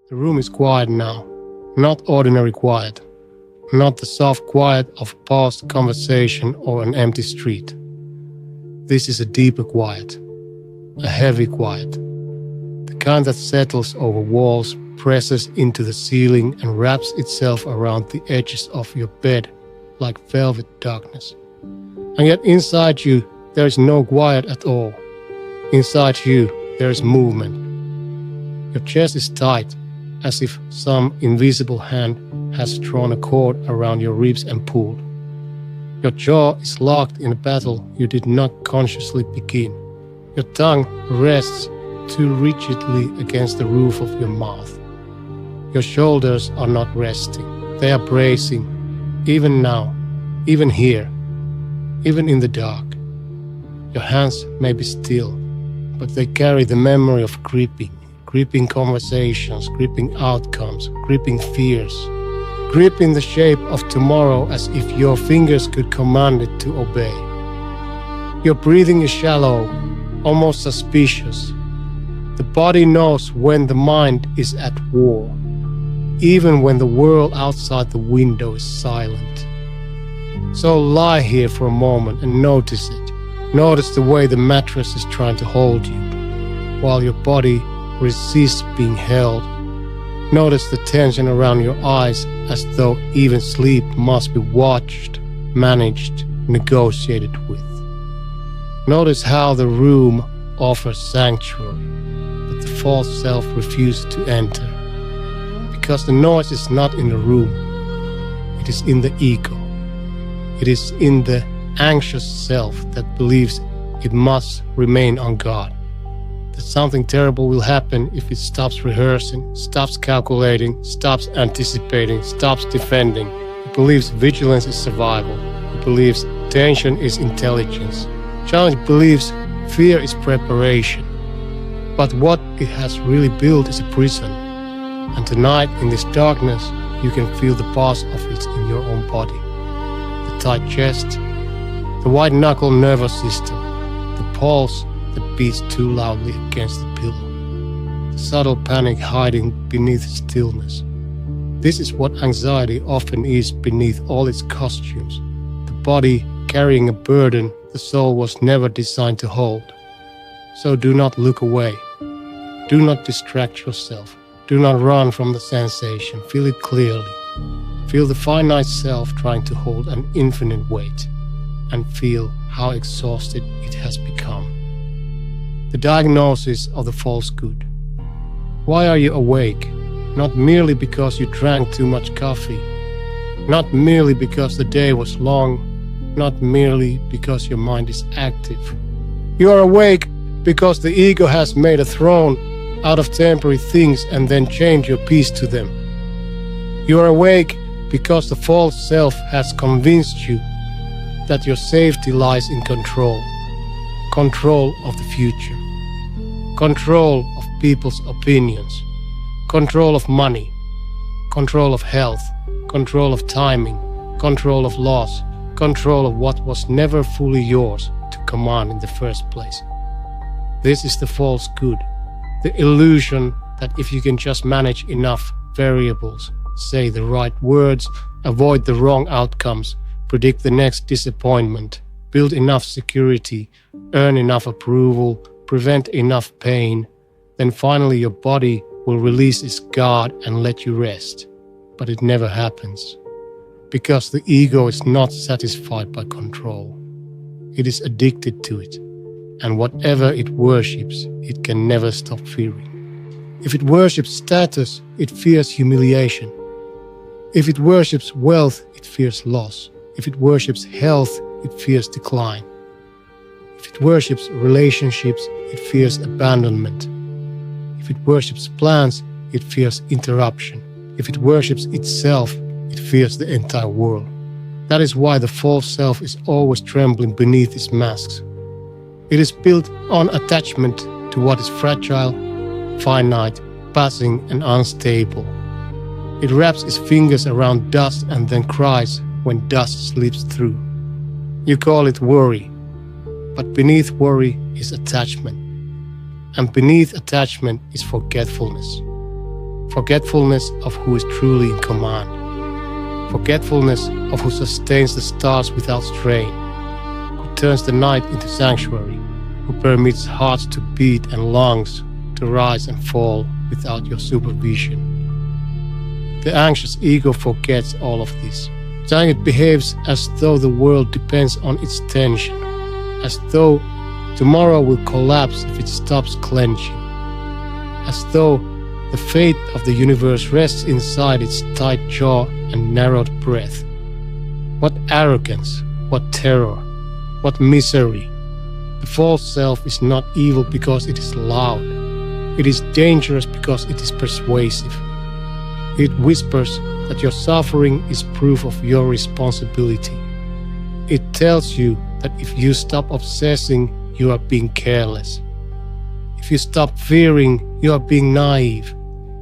The room is quiet now, not ordinary quiet, not the soft quiet of a paused conversation or an empty street. This is a deeper quiet, a heavy quiet, the kind that settles over walls, presses into the ceiling and wraps itself around the edges of your bed like velvet darkness. And yet inside you there is no quiet at all. Inside you there is movement. Your chest is tight, as if some invisible hand has drawn a cord around your ribs and pulled. Your jaw is locked in a battle you did not consciously begin. Your tongue rests too rigidly against the roof of your mouth. Your shoulders are not resting. They are bracing, even now, even here, even in the dark. Your hands may be still, but they carry the memory of gripping conversations, gripping outcomes, gripping fears, gripping the shape of tomorrow as if your fingers could command it to obey. Your breathing is shallow, almost suspicious. The body knows when the mind is at war, even when the world outside the window is silent. So lie here for a moment and notice it. Notice the way the mattress is trying to hold you, while your body resists being held. Notice the tension around your eyes, as though even sleep must be watched, managed, negotiated with. Notice how the room offers sanctuary, but the false self refuses to enter. Because the noise is not in the room, it is in the ego. It is in the anxious self that believes it must remain on guard. That something terrible will happen if it stops rehearsing, stops calculating, stops anticipating, stops defending. It believes vigilance is survival. It believes tension is intelligence. Challenge believes fear is preparation. But what it has really built is a prison. And tonight, in this darkness, you can feel the bars of it in your own body. The tight chest, the white-knuckle nervous system, the pulse that beats too loudly against the pillow, the subtle panic hiding beneath stillness. This is what anxiety often is beneath all its costumes, the body carrying a burden the soul was never designed to hold. So do not look away. Do not distract yourself. Do not run from the sensation. Feel it clearly. Feel the finite self trying to hold an infinite weight, and feel how exhausted it has become. The diagnosis of the false good. Why are you awake? Not merely because you drank too much coffee, not merely because the day was long, not merely because your mind is active. You are awake because the ego has made a throne out of temporary things and then chained your peace to them. You are awake because the false self has convinced you that your safety lies in control of the future, control of people's opinions, control of money, control of health, control of timing, control of loss, control of what was never fully yours to command in the first place. This is the false good, the illusion that if you can just manage enough variables, say the right words, avoid the wrong outcomes, predict the next disappointment, build enough security, earn enough approval, prevent enough pain, then finally your body will release its guard and let you rest. But it never happens, because the ego is not satisfied by control. It is addicted to it, and whatever it worships, it can never stop fearing. If it worships status, it fears humiliation. If it worships wealth, it fears loss. If it worships health, it fears decline. If it worships relationships, it fears abandonment. If it worships plans, it fears interruption. If it worships itself, it fears the entire world. That is why the false self is always trembling beneath its masks. It is built on attachment to what is fragile, finite, passing, and unstable. It wraps its fingers around dust and then cries when dust slips through. You call it worry, but beneath worry is attachment, and beneath attachment is forgetfulness. Forgetfulness of who is truly in command. Forgetfulness of who sustains the stars without strain, who turns the night into sanctuary, who permits hearts to beat and lungs to rise and fall without your supervision. The anxious ego forgets all of this. Then it behaves as though the world depends on its tension, as though tomorrow will collapse if it stops clenching, as though the fate of the universe rests inside its tight jaw and narrowed breath. What arrogance, what terror, what misery. The false self is not evil because it is loud. It is dangerous because it is persuasive. It whispers that your suffering is proof of your responsibility. It tells you that if you stop obsessing, you are being careless. If you stop fearing, you are being naive.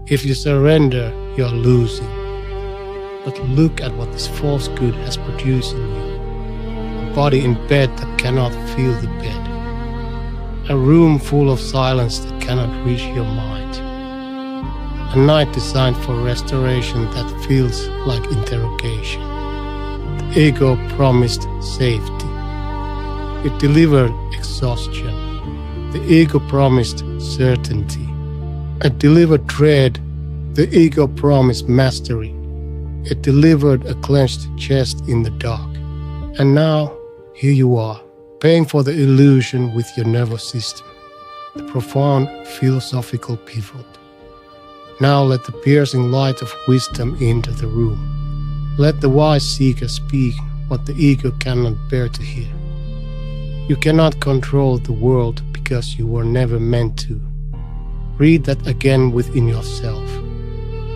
If you surrender, you are losing. But look at what this false good has produced in you. A body in bed that cannot feel the bed. A room full of silence that cannot reach your mind. A night designed for restoration that feels like interrogation. The ego promised safety. It delivered exhaustion. The ego promised certainty. It delivered dread. The ego promised mastery. It delivered a clenched chest in the dark. And now, here you are, paying for the illusion with your nervous system, the profound philosophical pivot. Now let the piercing light of wisdom enter the room. Let the wise seeker speak what the ego cannot bear to hear. You cannot control the world because you were never meant to. Read that again within yourself,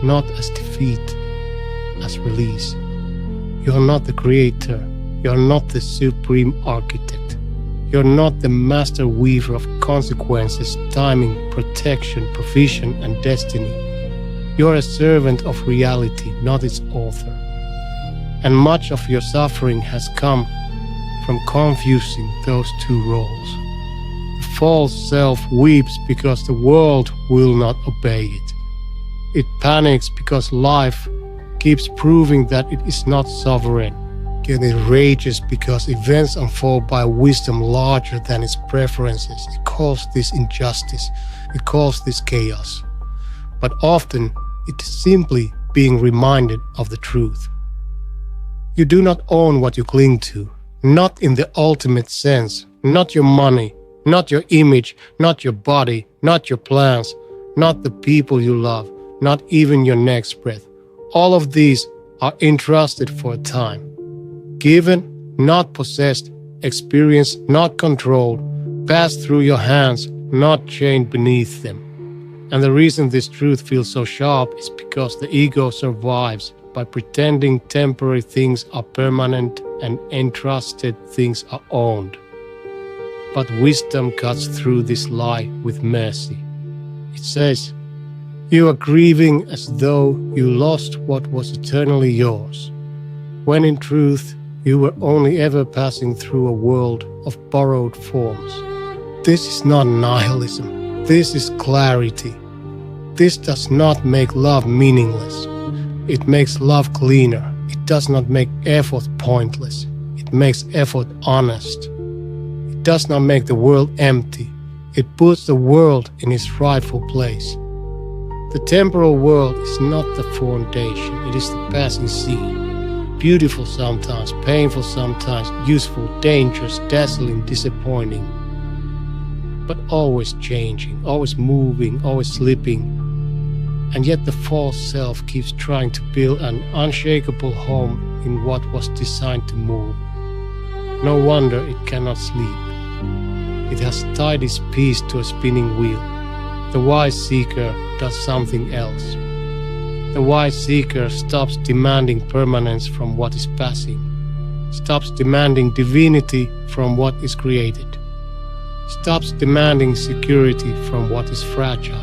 not as defeat, as release. You are not the creator. You are not the supreme architect. You are not the master weaver of consequences, timing, protection, provision, and destiny. You are a servant of reality, not its author. And much of your suffering has come from confusing those two roles. The false self weeps because the world will not obey it. It panics because life keeps proving that it is not sovereign. Yet it rages because events unfold by wisdom larger than its preferences. It calls this injustice. It calls this chaos. But often it is simply being reminded of the truth. You do not own what you cling to, not in the ultimate sense, not your money, not your image, not your body, not your plans, not the people you love, not even your next breath. All of these are entrusted for a time. Given, not possessed, experienced, not controlled, passed through your hands, not chained beneath them. And the reason this truth feels so sharp is because the ego survives by pretending temporary things are permanent and entrusted things are owned. But wisdom cuts through this lie with mercy. It says, you are grieving as though you lost what was eternally yours, when in truth you were only ever passing through a world of borrowed forms. This is not nihilism. This is clarity. This does not make love meaningless. It makes love cleaner. It does not make effort pointless. It makes effort honest. It does not make the world empty. It puts the world in its rightful place. The temporal world is not the foundation. It is the passing scene. Beautiful sometimes, painful sometimes, useful, dangerous, dazzling, disappointing. But always changing, always moving, always slipping. And yet the false self keeps trying to build an unshakable home in what was designed to move. No wonder it cannot sleep. It has tied its piece to a spinning wheel. The wise seeker does something else. The wise seeker stops demanding permanence from what is passing, stops demanding divinity from what is created, stops demanding security from what is fragile.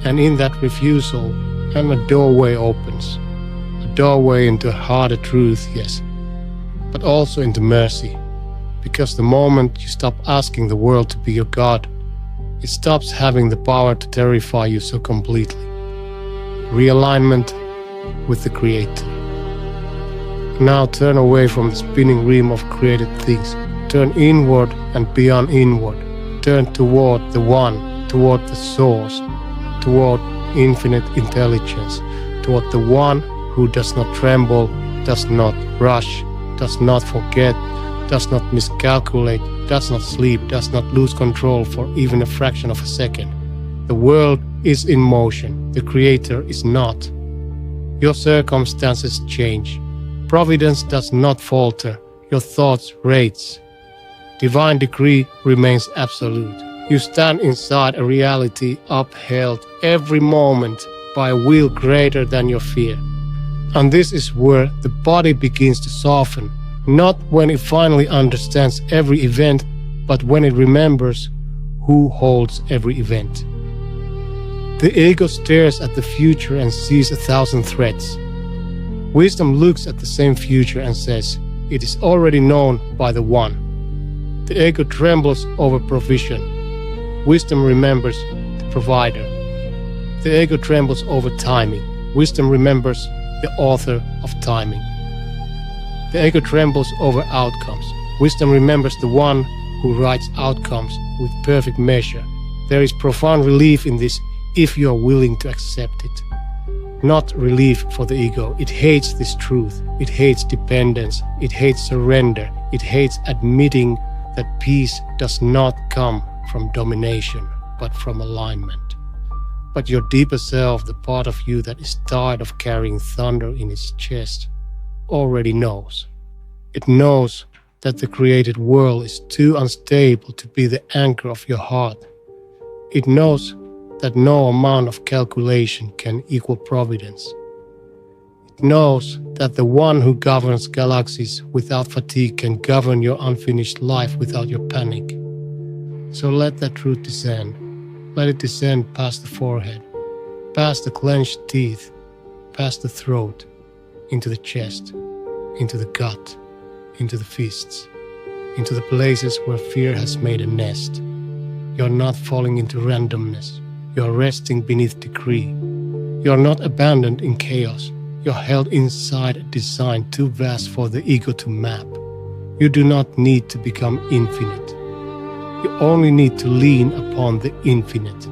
And in that refusal, a doorway opens. A doorway into harder truth, yes, but also into mercy. Because the moment you stop asking the world to be your God, it stops having the power to terrify you so completely. realignment with the Creator. Now turn away from the spinning realm of created things. Turn inward and beyond inward. Turn toward the One, toward the Source, toward infinite intelligence, toward the One who does not tremble, does not rush, does not forget, does not miscalculate, does not sleep, does not lose control for even a fraction of a second. The world is in motion. The Creator is not. Your circumstances change. Providence does not falter. Your thoughts raise. Divine decree remains absolute. You stand inside a reality upheld every moment by a will greater than your fear. And this is where the body begins to soften, not when it finally understands every event, but when it remembers who holds every event. The ego stares at the future and sees 1,000 threats. Wisdom looks at the same future and says, it is already known by the One. The ego trembles over provision. Wisdom remembers the provider. The ego trembles over timing. Wisdom remembers the author of timing. The ego trembles over outcomes. Wisdom remembers the One who writes outcomes with perfect measure. There is profound relief in this if you are willing to accept it. Not relief for the ego. It hates this truth. It hates dependence. It hates surrender. It hates admitting that peace does not come from domination, but from alignment. But your deeper self, the part of you that is tired of carrying thunder in its chest, already knows. It knows that the created world is too unstable to be the anchor of your heart. It knows that no amount of calculation can equal providence. It knows that the One who governs galaxies without fatigue can govern your unfinished life without your panic. So let that truth descend. Let it descend past the forehead, past the clenched teeth, past the throat, into the chest, into the gut, into the fists, into the places where fear has made a nest. You're not falling into randomness. You're resting beneath decree. You're not abandoned in chaos. You're held inside a design too vast for the ego to map. You do not need to become infinite. You only need to lean upon the infinite.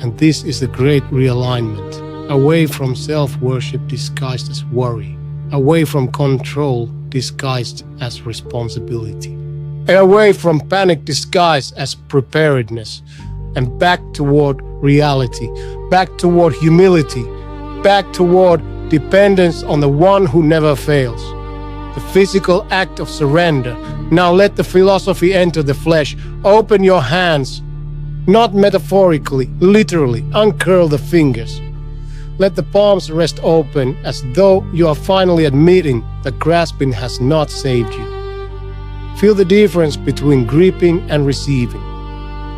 And this is the great realignment, away from self-worship disguised as worry, away from control disguised as responsibility, away from panic disguised as preparedness, and back toward reality, back toward humility, back toward dependence on the One who never fails. The physical act of surrender. Now let the philosophy enter the flesh. Open your hands, not metaphorically, literally. Uncurl the fingers. Let the palms rest open as though you are finally admitting that grasping has not saved you. Feel the difference between gripping and receiving.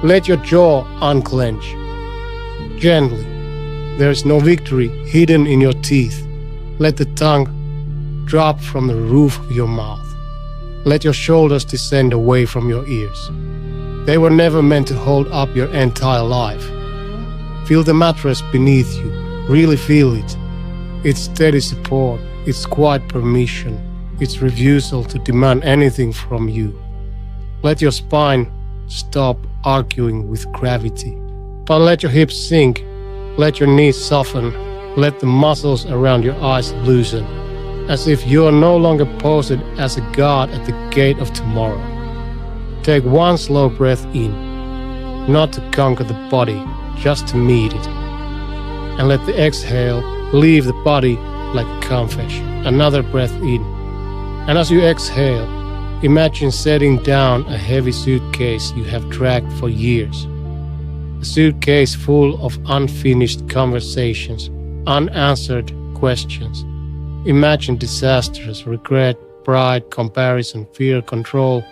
Let your jaw unclench. Gently. There is no victory hidden in your teeth. Let the tongue drop from the roof of your mouth. Let your shoulders descend away from your ears. They were never meant to hold up your entire life. Feel the mattress beneath you. Really feel it. Its steady support, its quiet permission, its refusal to demand anything from you. Let your spine stop arguing with gravity. But let your hips sink. Let your knees soften. Let the muscles around your eyes loosen, as if you are no longer posed as a god at the gate of tomorrow. Take one slow breath in, not to conquer the body, just to meet it. And let the exhale leave the body like a confession. Another breath in. And as you exhale, imagine setting down a heavy suitcase you have dragged for years. A suitcase full of unfinished conversations, unanswered questions. Imagine disasters, regret, pride, comparison, fear, control.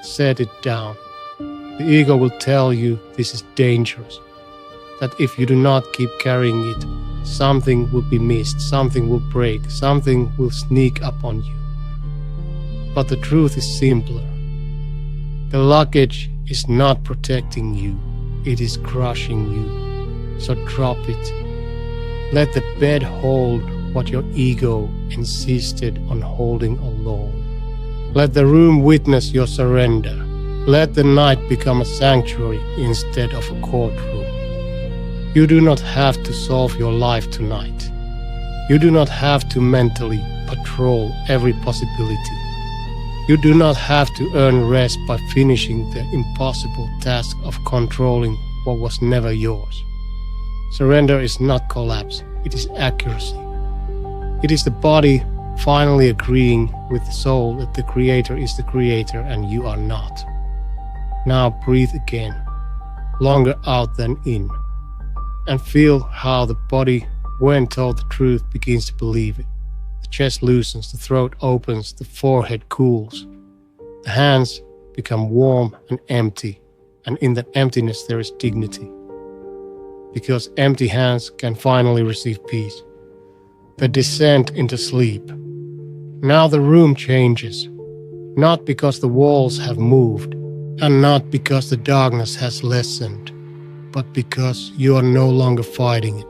Set it down. The ego will tell you this is dangerous, that if you do not keep carrying it, something will be missed, something will break, something will sneak up on you. But the truth is simpler. The luggage is not protecting you, it is crushing you. So drop it. Let the bed hold what your ego insisted on holding alone. Let the room witness your surrender. Let the night become a sanctuary instead of a courtroom. You do not have to solve your life tonight. You do not have to mentally patrol every possibility. You do not have to earn rest by finishing the impossible task of controlling what was never yours. Surrender is not collapse, it is accuracy. It is the body finally agreeing with the soul that the Creator is the Creator and you are not. Now breathe again, longer out than in, and feel how the body, when told the truth, begins to believe it. The chest loosens, the throat opens, the forehead cools. The hands become warm and empty, and in that emptiness there is dignity. Because empty hands can finally receive peace. The descent into sleep. Now the room changes, not because the walls have moved, and not because the darkness has lessened, but because you are no longer fighting it.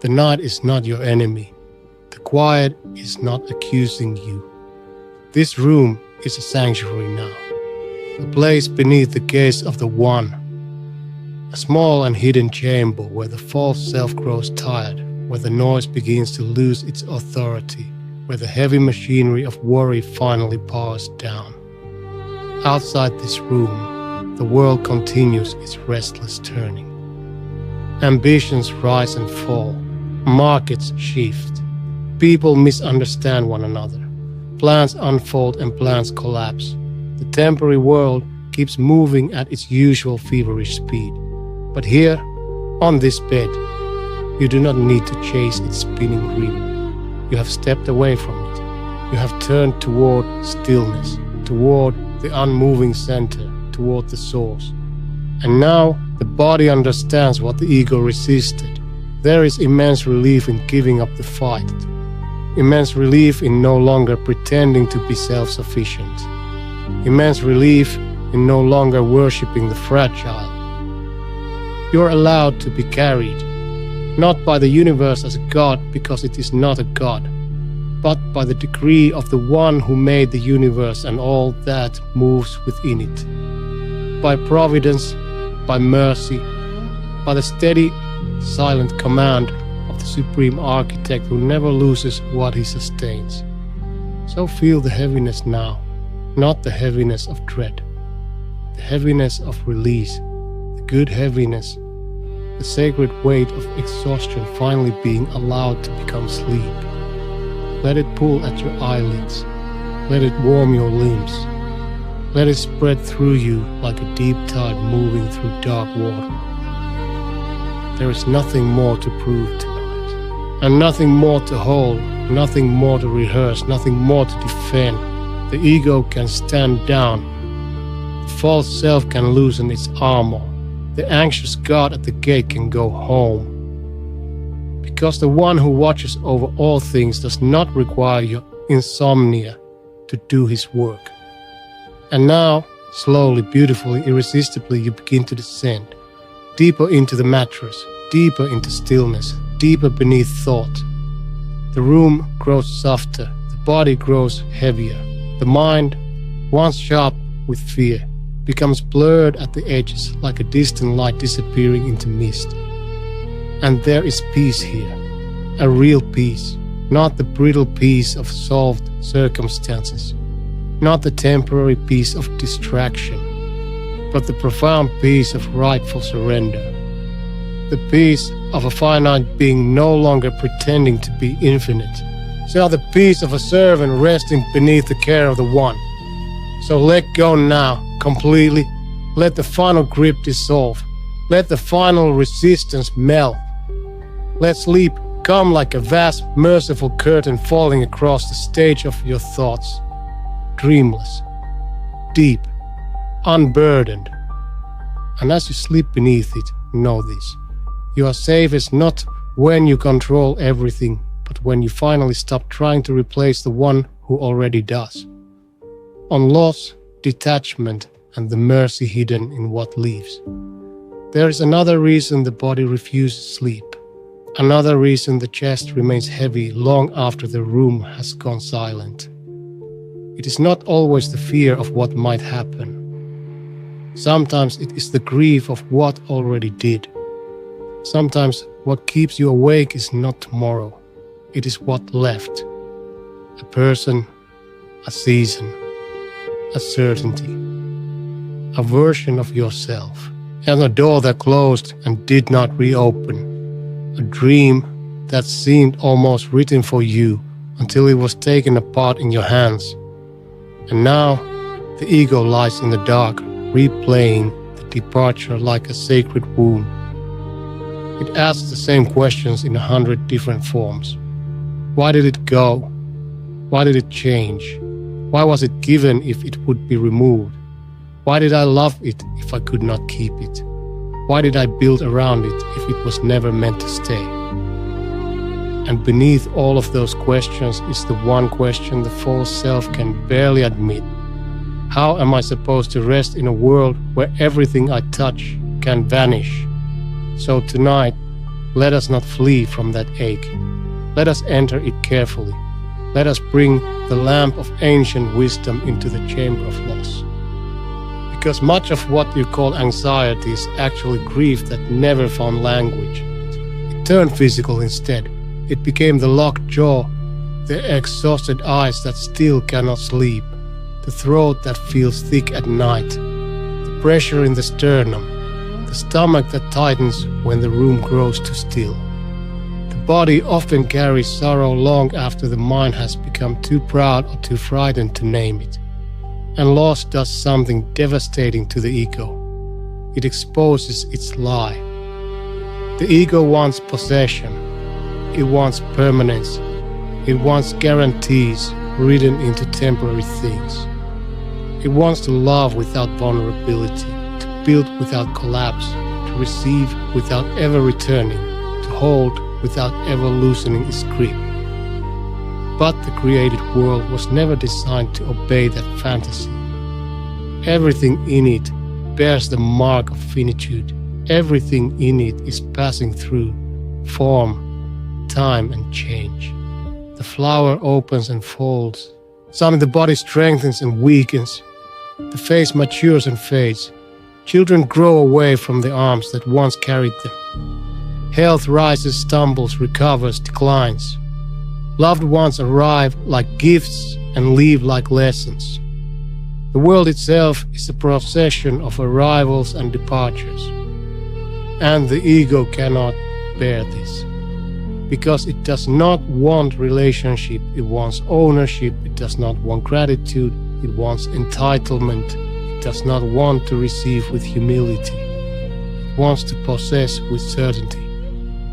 The night is not your enemy. The quiet is not accusing you. This room is a sanctuary now, a place beneath the gaze of the One, a small and hidden chamber where the false self grows tired, where the noise begins to lose its authority, where the heavy machinery of worry finally powers down. Outside this room, the world continues its restless turning. Ambitions rise and fall. Markets shift. People misunderstand one another. Plans unfold and plans collapse. The temporary world keeps moving at its usual feverish speed. But here, on this bed, you do not need to chase its spinning rim. You have stepped away from it. You have turned toward stillness, toward the unmoving center, toward the source. And now the body understands what the ego resisted. There is immense relief in giving up the fight. Immense relief in no longer pretending to be self-sufficient. Immense relief in no longer worshipping the fragile. You are allowed to be carried, not by the universe as a god because it is not a god, but by the decree of the One who made the universe and all that moves within it. By providence, by mercy, by the steady, silent command of the Supreme Architect who never loses what he sustains. So feel the heaviness now, not the heaviness of dread, the heaviness of release, the good heaviness, the sacred weight of exhaustion finally being allowed to become sleep. Let it pull at your eyelids, let it warm your limbs, let it spread through you like a deep tide moving through dark water. There is nothing more to prove tonight, and nothing more to hold, nothing more to rehearse, nothing more to defend. The ego can stand down, the false self can loosen its armor, the anxious God at the gate can go home. Because the One who watches over all things does not require your insomnia to do his work. And now, slowly, beautifully, irresistibly, you begin to descend, deeper into the mattress, deeper into stillness, deeper beneath thought. The room grows softer, the body grows heavier. The mind, once sharp with fear, becomes blurred at the edges like a distant light disappearing into mist. And there is peace here, a real peace, not the brittle peace of solved circumstances, not the temporary peace of distraction, but the profound peace of rightful surrender, the peace of a finite being no longer pretending to be infinite, so the peace of a servant resting beneath the care of the One. So let go now, completely. Let the final grip dissolve. Let the final resistance melt. Let sleep come like a vast, merciful curtain falling across the stage of your thoughts. Dreamless, deep, unburdened. And as you sleep beneath it, know this. You are safest not when you control everything, but when you finally stop trying to replace the One who already does. On loss, detachment, and the mercy hidden in what leaves. There is another reason the body refuses sleep. Another reason the chest remains heavy long after the room has gone silent. It is not always the fear of what might happen. Sometimes it is the grief of what already did. Sometimes what keeps you awake is not tomorrow. It is what left. A person, a season, a certainty, a version of yourself, and a door that closed and did not reopen. A dream that seemed almost written for you until it was taken apart in your hands. And now the ego lies in the dark, replaying the departure like a sacred wound. It asks the same questions in 100 different forms. Why did it go? Why did it change? Why was it given if it would be removed? Why did I love it if I could not keep it? Why did I build around it if it was never meant to stay? And beneath all of those questions is the one question the false self can barely admit. How am I supposed to rest in a world where everything I touch can vanish? So tonight, let us not flee from that ache. Let us enter it carefully. Let us bring the lamp of ancient wisdom into the chamber of loss. Because much of what you call anxiety is actually grief that never found language. It turned physical instead. It became the locked jaw, the exhausted eyes that still cannot sleep, the throat that feels thick at night, the pressure in the sternum, the stomach that tightens when the room grows too still. The body often carries sorrow long after the mind has become too proud or too frightened to name it. And loss does something devastating to the ego. It exposes its lie. The ego wants possession. It wants permanence. It wants guarantees written into temporary things. It wants to love without vulnerability, to build without collapse, to receive without ever returning, to hold without ever loosening its grip. But the created world was never designed to obey that fantasy. Everything in it bears the mark of finitude. Everything in it is passing through form, time, and change. The flower opens and folds. Some in the body strengthens and weakens. The face matures and fades. Children grow away from the arms that once carried them. Health rises, stumbles, recovers, declines. Loved ones arrive like gifts and leave like lessons. The world itself is a procession of arrivals and departures. And the ego cannot bear this. Because it does not want relationship, it wants ownership, it does not want gratitude, it wants entitlement, it does not want to receive with humility, it wants to possess with certainty.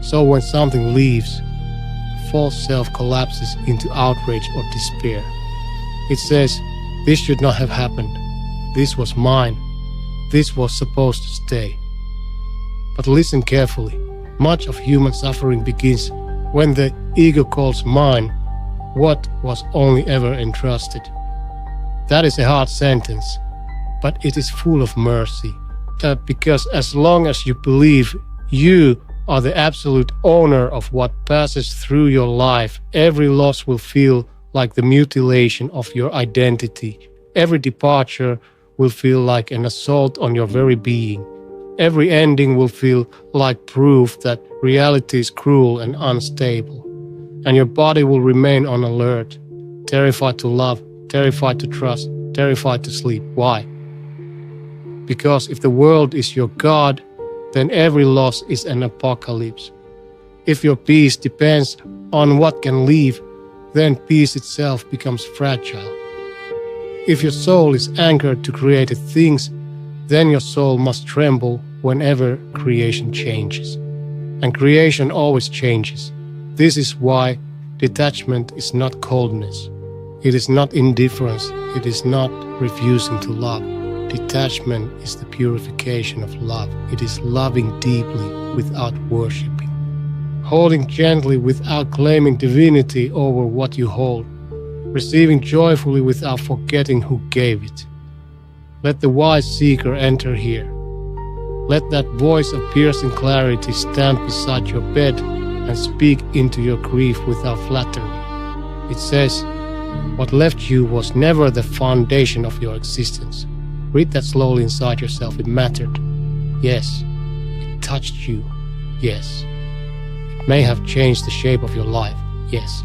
So when something leaves, the false self collapses into outrage or despair. It says, this should not have happened, this was mine, this was supposed to stay. But listen carefully, much of human suffering begins when the ego calls mine what was only ever entrusted. That is a hard sentence, but it is full of mercy. Because as long as you believe you are the absolute owner of what passes through your life, every loss will feel like the mutilation of your identity. Every departure will feel like an assault on your very being. Every ending will feel like proof that reality is cruel and unstable. And your body will remain on alert, terrified to love, terrified to trust, terrified to sleep. Why? Because if the world is your God, then every loss is an apocalypse. If your peace depends on what can leave, then peace itself becomes fragile. If your soul is anchored to created things, then your soul must tremble whenever creation changes. And creation always changes. This is why detachment is not coldness. It is not indifference. It is not refusing to love. Detachment is the purification of love. It is loving deeply without worshipping. Holding gently without claiming divinity over what you hold. Receiving joyfully without forgetting who gave it. Let the wise seeker enter here. Let that voice of piercing clarity stand beside your bed and speak into your grief without flattery. It says, what left you was never the foundation of your existence. Read that slowly inside yourself. It mattered. Yes. It touched you. Yes. It may have changed the shape of your life. Yes.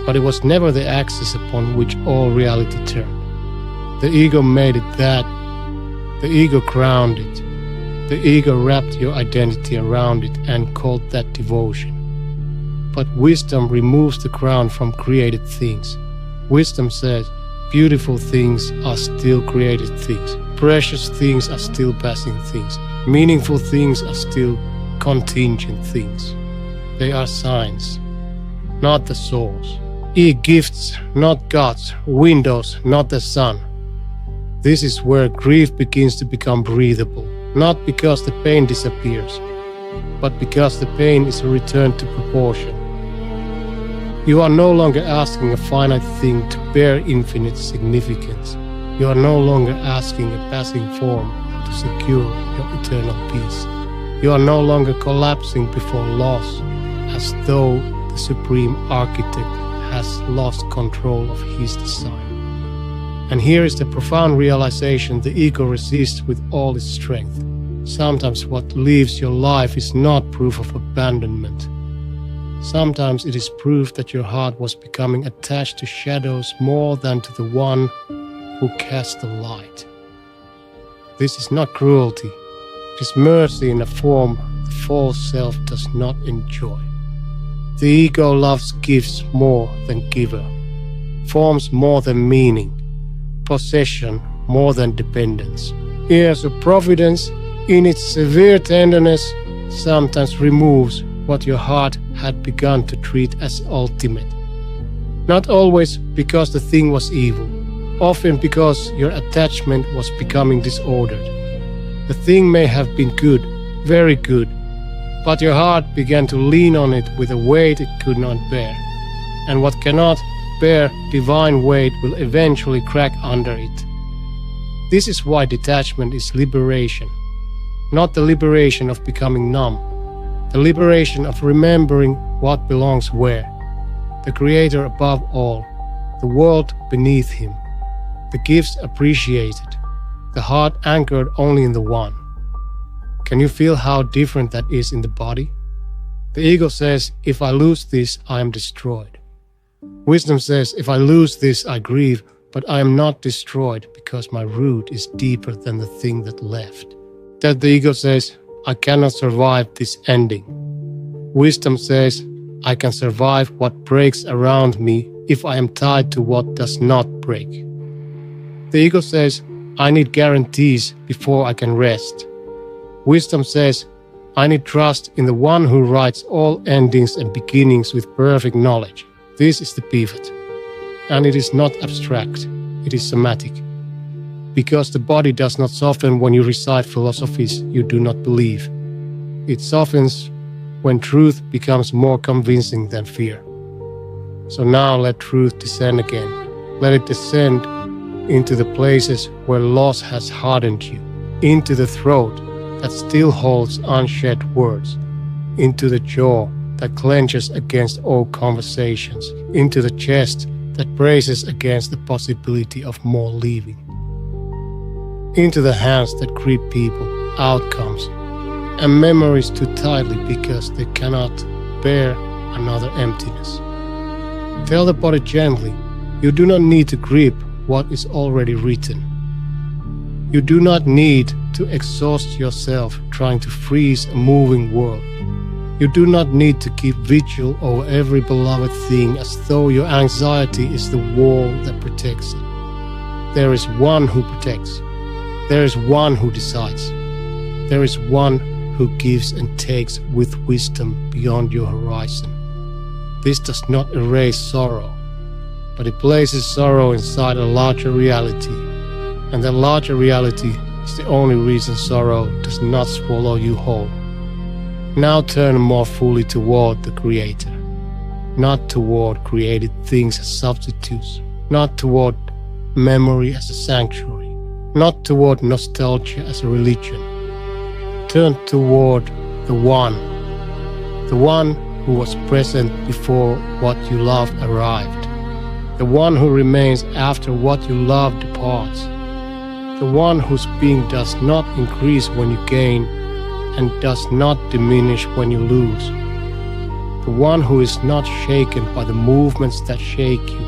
But it was never the axis upon which all reality turned. The ego made it that. The ego crowned it. The ego wrapped your identity around it and called that devotion. But wisdom removes the crown from created things. Wisdom says, beautiful things are still created things. Precious things are still passing things. Meaningful things are still contingent things. They are signs, not the source. Gifts, not gods. Windows, not the sun. This is where grief begins to become breathable. Not because the pain disappears, but because the pain is a return to proportion. You are no longer asking a finite thing to bear infinite significance. You are no longer asking a passing form to secure your eternal peace. You are no longer collapsing before loss, as though the supreme architect has lost control of his design. And here is the profound realization the ego resists with all its strength. Sometimes what leaves your life is not proof of abandonment. Sometimes it is proof that your heart was becoming attached to shadows more than to the one who cast the light. This is not cruelty. It is mercy in a form the false self does not enjoy. The ego loves gifts more than giver, forms more than meaning, possession more than dependence. Years of providence, in its severe tenderness, sometimes removes what your heart had begun to treat as ultimate. Not always because the thing was evil, often because your attachment was becoming disordered. The thing may have been good, very good, but your heart began to lean on it with a weight it could not bear. And what cannot bear divine weight will eventually crack under it. This is why detachment is liberation, not the liberation of becoming numb, the liberation of remembering what belongs where, the Creator above all, the world beneath him, the gifts appreciated, the heart anchored only in the one. Can you feel how different that is in the body? The ego says, if I lose this, I am destroyed. Wisdom says, if I lose this, I grieve, but I am not destroyed because my root is deeper than the thing that left. That the ego says, I cannot survive this ending. Wisdom says, I can survive what breaks around me if I am tied to what does not break. The ego says, I need guarantees before I can rest. Wisdom says, I need trust in the one who writes all endings and beginnings with perfect knowledge. This is the pivot. And it is not abstract, it is somatic. Because the body does not soften when you recite philosophies you do not believe. It softens when truth becomes more convincing than fear. So now let truth descend again. Let it descend into the places where loss has hardened you, into the throat that still holds unshed words, into the jaw that clenches against old conversations, into the chest that braces against the possibility of more leaving, into the hands that grip people, outcomes, and memories too tightly because they cannot bear another emptiness. Tell the body gently, you do not need to grip what is already written. You do not need to exhaust yourself trying to freeze a moving world. You do not need to keep vigil over every beloved thing as though your anxiety is the wall that protects it. There is one who protects. There is one who decides. There is one who gives and takes with wisdom beyond your horizon. This does not erase sorrow, but it places sorrow inside a larger reality, and that larger reality is the only reason sorrow does not swallow you whole. Now turn more fully toward the Creator, not toward created things as substitutes, not toward memory as a sanctuary, not toward nostalgia as a religion. Turn toward the One, The one who was present before what you loved arrived. The one who remains after what you love departs. The one whose being does not increase when you gain and does not diminish when you lose. The one who is not shaken by the movements that shake you.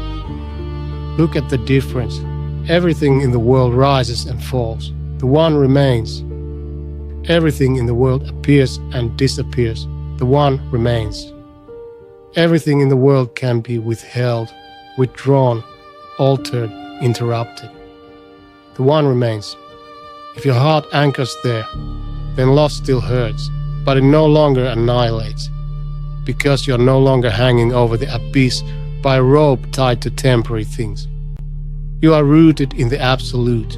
Look at the difference. Everything in the world rises and falls. The one remains. Everything in the world appears and disappears. The one remains. Everything in the world can be withheld, withdrawn, altered, interrupted. The one remains. If your heart anchors there, then loss still hurts, but it no longer annihilates, because you're no longer hanging over the abyss by a rope tied to temporary things. You are rooted in the absolute.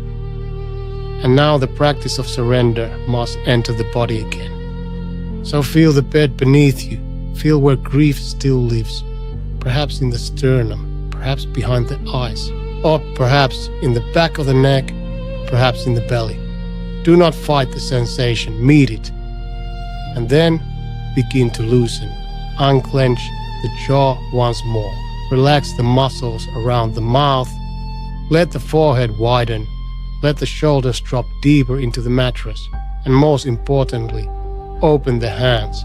And now the practice of surrender must enter the body again. So feel the bed beneath you. Feel where grief still lives, perhaps in the sternum, perhaps behind the eyes, or perhaps in the back of the neck, perhaps in the belly. Do not fight the sensation, meet it. And then begin to loosen. Unclench the jaw once more. Relax the muscles around the mouth. Let the forehead widen. Let the shoulders drop deeper into the mattress. And most importantly, open the hands,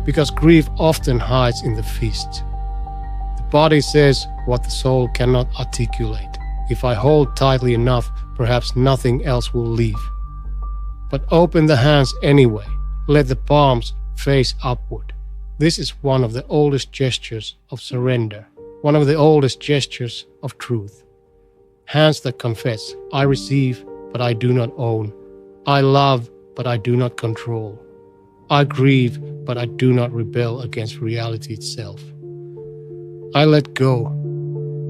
because grief often hides in the fist. The body says what the soul cannot articulate. If I hold tightly enough, perhaps nothing else will leave. But open the hands anyway. Let the palms face upward. This is one of the oldest gestures of surrender, one of the oldest gestures of truth. Hands that confess, I receive, but I do not own. I love, but I do not control. I grieve, but I do not rebel against reality itself. I let go,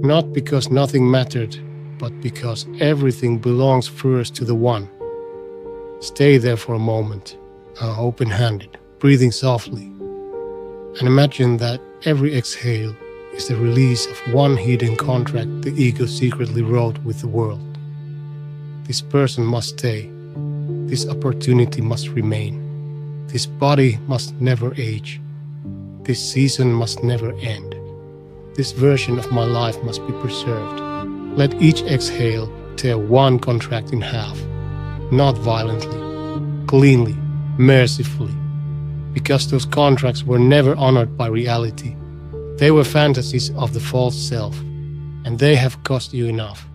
not because nothing mattered, but because everything belongs first to the one. Stay there for a moment, open-handed, breathing softly, and imagine that every exhale is the release of one hidden contract the ego secretly wrote with the world. This person must stay. This opportunity must remain. This body must never age. This season must never end. This version of my life must be preserved. Let each exhale tear one contract in half, not violently, cleanly, mercifully, because those contracts were never honored by reality. They were fantasies of the false self, and they have cost you enough.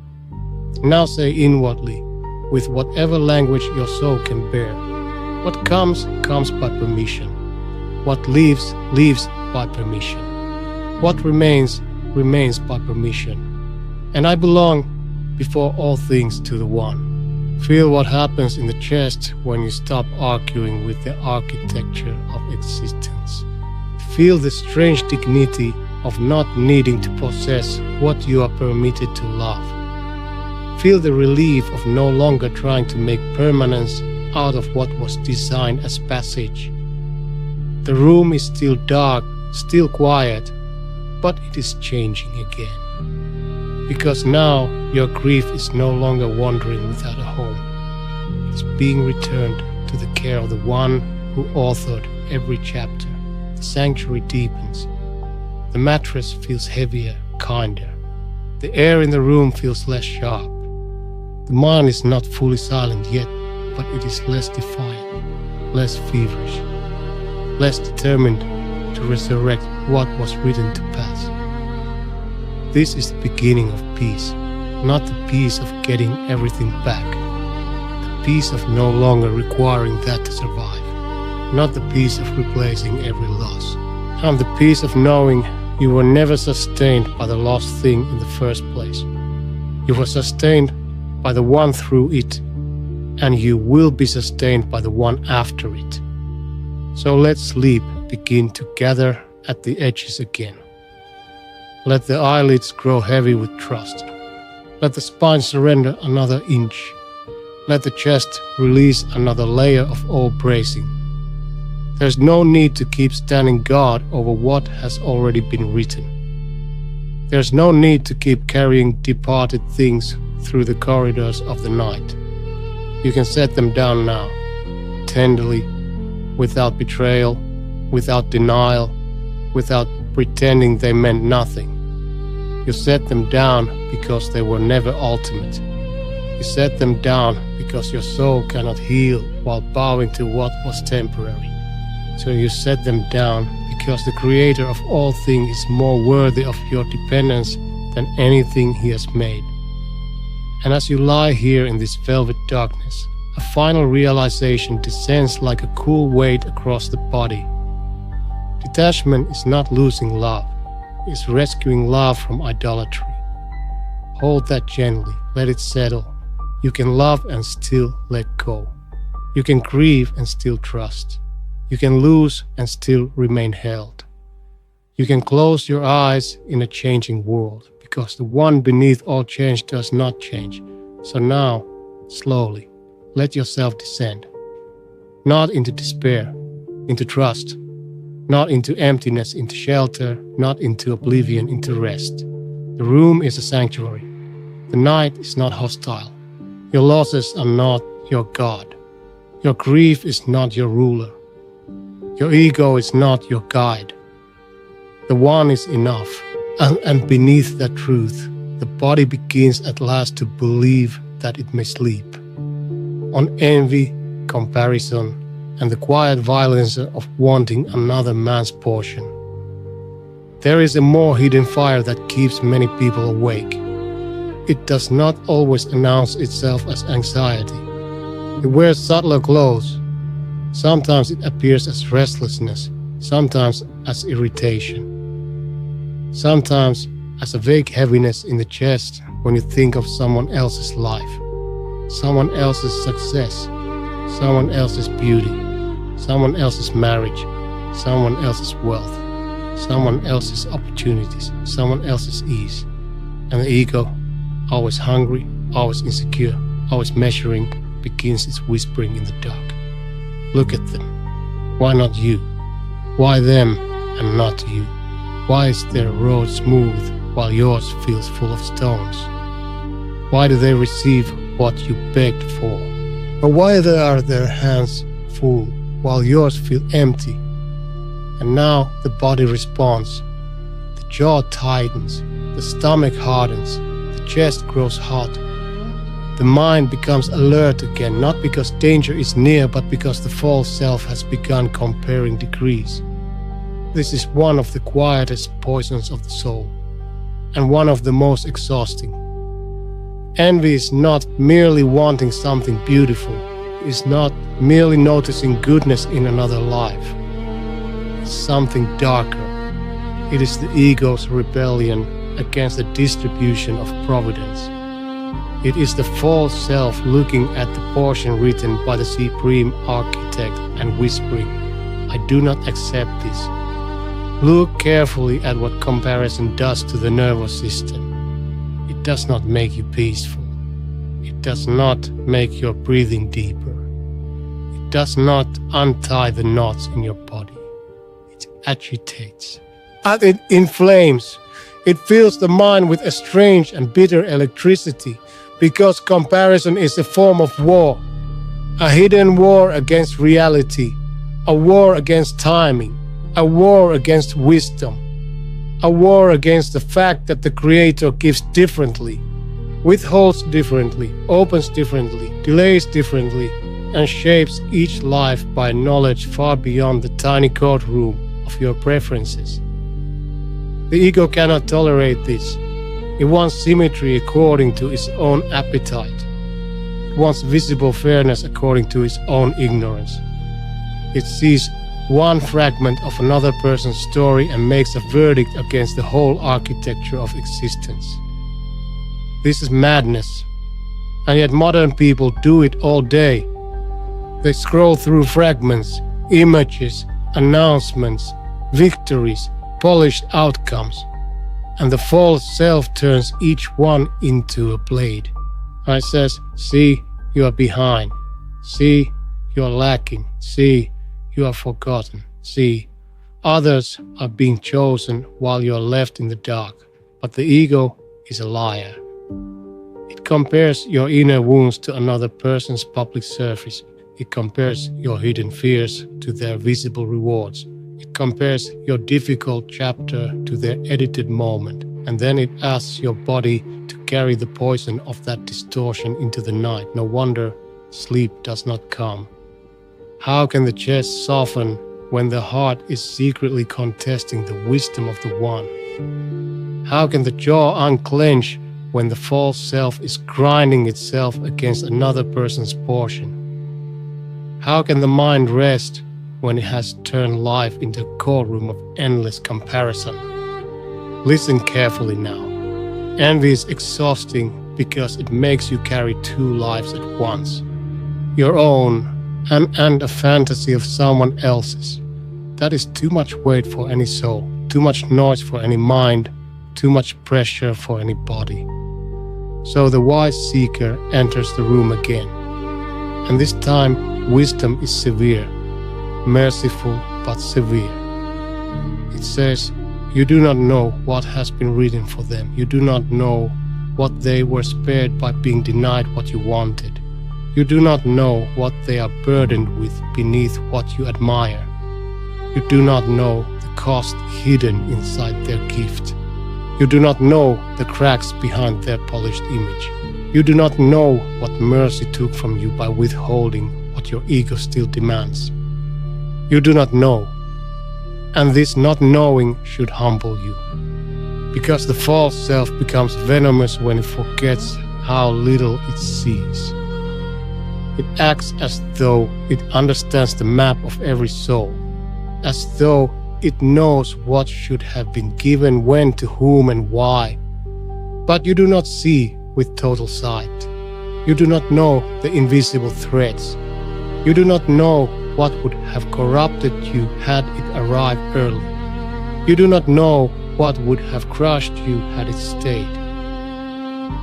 Now say inwardly, with whatever language your soul can bear, what comes, comes by permission. What leaves, leaves by permission. What remains, remains by permission. And I belong before all things to the one. Feel what happens in the chest when you stop arguing with the architecture of existence. Feel the strange dignity of not needing to possess what you are permitted to love. Feel the relief of no longer trying to make permanence out of what was designed as passage. The room is still dark, still quiet, but it is changing again. Because now your grief is no longer wandering without a home. It is being returned to the care of the one who authored every chapter. The sanctuary deepens. The mattress feels heavier, kinder. The air in the room feels less sharp. The mind is not fully silent yet, but it is less defiant, less feverish, less determined to resurrect what was written to pass. This is the beginning of peace, not the peace of getting everything back, the peace of no longer requiring that to survive, not the peace of replacing every loss, and the peace of knowing you were never sustained by the lost thing in the first place. You were sustained by the one through it, and you will be sustained by the one after it. So let sleep begin to gather at the edges again. Let the eyelids grow heavy with trust. Let the spine surrender another inch. Let the chest release another layer of old bracing. There's no need to keep standing guard over what has already been written. There's no need to keep carrying departed things through the corridors of the night. You can set them down now, tenderly, without betrayal, without denial, without pretending they meant nothing. You set them down because they were never ultimate. You set them down because your soul cannot heal while bowing to what was temporary. So you set them down because the Creator of all things is more worthy of your dependence than anything He has made. And as you lie here in this velvet darkness, a final realization descends like a cool weight across the body. Detachment is not losing love, it's rescuing love from idolatry. Hold that gently, let it settle. You can love and still let go. You can grieve and still trust. You can lose and still remain held. You can close your eyes in a changing world, because the one beneath all change does not change. So now, slowly, let yourself descend. Not into despair, into trust. Not into emptiness, into shelter. Not into oblivion, into rest. The room is a sanctuary. The night is not hostile. Your losses are not your God. Your grief is not your ruler. Your ego is not your guide. The one is enough. And beneath that truth, the body begins at last to believe that it may sleep. On envy, comparison, and the quiet violence of wanting another man's portion. There is a more hidden fire that keeps many people awake. It does not always announce itself as anxiety. It wears subtler clothes. Sometimes it appears as restlessness, sometimes as irritation, sometimes as a vague heaviness in the chest when you think of someone else's life, someone else's success, someone else's beauty, someone else's marriage, someone else's wealth, someone else's opportunities, someone else's ease. And the ego, always hungry, always insecure, always measuring, begins its whispering in the dark. Look at them. Why not you? Why them and not you? Why is their road smooth while yours feels full of stones? Why do they receive what you begged for? Or why are their hands full while yours feel empty? And now the body responds. The jaw tightens, the stomach hardens, the chest grows hot. The mind becomes alert again, not because danger is near, but because the false self has begun comparing degrees. This is one of the quietest poisons of the soul, and one of the most exhausting. Envy is not merely wanting something beautiful, it is not merely noticing goodness in another life. It's something darker. It is the ego's rebellion against the distribution of providence. It is the false self looking at the portion written by the supreme architect and whispering, I do not accept this. Look carefully at what comparison does to the nervous system. It does not make you peaceful. It does not make your breathing deeper. It does not untie the knots in your body. It agitates. And it inflames. It fills the mind with a strange and bitter electricity, because comparison is a form of war, a hidden war against reality, a war against timing, a war against wisdom, a war against the fact that the Creator gives differently, withholds differently, opens differently, delays differently, and shapes each life by knowledge far beyond the tiny courtroom of your preferences. The ego cannot tolerate this. It wants symmetry according to its own appetite. It wants visible fairness according to its own ignorance. It sees one fragment of another person's story and makes a verdict against the whole architecture of existence. This is madness, and yet modern people do it all day. They scroll through fragments, images, announcements, victories, polished outcomes, and the false self turns each one into a blade. I says, see, you are behind. See, you are lacking. See, you are forgotten. See, others are being chosen while you are left in the dark. But the ego is a liar. It compares your inner wounds to another person's public service. It compares your hidden fears to their visible rewards. It compares your difficult chapter to their edited moment, and then it asks your body to carry the poison of that distortion into the night. No wonder sleep does not come. How can the chest soften when the heart is secretly contesting the wisdom of the one? How can the jaw unclench when the false self is grinding itself against another person's portion? How can the mind rest when it has turned life into a courtroom of endless comparison? Listen carefully now. Envy is exhausting because it makes you carry two lives at once. Your own and a fantasy of someone else's. That is too much weight for any soul, too much noise for any mind, too much pressure for any body. So the wise seeker enters the room again. And this time, wisdom is severe, merciful but severe. It says, you do not know what has been written for them. You do not know what they were spared by being denied what you wanted. You do not know what they are burdened with beneath what you admire. You do not know the cost hidden inside their gift. You do not know the cracks behind their polished image. You do not know what mercy took from you by withholding what your ego still demands. You do not know. And this not knowing should humble you. Because the false self becomes venomous when it forgets how little it sees. It acts as though it understands the map of every soul, as though it knows what should have been given when, to whom, and why. But you do not see with total sight. You do not know the invisible threads. You do not know what would have corrupted you had it arrived early. You do not know what would have crushed you had it stayed.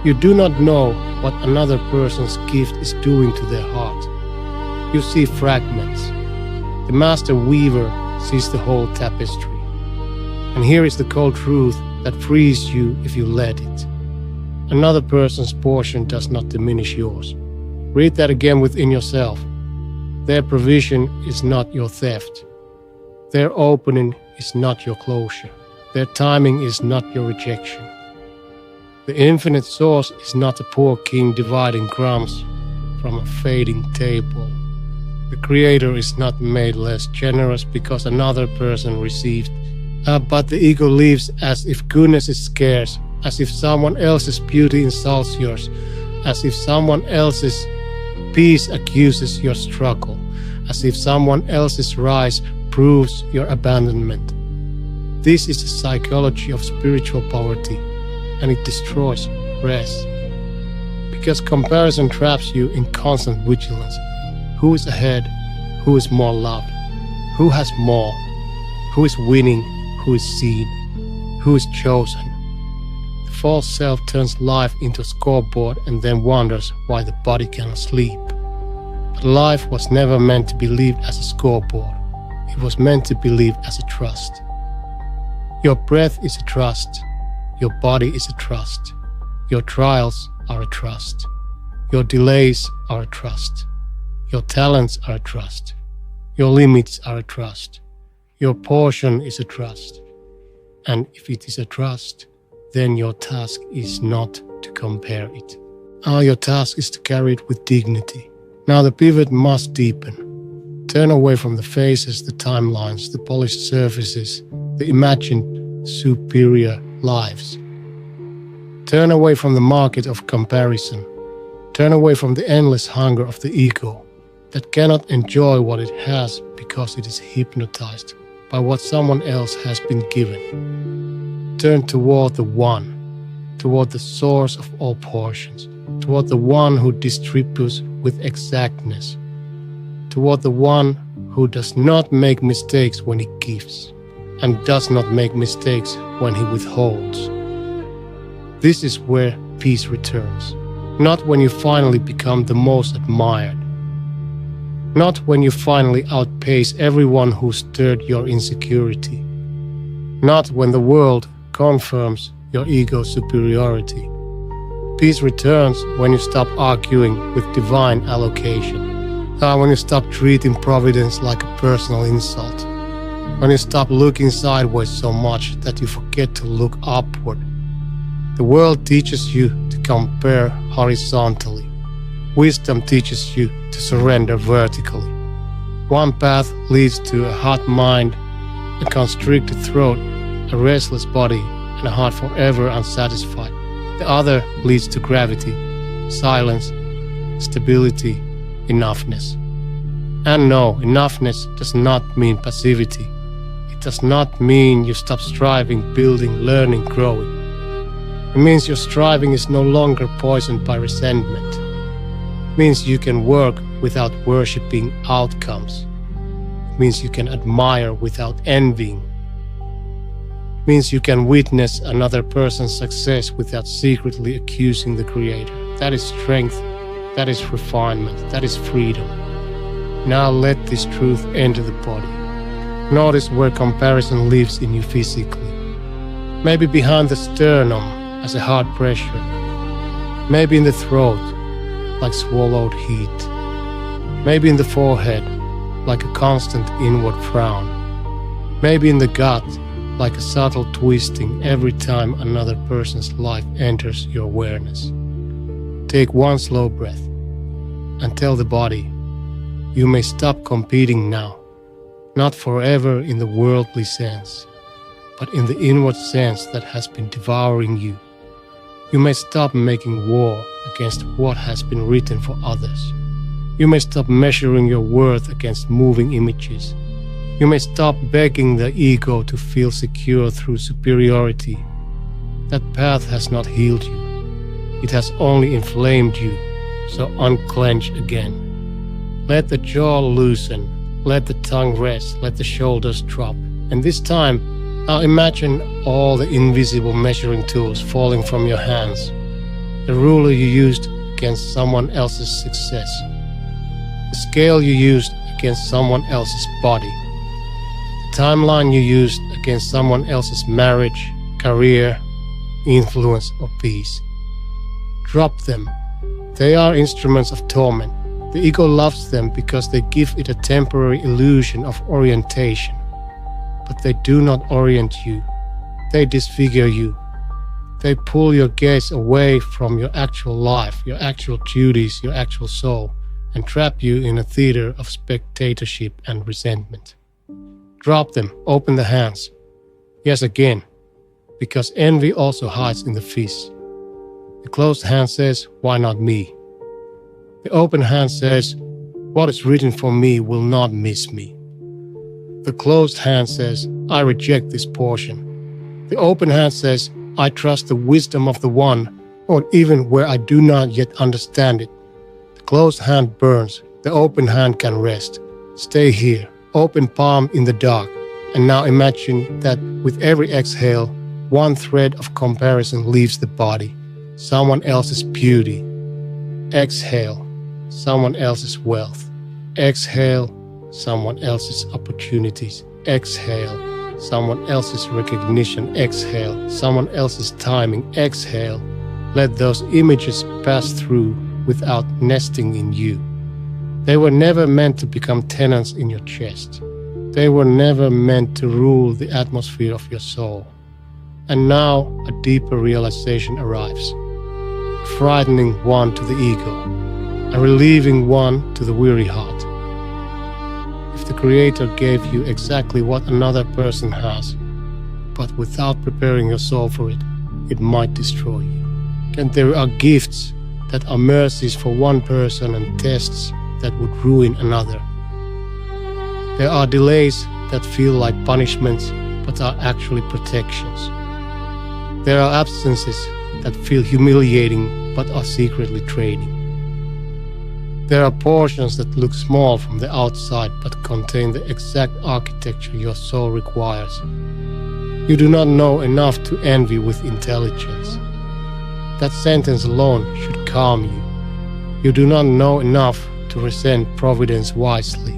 You do not know what another person's gift is doing to their heart. You see fragments. The master weaver sees the whole tapestry. And here is the cold truth that frees you if you let it. Another person's portion does not diminish yours. Read that again within yourself. Their provision is not your theft. Their opening is not your closure. Their timing is not your rejection. The infinite source is not a poor king dividing crumbs from a fading table. The Creator is not made less generous because another person received. But the ego lives as if goodness is scarce, as if someone else's beauty insults yours, as if someone else's peace accuses your struggle, as if someone else's rise proves your abandonment. This is the psychology of spiritual poverty, and it destroys rest. Because comparison traps you in constant vigilance. Who is ahead? Who is more loved? Who has more? Who is winning? Who is seen? Who is chosen? The false self turns life into a scoreboard and then wonders why the body cannot sleep. But life was never meant to be lived as a scoreboard. It was meant to be lived as a trust. Your breath is a trust. Your body is a trust. Your trials are a trust. Your delays are a trust. Your talents are a trust. Your limits are a trust. Your portion is a trust. And if it is a trust, then your task is not to compare it. Your task is to carry it with dignity. Now the pivot must deepen. Turn away from the faces, the timelines, the polished surfaces, the imagined superior lives. Turn away from the market of comparison. Turn away from the endless hunger of the ego that cannot enjoy what it has because it is hypnotized by what someone else has been given. Turn toward the one, toward the source of all portions, toward the one who distributes with exactness, toward the one who does not make mistakes when he gives, and does not make mistakes when he withholds. This is where peace returns, not when you finally become the most admired, not when you finally outpace everyone who stirred your insecurity, not when the world confirms your ego's superiority. Peace returns when you stop arguing with divine allocation, when you stop treating providence like a personal insult, When you stop looking sideways so much that you forget to look upward. The world teaches you to compare horizontally. Wisdom teaches you to surrender vertically. One path leads to a hot mind, a constricted throat, a restless body, and a heart forever unsatisfied. The other leads to gravity, silence, stability, enoughness. And no, enoughness does not mean passivity. It does not mean you stop striving, building, learning, growing. It means your striving is no longer poisoned by resentment. It means you can work without worshipping outcomes. It means you can admire without envying. It means you can witness another person's success without secretly accusing the Creator. That is strength, that is refinement, that is freedom. Now let this truth enter the body. Notice where comparison lives in you physically. Maybe behind the sternum as a hard pressure. Maybe in the throat, like swallowed heat. Maybe in the forehead, like a constant inward frown. Maybe in the gut, like a subtle twisting every time another person's life enters your awareness. Take one slow breath and tell the body, you may stop competing now, not forever in the worldly sense, but in the inward sense that has been devouring you. You may stop making war against what has been written for others. You may stop measuring your worth against moving images. You may stop begging the ego to feel secure through superiority. That path has not healed you. It has only inflamed you, so unclench again. Let the jaw loosen, let the tongue rest, let the shoulders drop. And this time, now imagine all the invisible measuring tools falling from your hands. The ruler you used against someone else's success. The scale you used against someone else's body. The timeline you used against someone else's marriage, career, influence, or peace. Drop them. They are instruments of torment. The ego loves them because they give it a temporary illusion of orientation. But they do not orient you. They disfigure you. They pull your gaze away from your actual life, your actual duties, your actual soul, and trap you in a theater of spectatorship and resentment. Drop them, open the hands. Yes, again, because envy also hides in the fist. The closed hand says, why not me? The open hand says, what is written for me will not miss me. The closed hand says, I reject this portion. The open hand says, I trust the wisdom of the one, or even where I do not yet understand it. The closed hand burns, the open hand can rest. Stay here, open palm in the dark, and now imagine that with every exhale, one thread of comparison leaves the body, someone else's beauty. Exhale, someone else's wealth. Exhale, someone else's opportunities. Exhale, someone else's recognition. Exhale, someone else's timing. Exhale, let those images pass through without nesting in you. They were never meant to become tenants in your chest. They were never meant to rule the atmosphere of your soul. And now a deeper realization arrives, a frightening one to the ego, a relieving one to the weary heart. If the Creator gave you exactly what another person has, but without preparing your soul for it, it might destroy you. And there are gifts that are mercies for one person and tests that would ruin another. There are delays that feel like punishments, but are actually protections. There are absences that feel humiliating, but are secretly training. There are portions that look small from the outside, but contain the exact architecture your soul requires. You do not know enough to envy with intelligence. That sentence alone should calm you. You do not know enough to resent providence wisely.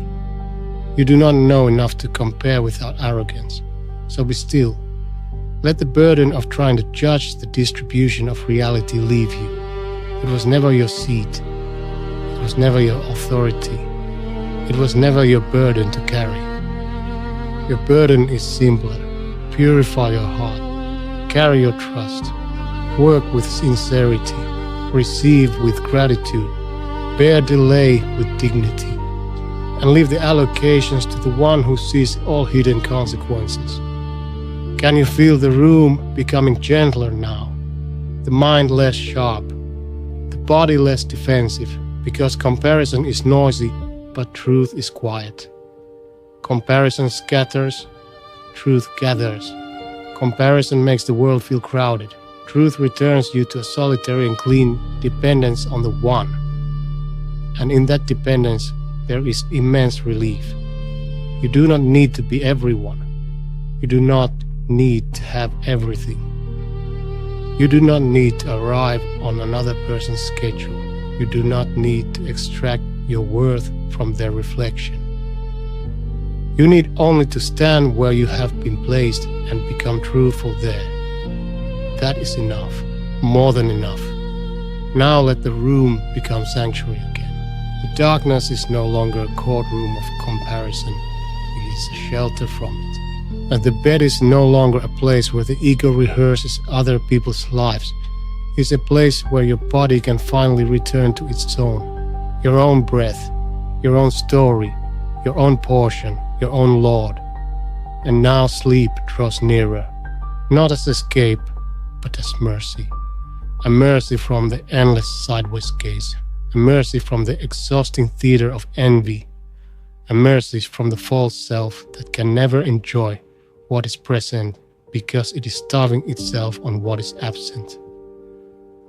You do not know enough to compare without arrogance. So be still. Let the burden of trying to judge the distribution of reality leave you. It was never your seat. It was never your authority. It was never your burden to carry. Your burden is simpler. Purify your heart. Carry your trust. Work with sincerity. Receive with gratitude. Bear delay with dignity. And leave the allocations to the one who sees all hidden consequences. Can you feel the room becoming gentler now? The mind less sharp. The body less defensive. Because comparison is noisy, but truth is quiet. Comparison scatters, truth gathers. Comparison makes the world feel crowded. Truth returns you to a solitary and clean dependence on the one. And in that dependence, there is immense relief. You do not need to be everyone. You do not need to have everything. You do not need to arrive on another person's schedule. You do not need to extract your worth from their reflection. You need only to stand where you have been placed and become truthful there. That is enough, more than enough. Now let the room become sanctuary again. The darkness is no longer a courtroom of comparison. It is a shelter from it. And the bed is no longer a place where the ego rehearses other people's lives. It is a place where your body can finally return to its own. Your own breath, your own story, your own portion, your own Lord. And now sleep draws nearer, not as escape, but as mercy. A mercy from the endless sideways gaze. A mercy from the exhausting theater of envy. A mercy from the false self that can never enjoy what is present because it is starving itself on what is absent.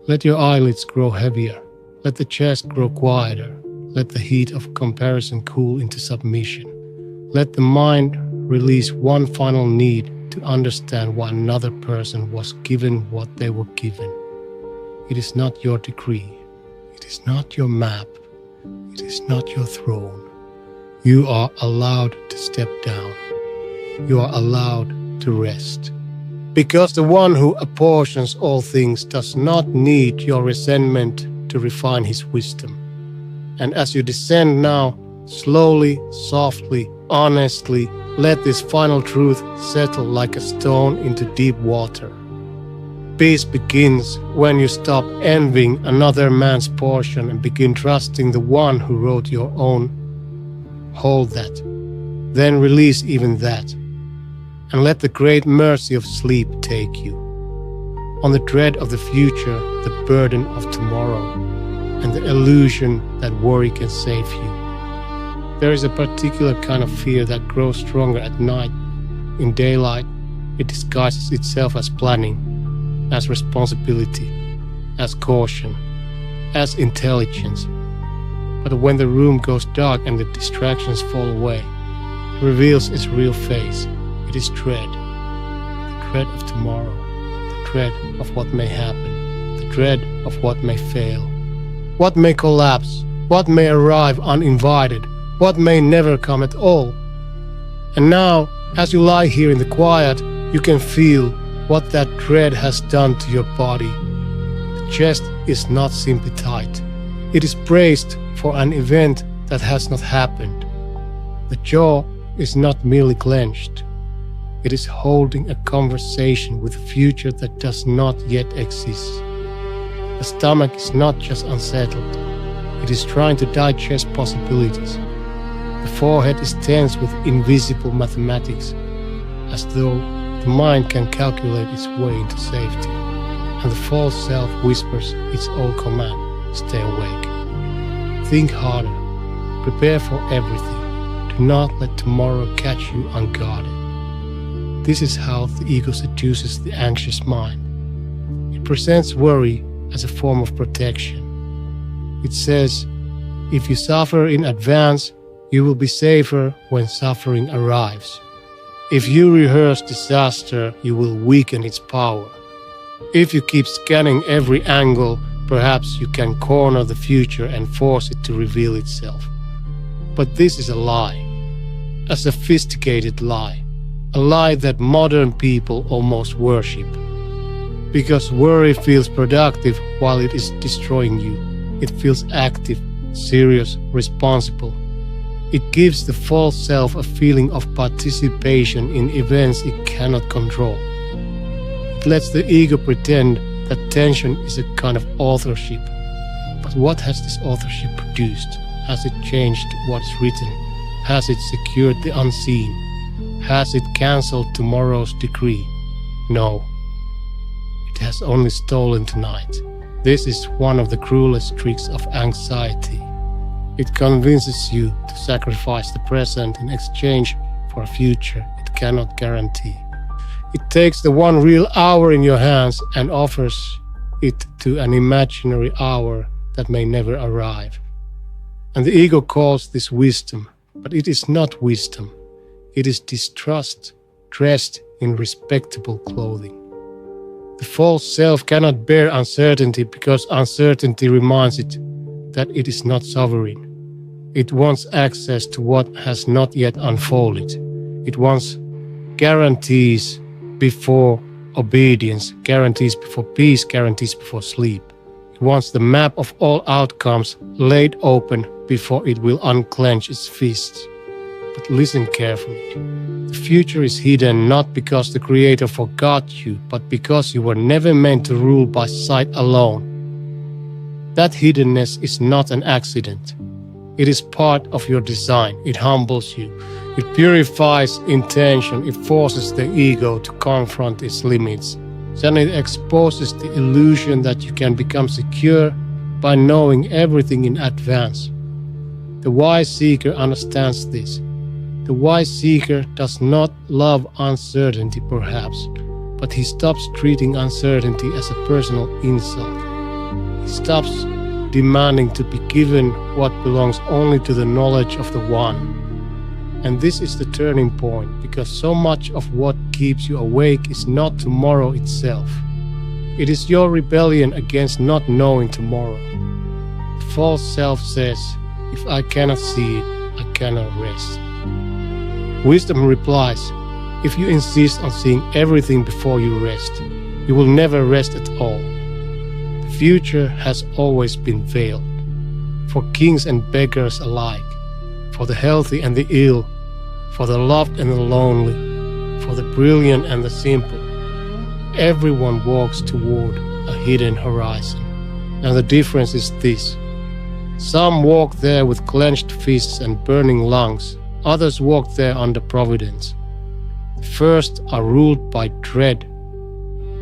Let your eyelids grow heavier. Let the chest grow quieter. Let the heat of comparison cool into submission. Let the mind release one final need to understand why another person was given what they were given. It is not your decree. It is not your map. It is not your throne. You are allowed to step down. You are allowed to rest. Because the one who apportions all things does not need your resentment to refine his wisdom. And as you descend now, slowly, softly, honestly, let this final truth settle like a stone into deep water. Peace begins when you stop envying another man's portion and begin trusting the one who wrote your own. Hold that. Then release even that. And let the great mercy of sleep take you. On the dread of the future, the burden of tomorrow, and the illusion that worry can save you. There is a particular kind of fear that grows stronger at night. In daylight, it disguises itself as planning, as responsibility, as caution, as intelligence. But when the room goes dark and the distractions fall away, it reveals its real face. It is dread. The dread of tomorrow, the dread of what may happen, the dread of what may fail, what may collapse, what may arrive uninvited, what may never come at all. And now, as you lie here in the quiet, you can feel what that dread has done to your body. The chest is not simply tight. It is braced for an event that has not happened. The jaw is not merely clenched. It is holding a conversation with a future that does not yet exist. The stomach is not just unsettled. It is trying to digest possibilities. The forehead is tense with invisible mathematics, as though the mind can calculate its way into safety. And the false self whispers its old command, stay awake. Think harder. Prepare for everything. Do not let tomorrow catch you unguarded. This is how the ego seduces the anxious mind. It presents worry as a form of protection. It says, if you suffer in advance, you will be safer when suffering arrives. If you rehearse disaster, you will weaken its power. If you keep scanning every angle, perhaps you can corner the future and force it to reveal itself. But this is a lie, a sophisticated lie, a lie that modern people almost worship. Because worry feels productive while it is destroying you. It feels active, serious, responsible. It gives the false self a feeling of participation in events it cannot control. It lets the ego pretend that tension is a kind of authorship. But what has this authorship produced? Has it changed what is written? Has it secured the unseen? Has it cancelled tomorrow's decree? No. It has only stolen tonight. This is one of the cruelest tricks of anxiety. It convinces you to sacrifice the present in exchange for a future it cannot guarantee. It takes the one real hour in your hands and offers it to an imaginary hour that may never arrive. And the ego calls this wisdom, but it is not wisdom. It is distrust dressed in respectable clothing. The false self cannot bear uncertainty because uncertainty reminds it that it is not sovereign. It wants access to what has not yet unfolded. It wants guarantees before obedience, guarantees before peace, guarantees before sleep. It wants the map of all outcomes laid open before it will unclench its fists. But listen carefully. The future is hidden not because the Creator forgot you, but because you were never meant to rule by sight alone. That hiddenness is not an accident. It is part of your design. It humbles you. It purifies intention. It forces the ego to confront its limits. Then it exposes the illusion that you can become secure by knowing everything in advance. The wise seeker understands this. The wise seeker does not love uncertainty, perhaps, but he stops treating uncertainty as a personal insult. He stops demanding to be given what belongs only to the knowledge of the One. And this is the turning point, because so much of what keeps you awake is not tomorrow itself. It is your rebellion against not knowing tomorrow. The false self says, if I cannot see it, I cannot rest. Wisdom replies, if you insist on seeing everything before you rest, you will never rest at all. The future has always been veiled, for kings and beggars alike, for the healthy and the ill, for the loved and the lonely, for the brilliant and the simple. Everyone walks toward a hidden horizon. And the difference is this. Some walk there with clenched fists and burning lungs. Others walk there under providence. The first are ruled by dread.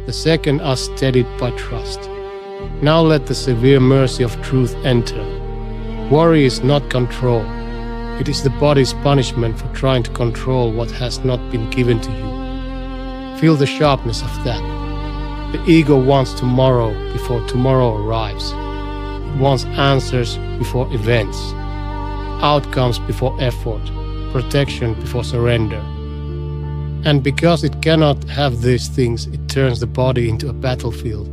The second are steadied by trust. Now let the severe mercy of truth enter. Worry is not control. It is the body's punishment for trying to control what has not been given to you. Feel the sharpness of that. The ego wants tomorrow before tomorrow arrives. It wants answers before events, outcomes before effort, protection before surrender. And because it cannot have these things, it turns the body into a battlefield.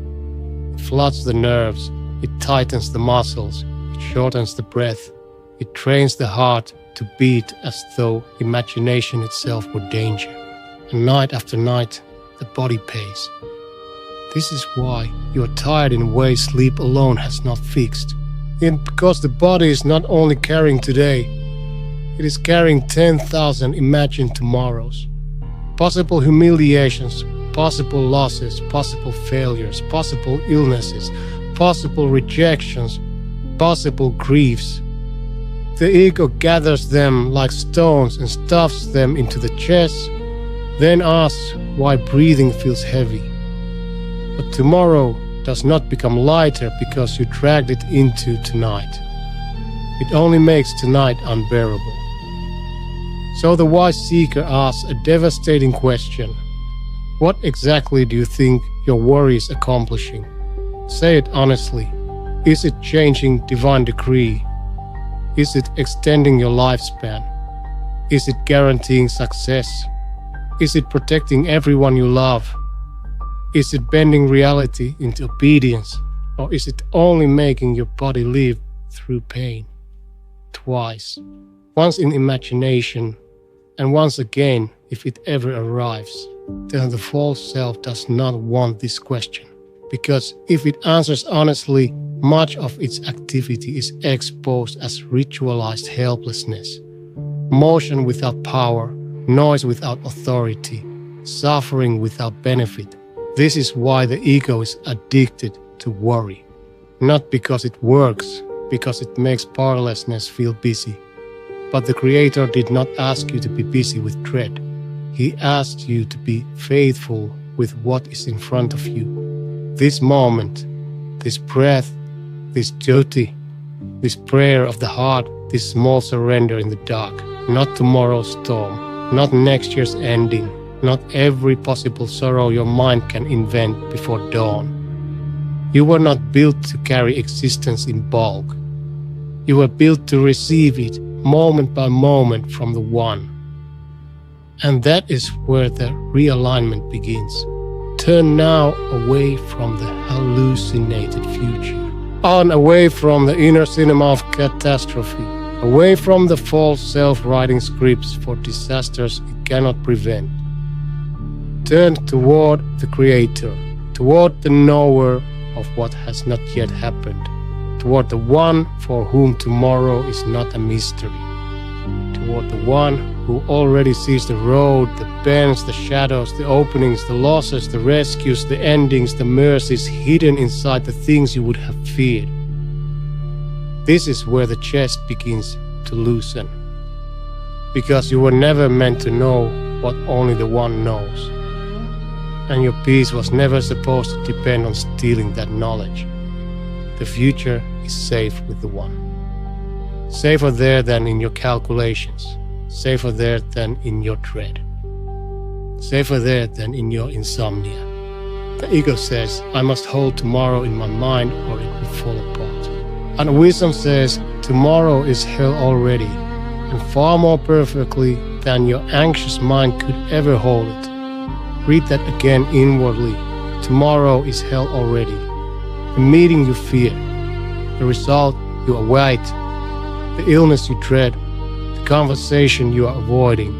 It floods the nerves, it tightens the muscles, it shortens the breath, it trains the heart to beat as though imagination itself were danger. And night after night, the body pays. This is why you are tired in ways sleep alone has not fixed. And because the body is not only carrying today, it is carrying 10,000 imagined tomorrows. Possible humiliations, possible losses, possible failures, possible illnesses, possible rejections, possible griefs. The ego gathers them like stones and stuffs them into the chest, then asks why breathing feels heavy. But tomorrow does not become lighter because you dragged it into tonight. It only makes tonight unbearable. So the wise seeker asks a devastating question. What exactly do you think your worry is accomplishing? Say it honestly. Is it changing divine decree? Is it extending your lifespan? Is it guaranteeing success? Is it protecting everyone you love? Is it bending reality into obedience? Or is it only making your body live through pain? Twice. Once in imagination, and once again if it ever arrives. Then the false self does not want this question. Because if it answers honestly, much of its activity is exposed as ritualized helplessness. motion without power, noise without authority, suffering without benefit. This is why the ego is addicted to worry. Not because it works, because it makes powerlessness feel busy. But the Creator did not ask you to be busy with dread. He asked you to be faithful with what is in front of you. This moment, this breath, this duty, this prayer of the heart, this small surrender in the dark. Not tomorrow's storm, not next year's ending, not every possible sorrow your mind can invent before dawn. You were not built to carry existence in bulk. You were built to receive it moment by moment from the One. And that is where the realignment begins. Turn now away from the hallucinated future, on away from the inner cinema of catastrophe, away from the false self-writing scripts for disasters it cannot prevent. Turn toward the Creator, toward the knower of what has not yet happened, toward the One for whom tomorrow is not a mystery, toward the One who already sees the road, the bends, the shadows, the openings, the losses, the rescues, the endings, the mercies hidden inside the things you would have feared. This is where the chest begins to loosen, because you were never meant to know what only the One knows, and your peace was never supposed to depend on stealing that knowledge. The future is safe with the One. Safer there than in your calculations. Safer there than in your dread. Safer there than in your insomnia. The ego says, I must hold tomorrow in my mind or it will fall apart. And wisdom says, tomorrow is hell already, and far more perfectly than your anxious mind could ever hold it. Read that again inwardly. Tomorrow is hell already. The meeting you fear, the result you await, the illness you dread, the conversation you are avoiding,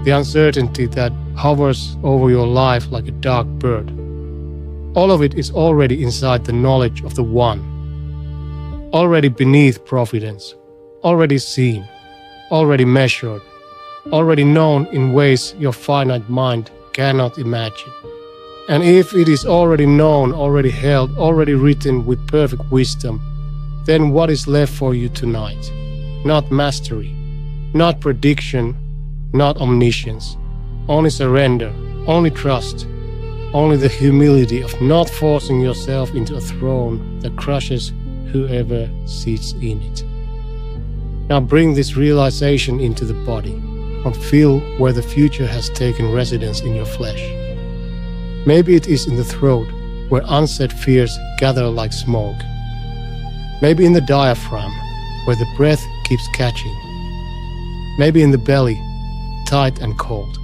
the uncertainty that hovers over your life like a dark bird. All of it is already inside the knowledge of the One, already beneath providence, already seen, already measured, already known in ways your finite mind cannot imagine. And if it is already known, already held, already written with perfect wisdom, then what is left for you tonight? Not mastery, not prediction, not omniscience, only surrender, only trust, only the humility of not forcing yourself into a throne that crushes whoever sits in it. Now bring this realization into the body and feel where the future has taken residence in your flesh. Maybe it is in the throat, where unsaid fears gather like smoke. Maybe in the diaphragm, where the breath keeps catching. Maybe in the belly, tight and cold.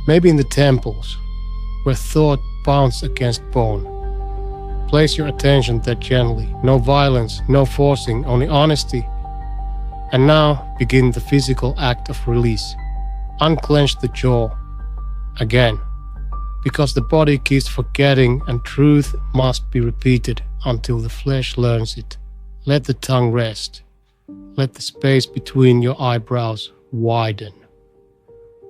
Maybe in the temples, where thought pounds against bone. Place your attention there gently, no violence, no forcing, only honesty. And now begin the physical act of release. Unclench the jaw. Again. Because the body keeps forgetting and truth must be repeated until the flesh learns it. Let the tongue rest. Let the space between your eyebrows widen.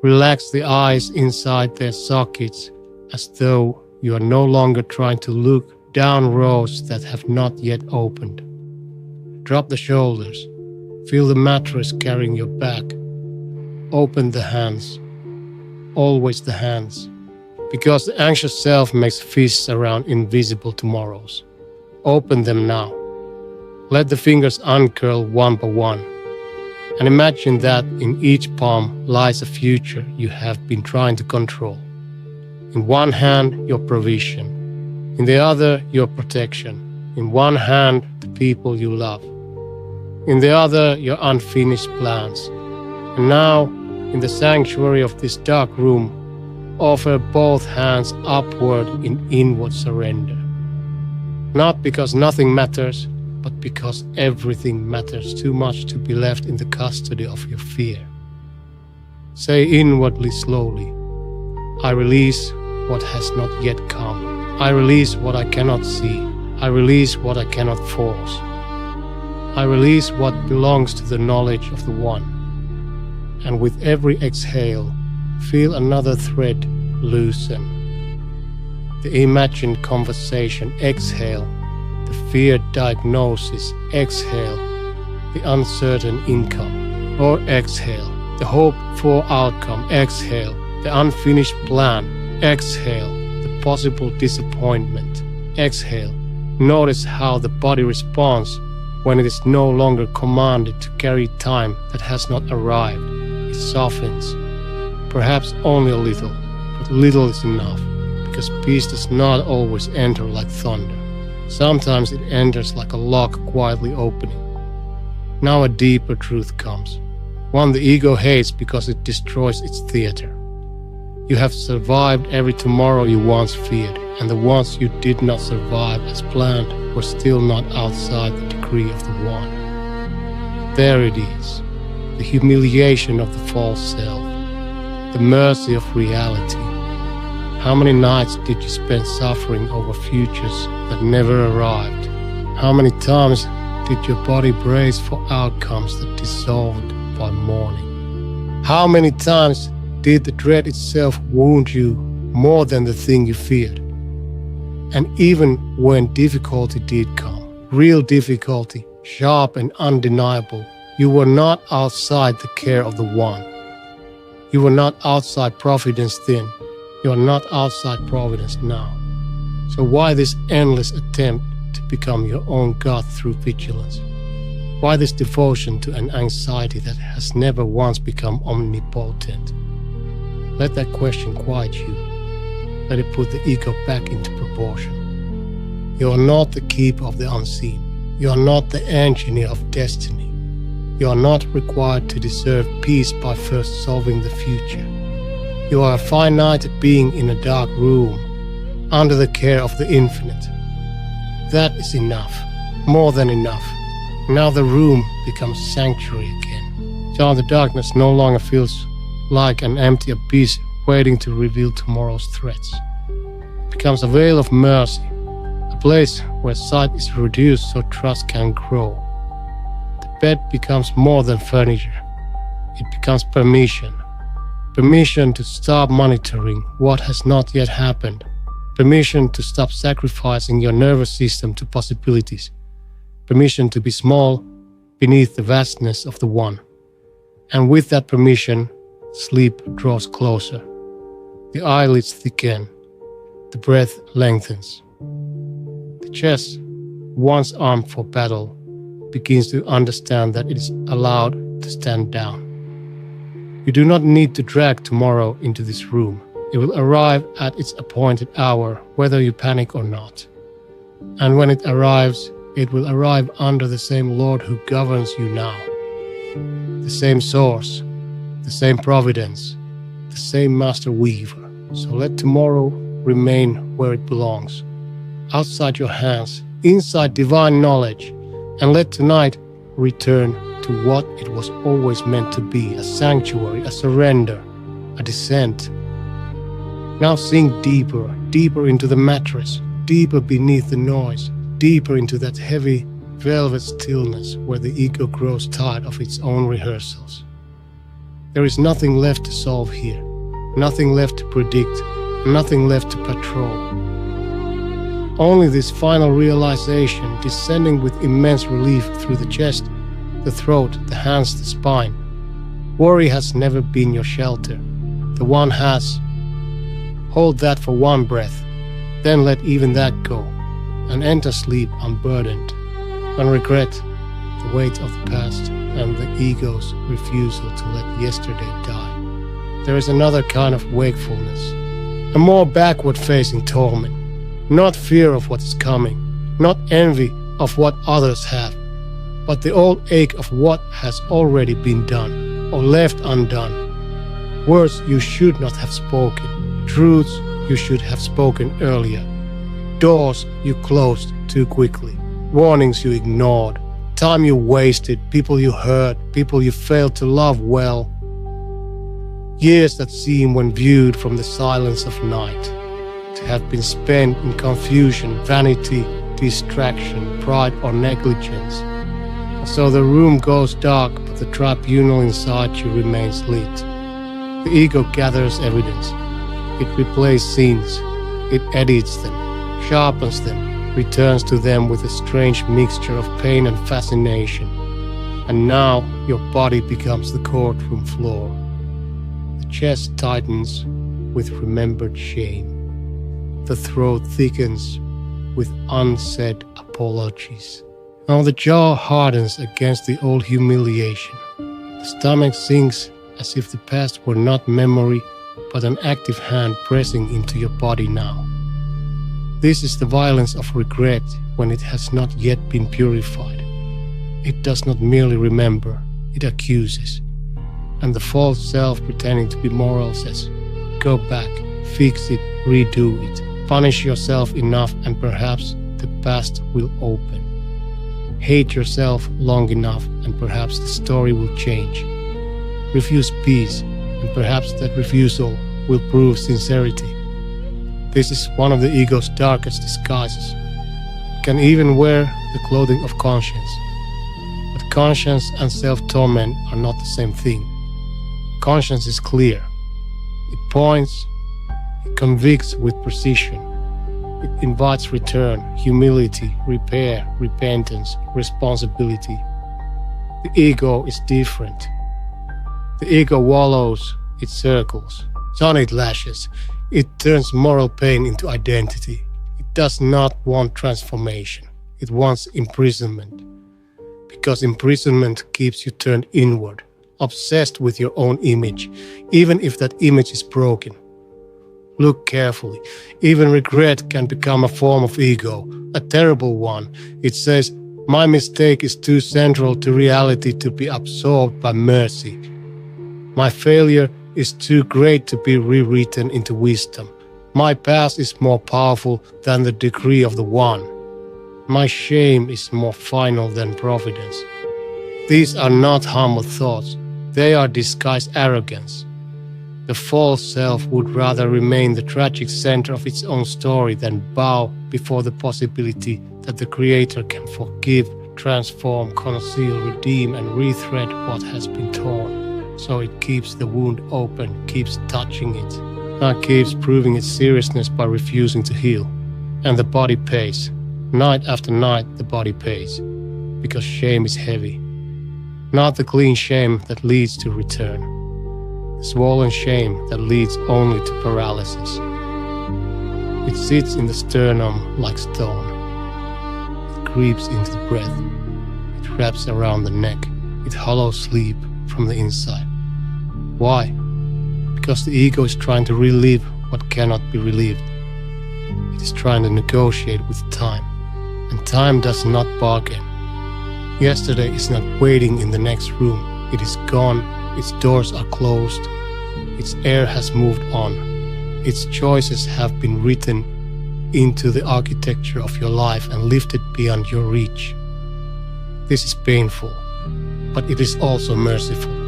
Relax the eyes inside their sockets as though you are no longer trying to look down rows that have not yet opened. Drop the shoulders. Feel the mattress carrying your back. Open the hands. Always the hands. Because the anxious self makes fists around invisible tomorrows. Open them now. Let the fingers uncurl one by one. And imagine that in each palm lies a future you have been trying to control. In one hand, your provision. In the other, your protection. In one hand, the people you love. In the other, your unfinished plans. And now, in the sanctuary of this dark room, offer both hands upward in inward surrender. Not because nothing matters, but because everything matters too much to be left in the custody of your fear. Say inwardly slowly, I release what has not yet come. I release what I cannot see. I release what I cannot force. I release what belongs to the knowledge of the One. and with every exhale, feel another thread loosen. The imagined conversation, exhale. The feared diagnosis, exhale. The uncertain income, or exhale. The hope for outcome, exhale. The unfinished plan, exhale. The possible disappointment, exhale. Notice how the body responds when it is no longer commanded to carry time that has not arrived. It softens, perhaps only a little, but little is enough, because peace does not always enter like thunder. Sometimes it enters like a lock quietly opening. Now a deeper truth comes, one the ego hates because it destroys its theater. You have survived every tomorrow you once feared, and the ones you did not survive as planned were still not outside the decree of the one. There it is, the humiliation of the false self, the mercy of reality. How many nights did you spend suffering over futures that never arrived? How many times did your body brace for outcomes that dissolved by morning? How many times did the dread itself wound you more than the thing you feared? And even when difficulty did come, real difficulty, sharp and undeniable, you were not outside the care of the one. You were not outside providence then. You are not outside providence now. So why this endless attempt to become your own God through vigilance? Why this devotion to an anxiety that has never once become omnipotent? Let that question quiet you. Let it put the ego back into proportion. You are not the keeper of the unseen. You are not the engineer of destiny. You are not required to deserve peace by first solving the future. You are a finite being in a dark room, under the care of the infinite. That is enough, more than enough. Now the room becomes sanctuary again. So the darkness no longer feels like an empty abyss waiting to reveal tomorrow's threats. It becomes a veil of mercy, a place where sight is reduced so trust can grow. The bed becomes more than furniture. It becomes permission. Permission to stop monitoring what has not yet happened. Permission to stop sacrificing your nervous system to possibilities. Permission to be small beneath the vastness of the one. And with that permission, sleep draws closer. The eyelids thicken. The breath lengthens. The chest, once armed for battle, begins to understand that it is allowed to stand down. You do not need to drag tomorrow into this room. It will arrive at its appointed hour, whether you panic or not. And when it arrives, it will arrive under the same Lord who governs you now. The same source, the same providence, the same master weaver. So let tomorrow remain where it belongs, outside your hands, inside divine knowledge, and let tonight return to what it was always meant to be, a sanctuary, a surrender, a descent. Now sink deeper, deeper into the mattress, deeper beneath the noise, deeper into that heavy velvet stillness where the ego grows tired of its own rehearsals. There is nothing left to solve here, nothing left to predict, nothing left to patrol. Only this final realization descending with immense relief through the chest, the throat, the hands, the spine. Worry has never been your shelter. The one has. Hold that for one breath, then let even that go, and enter sleep unburdened, unregret the weight of the past and the ego's refusal to let yesterday die. There is another kind of wakefulness, a more backward-facing torment, not fear of what is coming, not envy of what others have, but the old ache of what has already been done or left undone. Words you should not have spoken, truths you should have spoken earlier, doors you closed too quickly, warnings you ignored, time you wasted, people you hurt, people you failed to love well, years that seem when viewed from the silence of night to have been spent in confusion, vanity, distraction, pride or negligence. And so the room goes dark, but the tribunal inside you remains lit. The ego gathers evidence. It replays scenes. It edits them, sharpens them, returns to them with a strange mixture of pain and fascination. And now your body becomes the courtroom floor. The chest tightens with remembered shame. The throat thickens with unsaid apologies. Now the jaw hardens against the old humiliation. The stomach sinks as if the past were not memory, but an active hand pressing into your body now. This is the violence of regret when it has not yet been purified. It does not merely remember, it accuses. And the false self pretending to be moral says, go back, fix it, redo it, punish yourself enough and perhaps the past will open. Hate yourself long enough and perhaps the story will change. Refuse peace and perhaps that refusal will prove sincerity. This is one of the ego's darkest disguises. It can even wear the clothing of conscience. But conscience and self-torment are not the same thing. Conscience is clear. It points, it convicts with precision. It invites return, humility, repair, repentance, responsibility. The ego is different. The ego wallows, it circles. On it lashes. It turns moral pain into identity. It does not want transformation. It wants imprisonment. Because imprisonment keeps you turned inward, obsessed with your own image, even if that image is broken. Look carefully. Even regret can become a form of ego, a terrible one. It says, my mistake is too central to reality to be absorbed by mercy. My failure is too great to be rewritten into wisdom. My past is more powerful than the decree of the One. My shame is more final than providence. These are not humble thoughts. They are disguised arrogance. The false self would rather remain the tragic center of its own story than bow before the possibility that the Creator can forgive, transform, conceal, redeem, and rethread what has been torn. So it keeps the wound open, keeps touching it, and keeps proving its seriousness by refusing to heal. And the body pays. Night after night, the body pays. Because shame is heavy. Not the clean shame that leads to return. The swollen shame that leads only to paralysis. It sits in the sternum like stone. It creeps into the breath. It wraps around the neck. It hollows sleep from the inside. Why? Because the ego is trying to relive what cannot be relived. It is trying to negotiate with time, and time does not bargain. Yesterday is not waiting in the next room. It is gone, its doors are closed, its air has moved on, its choices have been written into the architecture of your life and lifted beyond your reach. This is painful, but it is also merciful.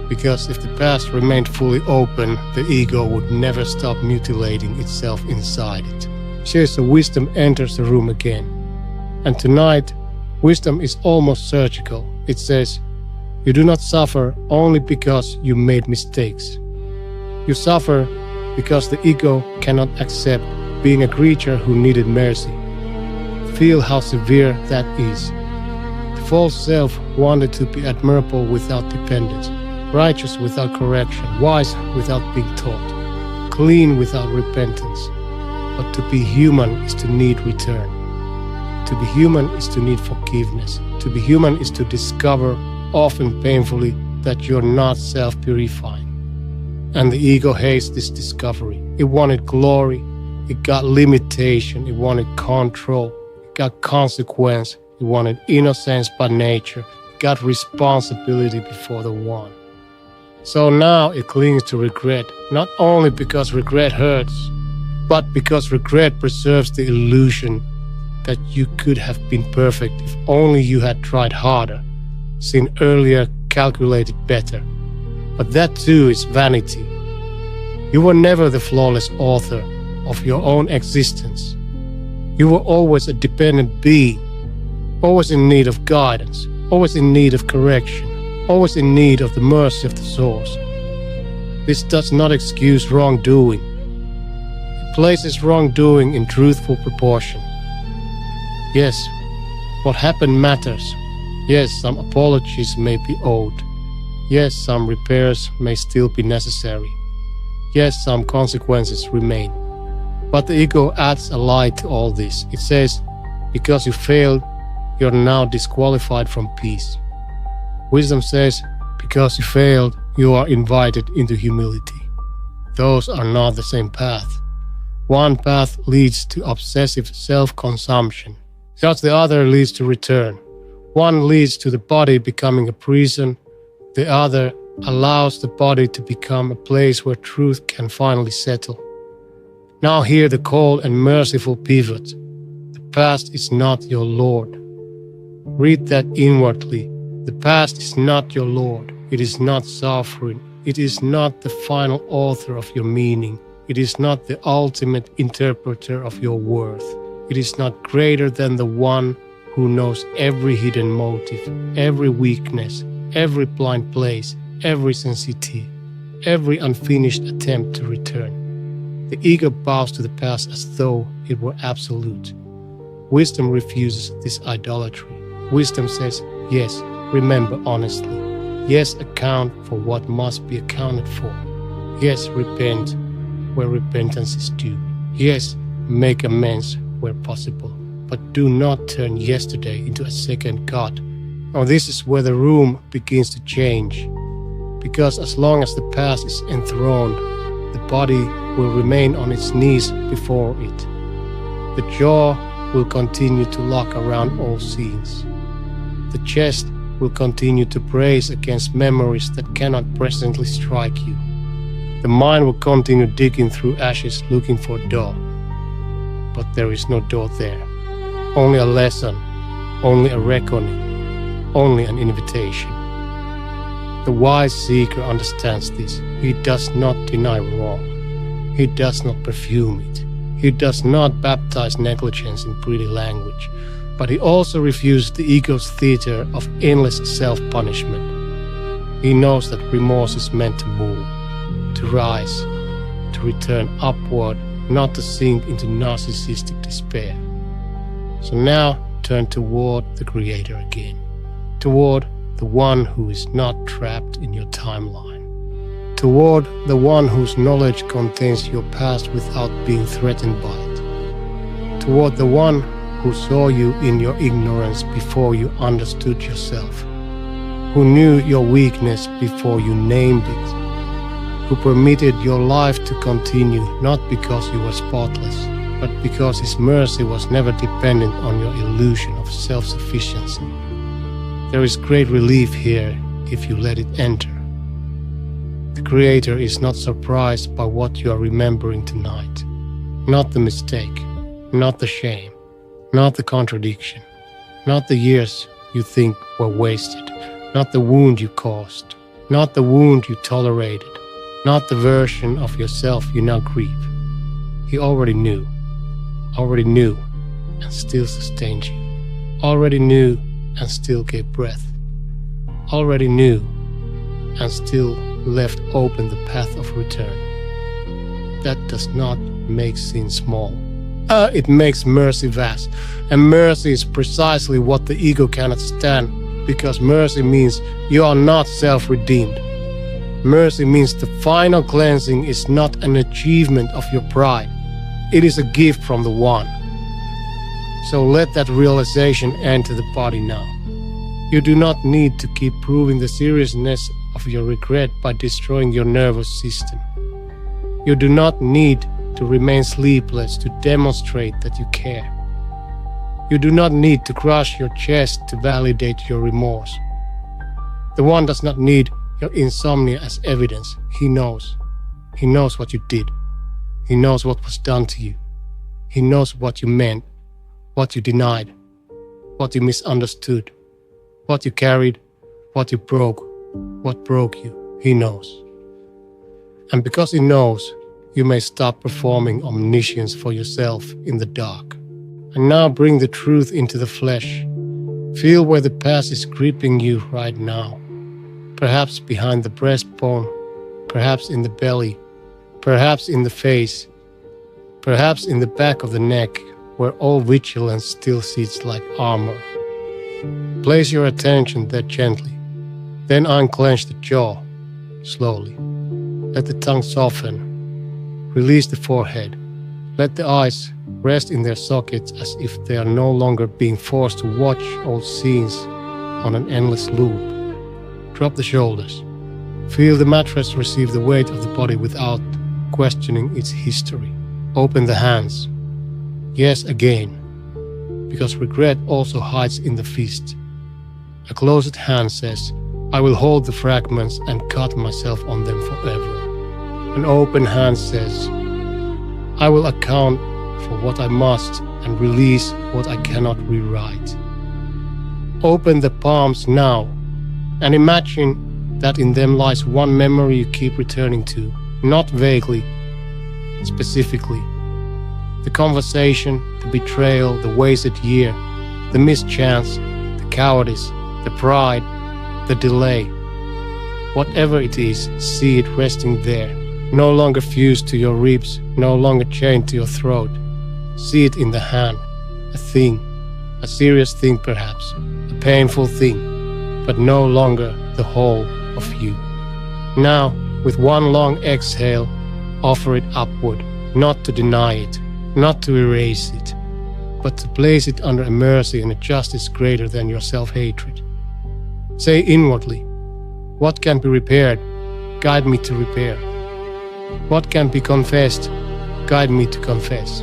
Because if the past remained fully open, the ego would never stop mutilating itself inside it. So wisdom enters the room again. And tonight, wisdom is almost surgical. It says, you do not suffer only because you made mistakes. You suffer because the ego cannot accept being a creature who needed mercy. Feel how severe that is. The false self wanted to be admirable without dependence. Righteous without correction, wise without being taught, clean without repentance. But to be human is to need return. To be human is to need forgiveness. To be human is to discover, often painfully, that you're not self-purifying. And the ego hates this discovery. It wanted glory, it got limitation, it wanted control, it got consequence, it wanted innocence by nature, it got responsibility before the One. So now it clings to regret, not only because regret hurts, but because regret preserves the illusion that you could have been perfect if only you had tried harder, seen earlier, calculated better. But that too is vanity. You were never the flawless author of your own existence. You were always a dependent being, always in need of guidance, always in need of correction. always in need of the mercy of the source. This does not excuse wrongdoing. It places wrongdoing in truthful proportion. Yes, what happened matters. Yes, some apologies may be owed. Yes, some repairs may still be necessary. Yes, some consequences remain. But the ego adds a lie to all this. It says, because you failed, you're now disqualified from peace. Wisdom says, because you failed, you are invited into humility. Those are not the same path. One path leads to obsessive self-consumption, just the other leads to return. One leads to the body becoming a prison, the other allows the body to become a place where truth can finally settle. Now hear the cold and merciful pivot. The past is not your Lord. Read that inwardly. The past is not your Lord. It is not sovereign. It is not the final author of your meaning. It is not the ultimate interpreter of your worth. It is not greater than the one who knows every hidden motive, every weakness, every blind place, every sensitivity, every unfinished attempt to return. The ego bows to the past as though it were absolute. Wisdom refuses this idolatry. Wisdom says, yes, remember honestly. Yes, account for what must be accounted for. Yes, repent where repentance is due. Yes, make amends where possible. But do not turn yesterday into a second God. Now this is where the room begins to change. Because as long as the past is enthroned, the body will remain on its knees before it. The jaw will continue to lock around all scenes. The chest will continue to brace against memories that cannot presently strike you. The mind will continue digging through ashes looking for a door. But there is no door there. Only a lesson, only a reckoning, only an invitation. The wise seeker understands this. He does not deny wrong. He does not perfume it. He does not baptize negligence in pretty language. But he also refuses the ego's theater of endless self-punishment. He knows that remorse is meant to move, to rise, to return upward, not to sink into narcissistic despair. So now turn toward the Creator again, toward the one who is not trapped in your timeline, toward the one whose knowledge contains your past without being threatened by it, toward the one who saw you in your ignorance before you understood yourself, who knew your weakness before you named it, who permitted your life to continue not because you were spotless, but because His mercy was never dependent on your illusion of self-sufficiency. There is great relief here if you let it enter. The Creator is not surprised by what you are remembering tonight, not the mistake, not the shame, not the contradiction, not the years you think were wasted, not the wound you caused, not the wound you tolerated, not the version of yourself you now grieve. He already knew, and still sustained you, already knew and still gave breath, already knew and still left open the path of return. That does not make sin small. It makes mercy vast, and mercy is precisely what the ego cannot stand, because mercy means you are not self-redeemed. Mercy means the final cleansing is not an achievement of your pride. It is a gift from the One. So let that realization enter the body now. You do not need to keep proving the seriousness of your regret by destroying your nervous system. You do not need to remain sleepless to demonstrate that you care. You do not need to crush your chest to validate your remorse. The One does not need your insomnia as evidence. He knows. He knows what you did. He knows what was done to you. He knows what you meant, what you denied, what you misunderstood, what you carried, what you broke, what broke you. He knows. And because He knows, you may stop performing omniscience for yourself in the dark. And now bring the truth into the flesh. Feel where the past is gripping you right now. perhaps behind the breastbone, perhaps in the belly, perhaps in the face, perhaps in the back of the neck, where all vigilance still sits like armor. Place your attention there gently, then unclench the jaw, slowly. Let the tongue soften. Release the forehead. Let the eyes rest in their sockets as if they are no longer being forced to watch old scenes on an endless loop. Drop the shoulders. Feel the mattress receive the weight of the body without questioning its history. Open the hands. Yes, again, because regret also hides in the fist. A closed hand says, I will hold the fragments and cut myself on them forever. An open hand says, I will account for what I must and release what I cannot rewrite. Open the palms now and imagine that in them lies one memory you keep returning to, not vaguely, specifically. The conversation, the betrayal, the wasted year, the mischance, the cowardice, the pride, the delay. Whatever it is, see it resting there, no longer fused to your ribs, no longer chained to your throat. See it in the hand, a thing, a serious thing perhaps, a painful thing, but no longer the whole of you. Now, with one long exhale, offer it upward, not to deny it, not to erase it, but to place it under a mercy and a justice greater than your self-hatred. Say inwardly, what can be repaired? Guide me to repair. What can be confessed? Guide me to confess.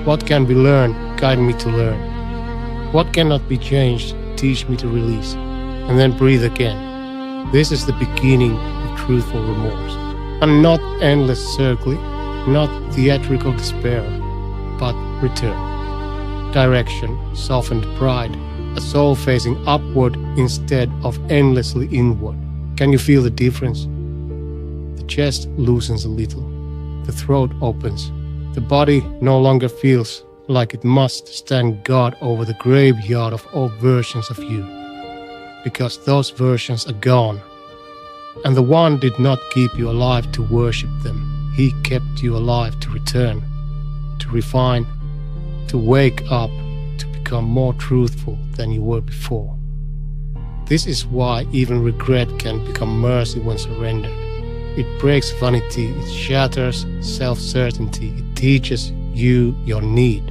What can be learned? Guide me to learn. What cannot be changed? Teach me to release. And then breathe again. This is the beginning of truthful remorse. And not endless circling, not theatrical despair, but return. Direction, softened pride, a soul facing upward instead of endlessly inward. Can you feel the difference? The chest loosens a little. The throat opens. The body no longer feels like it must stand guard over the graveyard of old versions of you, because those versions are gone. And the one did not keep you alive to worship them. He kept you alive to return, to refine, to wake up, to become more truthful than you were before. This is why even regret can become mercy when surrendered. It breaks vanity, it shatters self-certainty, it teaches you your need.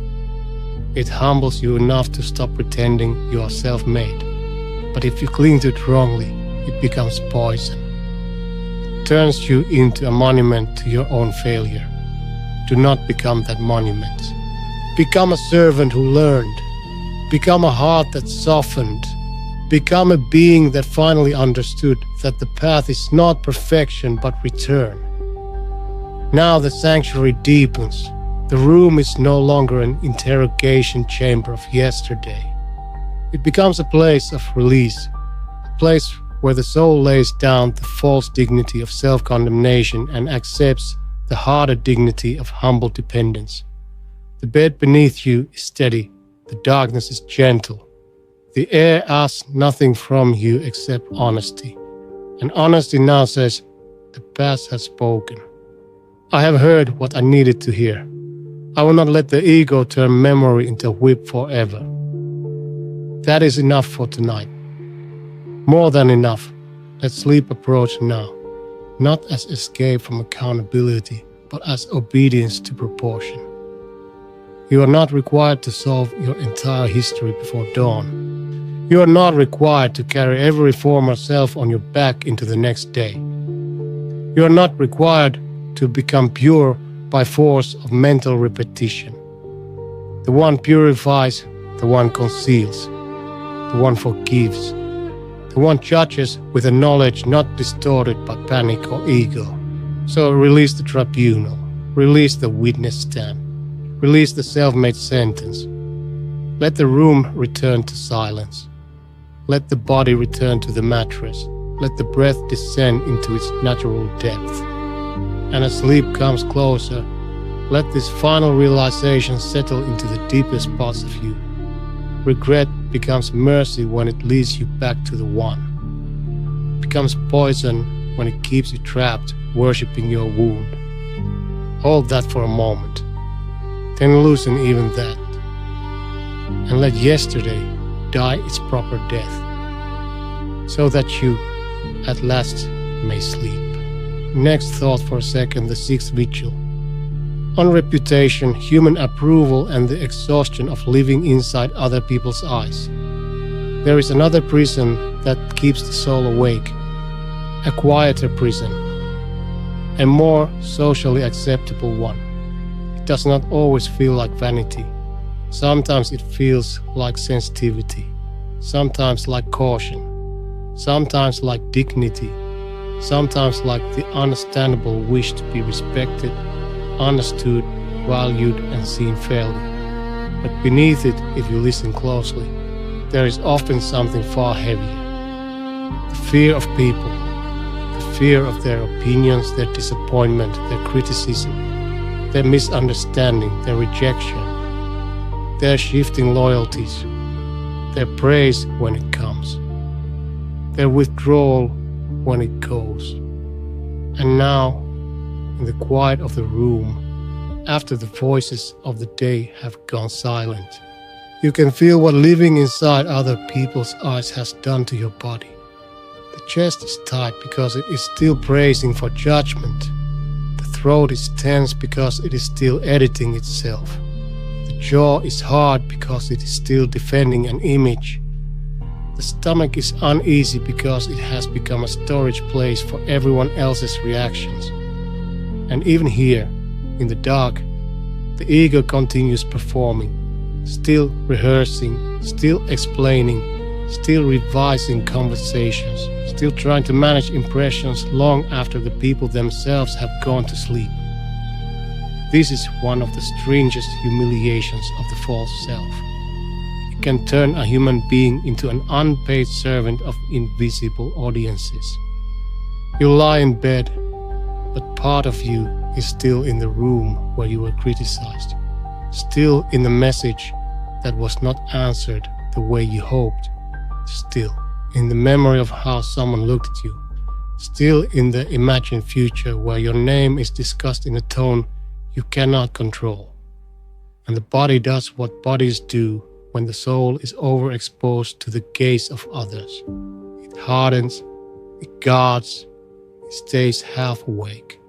It humbles you enough to stop pretending you are self-made. But if you cling to it wrongly, it becomes poison. It turns you into a monument to your own failure. Do not become that monument. Become a servant who learned. Become a heart that softened. Become a being that finally understood that the path is not perfection but return. Now the sanctuary deepens. The room is no longer an interrogation chamber of yesterday. It becomes a place of release, a place where the soul lays down the false dignity of self-condemnation and accepts the harder dignity of humble dependence. The bed beneath you is steady, the darkness is gentle. The air asks nothing from you except honesty. And honesty now says, the past has spoken. I have heard what I needed to hear. I will not let the ego turn memory into a whip forever. That is enough for tonight. More than enough. Let sleep approach now, not as escape from accountability, but as obedience to proportion. You are not required to solve your entire history before dawn. You are not required to carry every former self on your back into the next day. You are not required to become pure by force of mental repetition. The one purifies, the one conceals, the one forgives, the one judges with a knowledge not distorted by panic or ego. So release the tribunal, release the witness stand, release the self-made sentence. Let the room return to silence. Let the body return to the mattress. Let the breath descend into its natural depth. And as sleep comes closer, let this final realization settle into the deepest parts of you. Regret becomes mercy when it leads you back to the one. becomes poison when it keeps you trapped, worshipping your wound. Hold that for a moment, then loosen even that, and let yesterday die its proper death, so that you, at last, may sleep. Next thought for a second, the sixth vigil. On reputation, human approval, and the exhaustion of living inside other people's eyes. There is another prison that keeps the soul awake, a quieter prison, a more socially acceptable one. It does not always feel like vanity. Sometimes it feels like sensitivity, sometimes like caution, sometimes like dignity, sometimes like the understandable wish to be respected, understood, valued, and seen fairly. But beneath it, if you listen closely, there is often something far heavier. The fear of people, the fear of their opinions, their disappointment, their criticism, their misunderstanding, their rejection, their shifting loyalties, their praise when it comes, their withdrawal when it goes. And now, in the quiet of the room, after the voices of the day have gone silent, you can feel what living inside other people's eyes has done to your body. The chest is tight because it is still bracing for judgment. The throat is tense because it is still editing itself. The jaw is hard because it is still defending an image. The stomach is uneasy because it has become a storage place for everyone else's reactions. And even here, in the dark, the ego continues performing, still rehearsing, still explaining, still revising conversations, still trying to manage impressions long after the people themselves have gone to sleep. This is one of the strangest humiliations of the false self. It can turn a human being into an unpaid servant of invisible audiences. You lie in bed, but part of you is still in the room where you were criticized, still in the message that was not answered the way you hoped, still in the memory of how someone looked at you, still in the imagined future where your name is discussed in a tone you cannot control. And the body does what bodies do when the soul is overexposed to the gaze of others. It hardens, it guards, it stays half awake.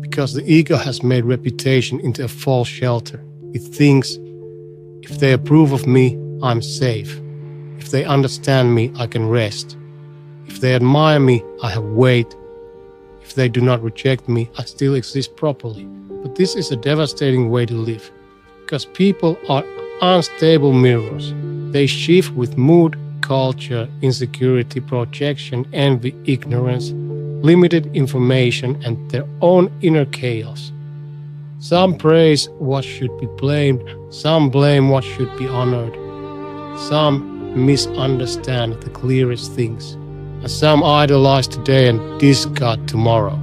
Because the ego has made reputation into a false shelter. It thinks, if they approve of me, I'm safe. If they understand me, I can rest. If they admire me, I have weight. If they do not reject me, I still exist properly. But this is a devastating way to live, because people are unstable mirrors. They shift with mood, culture, insecurity, projection, envy, ignorance, limited information, and their own inner chaos. Some praise what should be blamed, some blame what should be honored. Some misunderstand the clearest things, and some idolize today and discard tomorrow.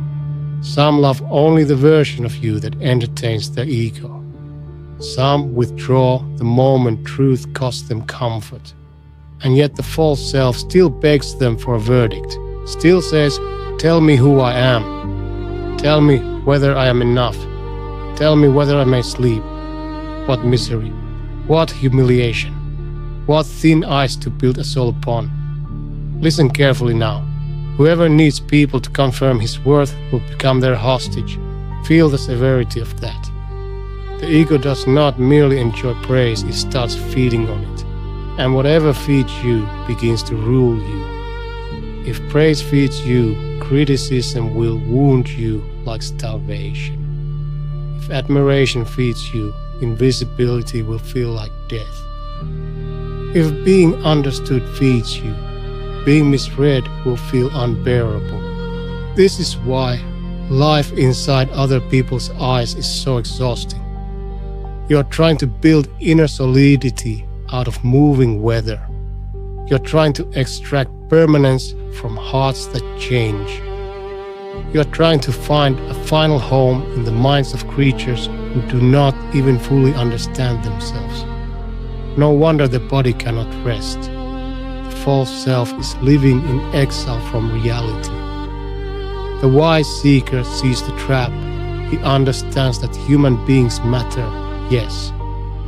Some love only the version of you that entertains their ego. Some withdraw the moment truth costs them comfort. And yet the false self still begs them for a verdict, still says, tell me who I am. Tell me whether I am enough. Tell me whether I may sleep. What misery, what humiliation, what thin ice to build a soul upon. Listen carefully now. Whoever needs people to confirm his worth will become their hostage. Feel the severity of that. The ego does not merely enjoy praise, it starts feeding on it. And whatever feeds you begins to rule you. If praise feeds you, criticism will wound you like starvation. If admiration feeds you, invisibility will feel like death. If being understood feeds you, being misread will feel unbearable. This is why life inside other people's eyes is so exhausting. You are trying to build inner solidity out of moving weather. You're trying to extract permanence from hearts that change. You're trying to find a final home in the minds of creatures who do not even fully understand themselves. No wonder the body cannot rest. The false self is living in exile from reality. The wise seeker sees the trap. He understands that human beings matter, yes.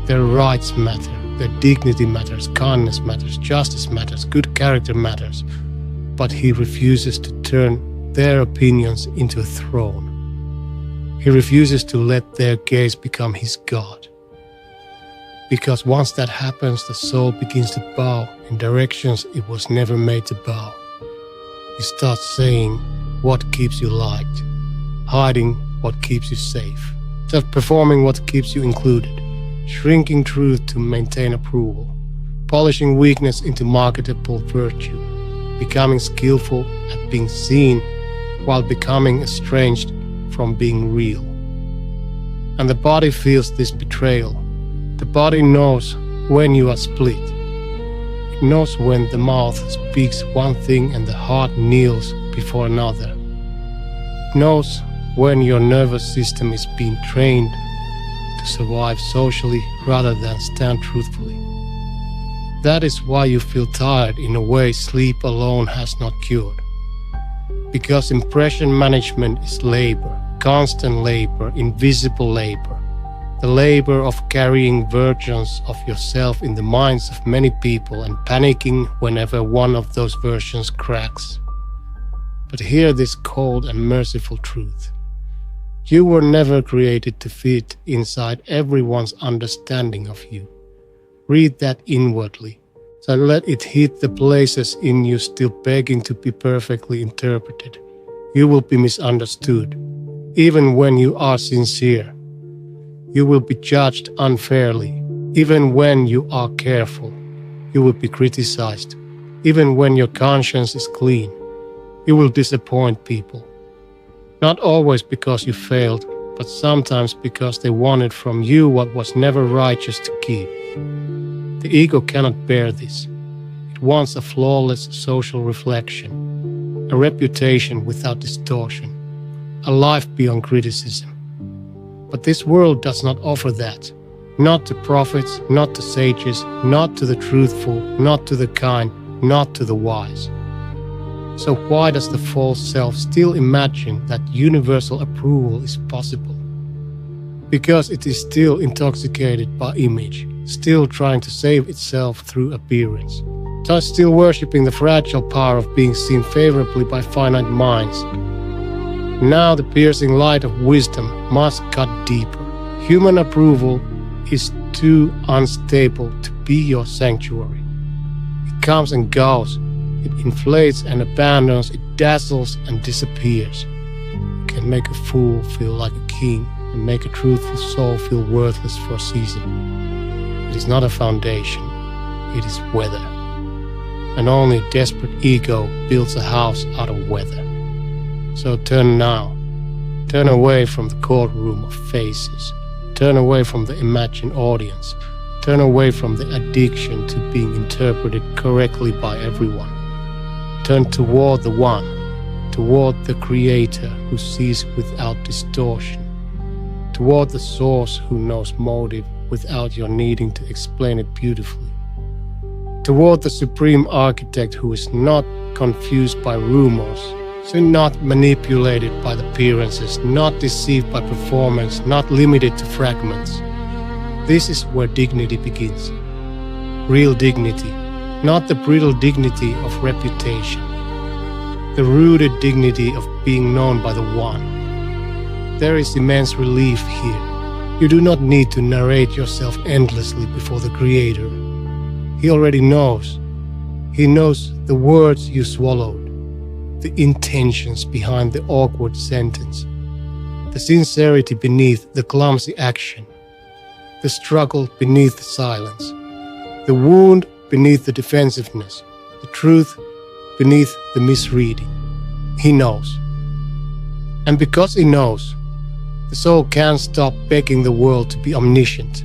Their rights matter, their dignity matters, kindness matters, justice matters, good character matters. But he refuses to turn their opinions into a throne. He refuses to let their gaze become his God. Because once that happens, the soul begins to bow in directions it was never made to bow. You start saying what keeps you liked, hiding what keeps you safe, just performing what keeps you included, shrinking truth to maintain approval, polishing weakness into marketable virtue, becoming skillful at being seen while becoming estranged from being real. And the body feels this betrayal. The body knows when you are split. It knows when the mouth speaks one thing and the heart kneels before another. It knows when your nervous system is being trained to survive socially rather than stand truthfully. That is why you feel tired in a way sleep alone has not cured. Because impression management is labor, constant labor, invisible labor. The labor of carrying versions of yourself in the minds of many people and panicking whenever one of those versions cracks. But hear this cold and merciful truth. You were never created to fit inside everyone's understanding of you. Read that inwardly. So let it hit the places in you still begging to be perfectly interpreted. You will be misunderstood, even when you are sincere. You will be judged unfairly, even when you are careful. You will be criticized, even when your conscience is clean. You will disappoint people. Not always because you failed, but sometimes because they wanted from you what was never righteous to keep. The ego cannot bear this. It wants a flawless social reflection, a reputation without distortion, a life beyond criticism. But this world does not offer that. Not to prophets, not to sages, not to the truthful, not to the kind, not to the wise. So why does the false self still imagine that universal approval is possible? Because it is still intoxicated by image, still trying to save itself through appearance, thus still worshipping the fragile power of being seen favorably by finite minds. Now the piercing light of wisdom must cut deeper. Human approval is too unstable to be your sanctuary. It comes and goes. It inflates and abandons. It dazzles and disappears. It can make a fool feel like a king and make a truthful soul feel worthless for a season. It is not a foundation. It is weather. And only a desperate ego builds a house out of weather. So turn now. Turn away from the courtroom of faces. Turn away from the imagined audience. Turn away from the addiction to being interpreted correctly by everyone. Turn toward the one, toward the Creator who sees without distortion, toward the Source who knows motive without your needing to explain it beautifully, toward the Supreme Architect who is not confused by rumors, so not manipulated by the appearances, not deceived by performance, not limited to fragments. This is where dignity begins. Real dignity, not the brittle dignity of reputation. The rooted dignity of being known by the One. There is immense relief here. You do not need to narrate yourself endlessly before the Creator. He already knows. He knows the words you swallowed, the intentions behind the awkward sentence, the sincerity beneath the clumsy action, the struggle beneath the silence, the wound beneath the defensiveness, the truth beneath the misreading. He knows. And because he knows, the soul can't stop begging the world to be omniscient.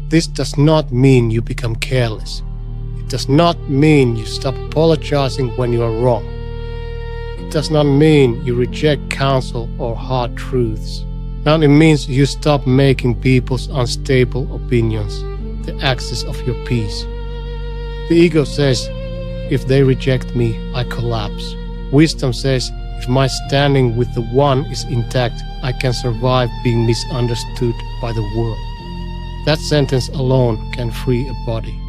This does not mean you become careless. It does not mean you stop apologizing when you are wrong. It does not mean you reject counsel or hard truths. Now it means you stop making people's unstable opinions the axis of your peace. The ego says, if they reject me, I collapse. Wisdom says, if my standing with the One is intact, I can survive being misunderstood by the world. That sentence alone can free a body.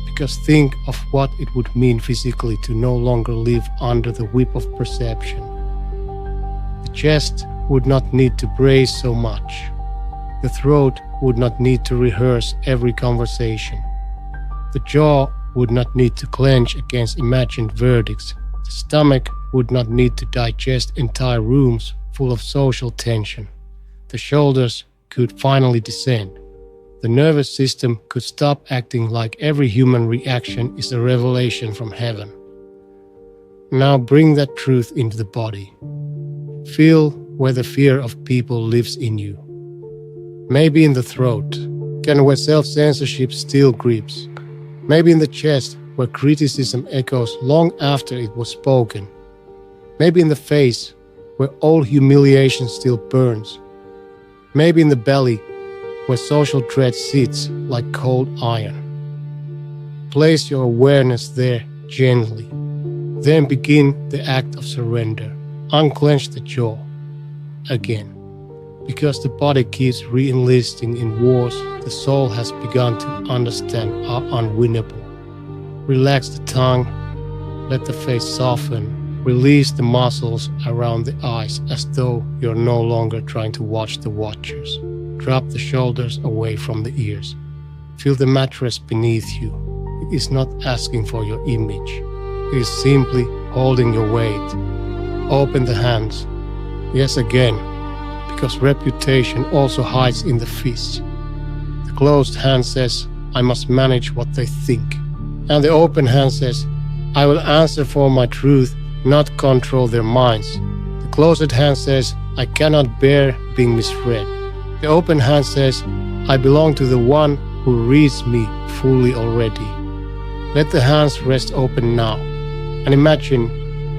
Because think of what it would mean physically to no longer live under the whip of perception. The chest would not need to brace so much. The throat would not need to rehearse every conversation. The jaw would not need to clench against imagined verdicts. The stomach would not need to digest entire rooms full of social tension. The shoulders could finally descend. The nervous system could stop acting like every human reaction is a revelation from heaven. Now bring that truth into the body. Feel where the fear of people lives in you. Maybe in the throat, where self-censorship still grips. Maybe in the chest, where criticism echoes long after it was spoken. Maybe in the face, where old humiliation still burns. Maybe in the belly, where social dread sits like cold iron. Place your awareness there gently. Then begin the act of surrender. Unclench the jaw. Again. Because the body keeps re-enlisting in wars the soul has begun to understand are unwinnable. Relax the tongue, let the face soften, release the muscles around the eyes as though you're no longer trying to watch the watchers. Drop the shoulders away from the ears. Feel the mattress beneath you. It is not asking for your image. It is simply holding your weight. Open the hands. Yes, again. Because reputation also hides in the fist. The closed hand says, I must manage what they think. And the open hand says, I will answer for my truth, not control their minds. The closed hand says, I cannot bear being misread. The open hand says, I belong to the One who reads me fully already. Let the hands rest open now. And imagine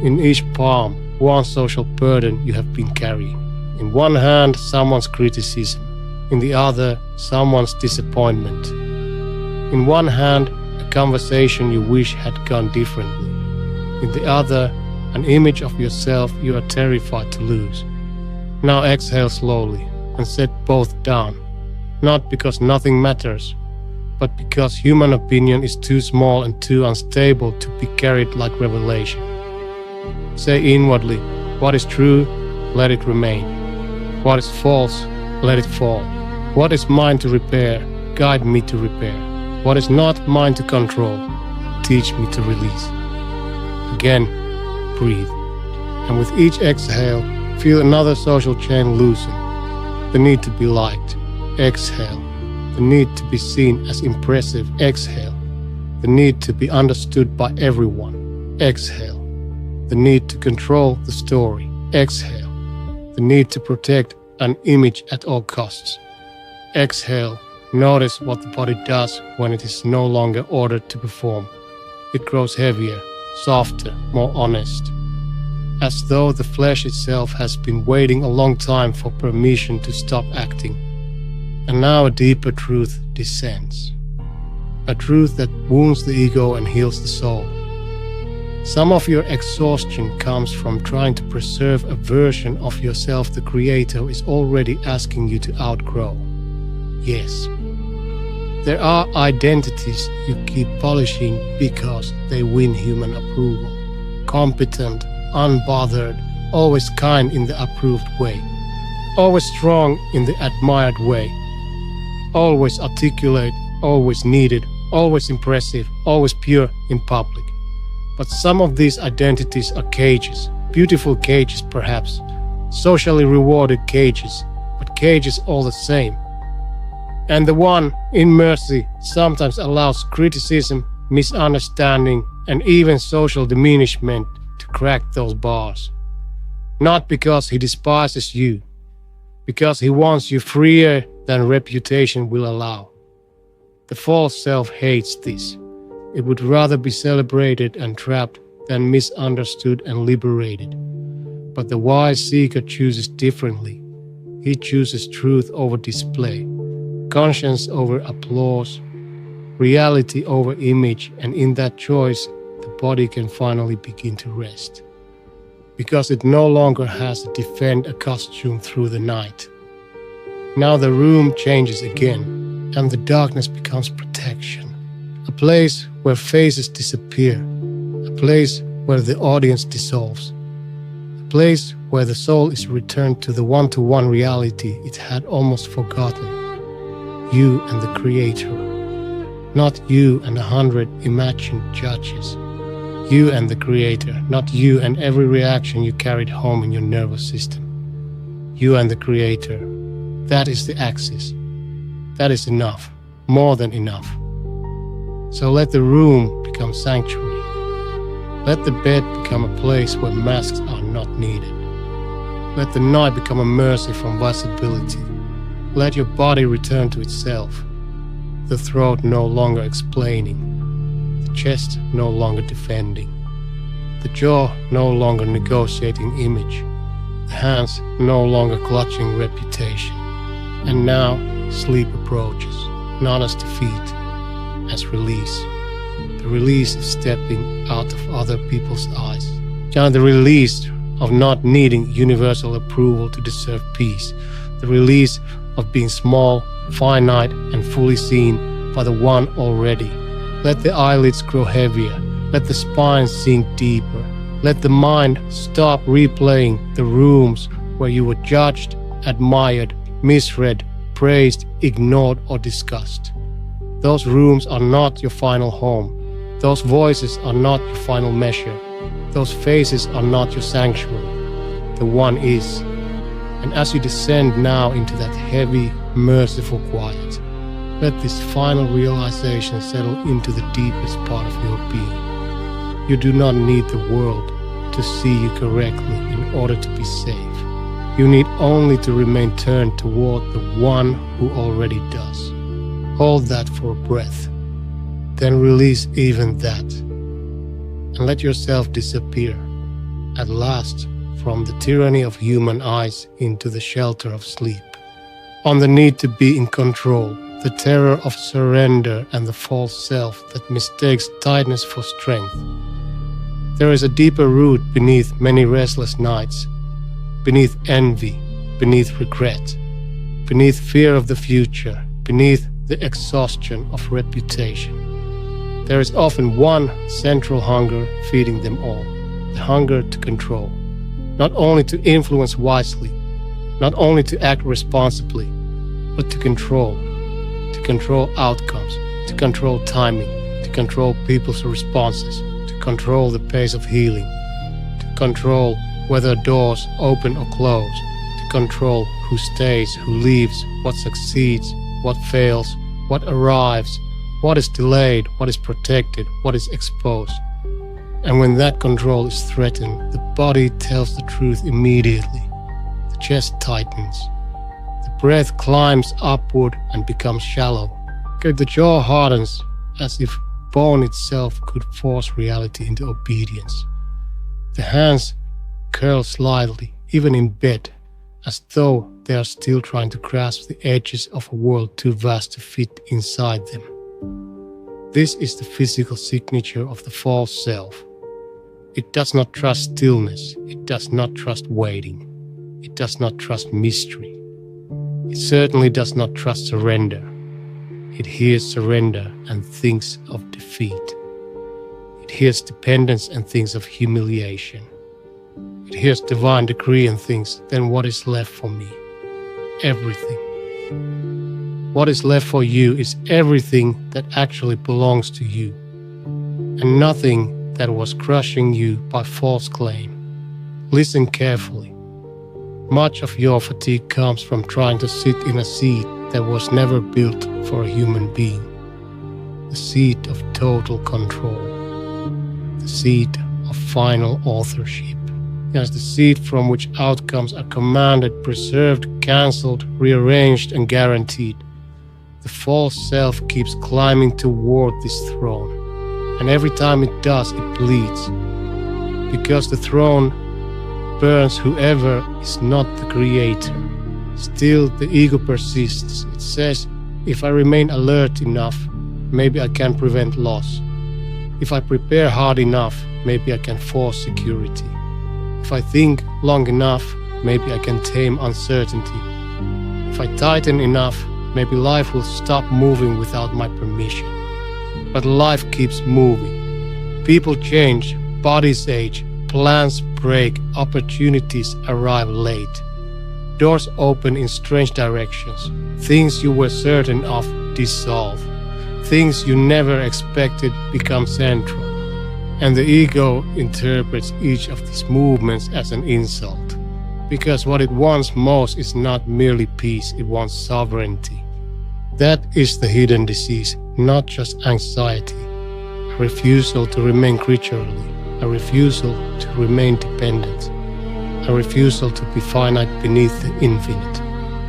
in each palm one social burden you have been carrying. In one hand, someone's criticism. In the other, someone's disappointment. In one hand, a conversation you wish had gone differently. In the other, an image of yourself you are terrified to lose. Now exhale slowly and set both down. Not because nothing matters, but because human opinion is too small and too unstable to be carried like revelation. Say inwardly, what is true, let it remain. What is false, let it fall. What is mine to repair, guide me to repair. What is not mine to control, teach me to release. Again, breathe. And with each exhale, feel another social chain loosen. The need to be liked. Exhale. The need to be seen as impressive. Exhale. The need to be understood by everyone. Exhale. The need to control the story. Exhale. The need to protect an image at all costs. Exhale. Notice what the body does when it is no longer ordered to perform. It grows heavier, softer, more honest. As though the flesh itself has been waiting a long time for permission to stop acting. And now a deeper truth descends. A truth that wounds the ego and heals the soul. Some of your exhaustion comes from trying to preserve a version of yourself the Creator is already asking you to outgrow. Yes. There are identities you keep polishing because they win human approval. Competent, unbothered, always kind in the approved way. Always strong in the admired way. Always articulate, always needed, always impressive, always pure in public. But some of these identities are cages, beautiful cages perhaps, socially rewarded cages, but cages all the same. And the One, in mercy, sometimes allows criticism, misunderstanding, and even social diminishment to crack those bars. Not because he despises you, because he wants you freer than reputation will allow. The false self hates this. It would rather be celebrated and trapped than misunderstood and liberated. But the wise seeker chooses differently. He chooses truth over display, conscience over applause, reality over image, and in that choice, the body can finally begin to rest. Because it no longer has to defend a costume through the night. Now the room changes again, and the darkness becomes protection. A place where faces disappear, a place where the audience dissolves, a place where the soul is returned to the one-to-one reality it had almost forgotten. You and the Creator, not you and 100 imagined judges. You and the Creator, not you and every reaction you carried home in your nervous system. You and the Creator, that is the axis. That is enough, more than enough. So let the room become sanctuary. Let the bed become a place where masks are not needed. Let the night become a mercy from visibility. Let your body return to itself. The throat no longer explaining. The chest no longer defending. The jaw no longer negotiating image. The hands no longer clutching reputation. And now sleep approaches, not as defeat, as release. The release of stepping out of other people's eyes. And the release of not needing universal approval to deserve peace. The release of being small, finite, and fully seen by the one already. Let the eyelids grow heavier. Let the spine sink deeper. Let the mind stop replaying the rooms where you were judged, admired, misread, praised, ignored, or discussed. Those rooms are not your final home. Those voices are not your final measure. Those faces are not your sanctuary. The one is. And as you descend now into that heavy, merciful quiet, let this final realization settle into the deepest part of your being. You do not need the world to see you correctly in order to be safe. You need only to remain turned toward the one who already does. Hold that for a breath. Then release even that. And let yourself disappear, at last, from the tyranny of human eyes into the shelter of sleep. On the need to be in control, the terror of surrender and the false self that mistakes tightness for strength. There is a deeper root beneath many restless nights, beneath envy, beneath regret, beneath fear of the future, beneath the exhaustion of reputation. There is often one central hunger feeding them all, the hunger to control, not only to influence wisely, not only to act responsibly, but to control outcomes, to control timing, to control people's responses, to control the pace of healing, to control whether doors open or close, to control who stays, who leaves, what succeeds, what fails, what arrives, what is delayed, what is protected, what is exposed. And when that control is threatened, the body tells the truth immediately. The chest tightens. The breath climbs upward and becomes shallow. The jaw hardens as if bone itself could force reality into obedience. The hands curl slightly, even in bed, as though they are still trying to grasp the edges of a world too vast to fit inside them. This is the physical signature of the false self. It does not trust stillness. It does not trust waiting. It does not trust mystery. It certainly does not trust surrender. It hears surrender and thinks of defeat. It hears dependence and thinks of humiliation. It hears divine decree and thinks, then what is left for me? Everything. What is left for you is everything that actually belongs to you, and nothing that was crushing you by false claim. Listen carefully. Much of your fatigue comes from trying to sit in a seat that was never built for a human being. The seat of total control. The seat of final authorship. As the seat from which outcomes are commanded, preserved, cancelled, rearranged, and guaranteed. The false self keeps climbing toward this throne, and every time it does, it bleeds. Because the throne burns whoever is not the creator. Still, the ego persists. It says, if I remain alert enough, maybe I can prevent loss. If I prepare hard enough, maybe I can force security. If I think long enough, maybe I can tame uncertainty. If I tighten enough, maybe life will stop moving without my permission. But life keeps moving. People change, bodies age, plans break, opportunities arrive late. Doors open in strange directions. Things you were certain of dissolve. Things you never expected become central. And the ego interprets each of these movements as an insult. Because what it wants most is not merely peace, it wants sovereignty. That is the hidden disease, not just anxiety. A refusal to remain creaturely, a refusal to remain dependent, a refusal to be finite beneath the infinite.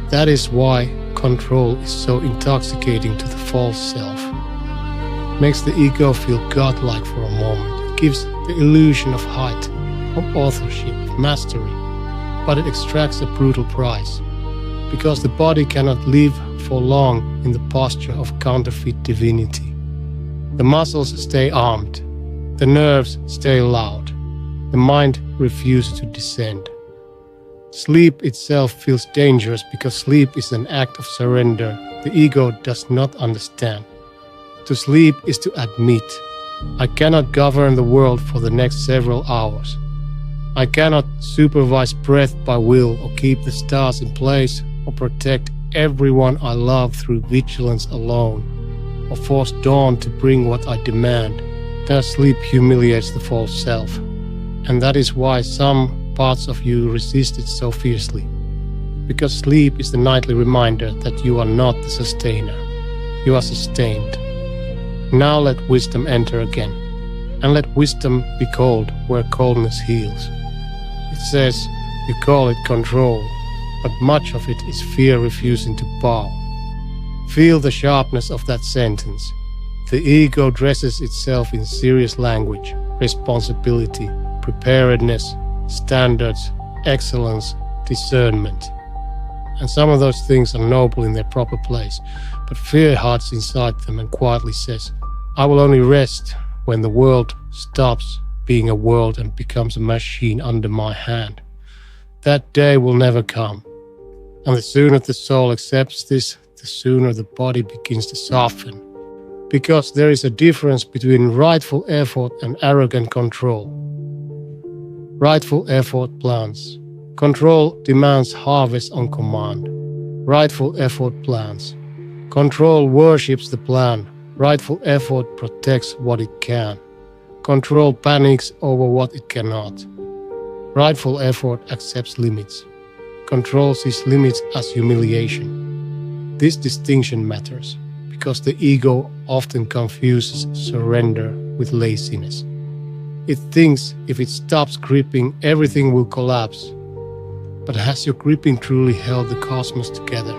That is why control is so intoxicating to the false self. Makes the ego feel godlike for a moment. It gives the illusion of height, of authorship, of mastery, but it extracts a brutal price, because the body cannot live for long in the posture of counterfeit divinity. The muscles stay armed, the nerves stay loud, the mind refuses to descend. Sleep itself feels dangerous because sleep is an act of surrender the ego does not understand. To sleep is to admit, I cannot govern the world for the next several hours. I cannot supervise breath by will or keep the stars in place or protect everyone I love through vigilance alone or force dawn to bring what I demand. Then sleep humiliates the false self. And that is why some parts of you resist it so fiercely. Because sleep is the nightly reminder that you are not the sustainer. You are sustained. Now let wisdom enter again, and let wisdom be cold where coldness heals. It says you call it control, but much of it is fear refusing to bow. Feel the sharpness of that sentence. The ego dresses itself in serious language, responsibility, preparedness, standards, excellence, discernment. And some of those things are noble in their proper place, but fear hides inside them and quietly says, I will only rest when the world stops being a world and becomes a machine under my hand. That day will never come. And the sooner the soul accepts this, the sooner the body begins to soften. Because there is a difference between rightful effort and arrogant control. Rightful effort plans. Control demands harvest on command. Rightful effort plans. Control worships the plan. Rightful effort protects what it can. Control panics over what it cannot. Rightful effort accepts limits. Control sees limits as humiliation. This distinction matters because the ego often confuses surrender with laziness. It thinks if it stops gripping, everything will collapse. But has your gripping truly held the cosmos together?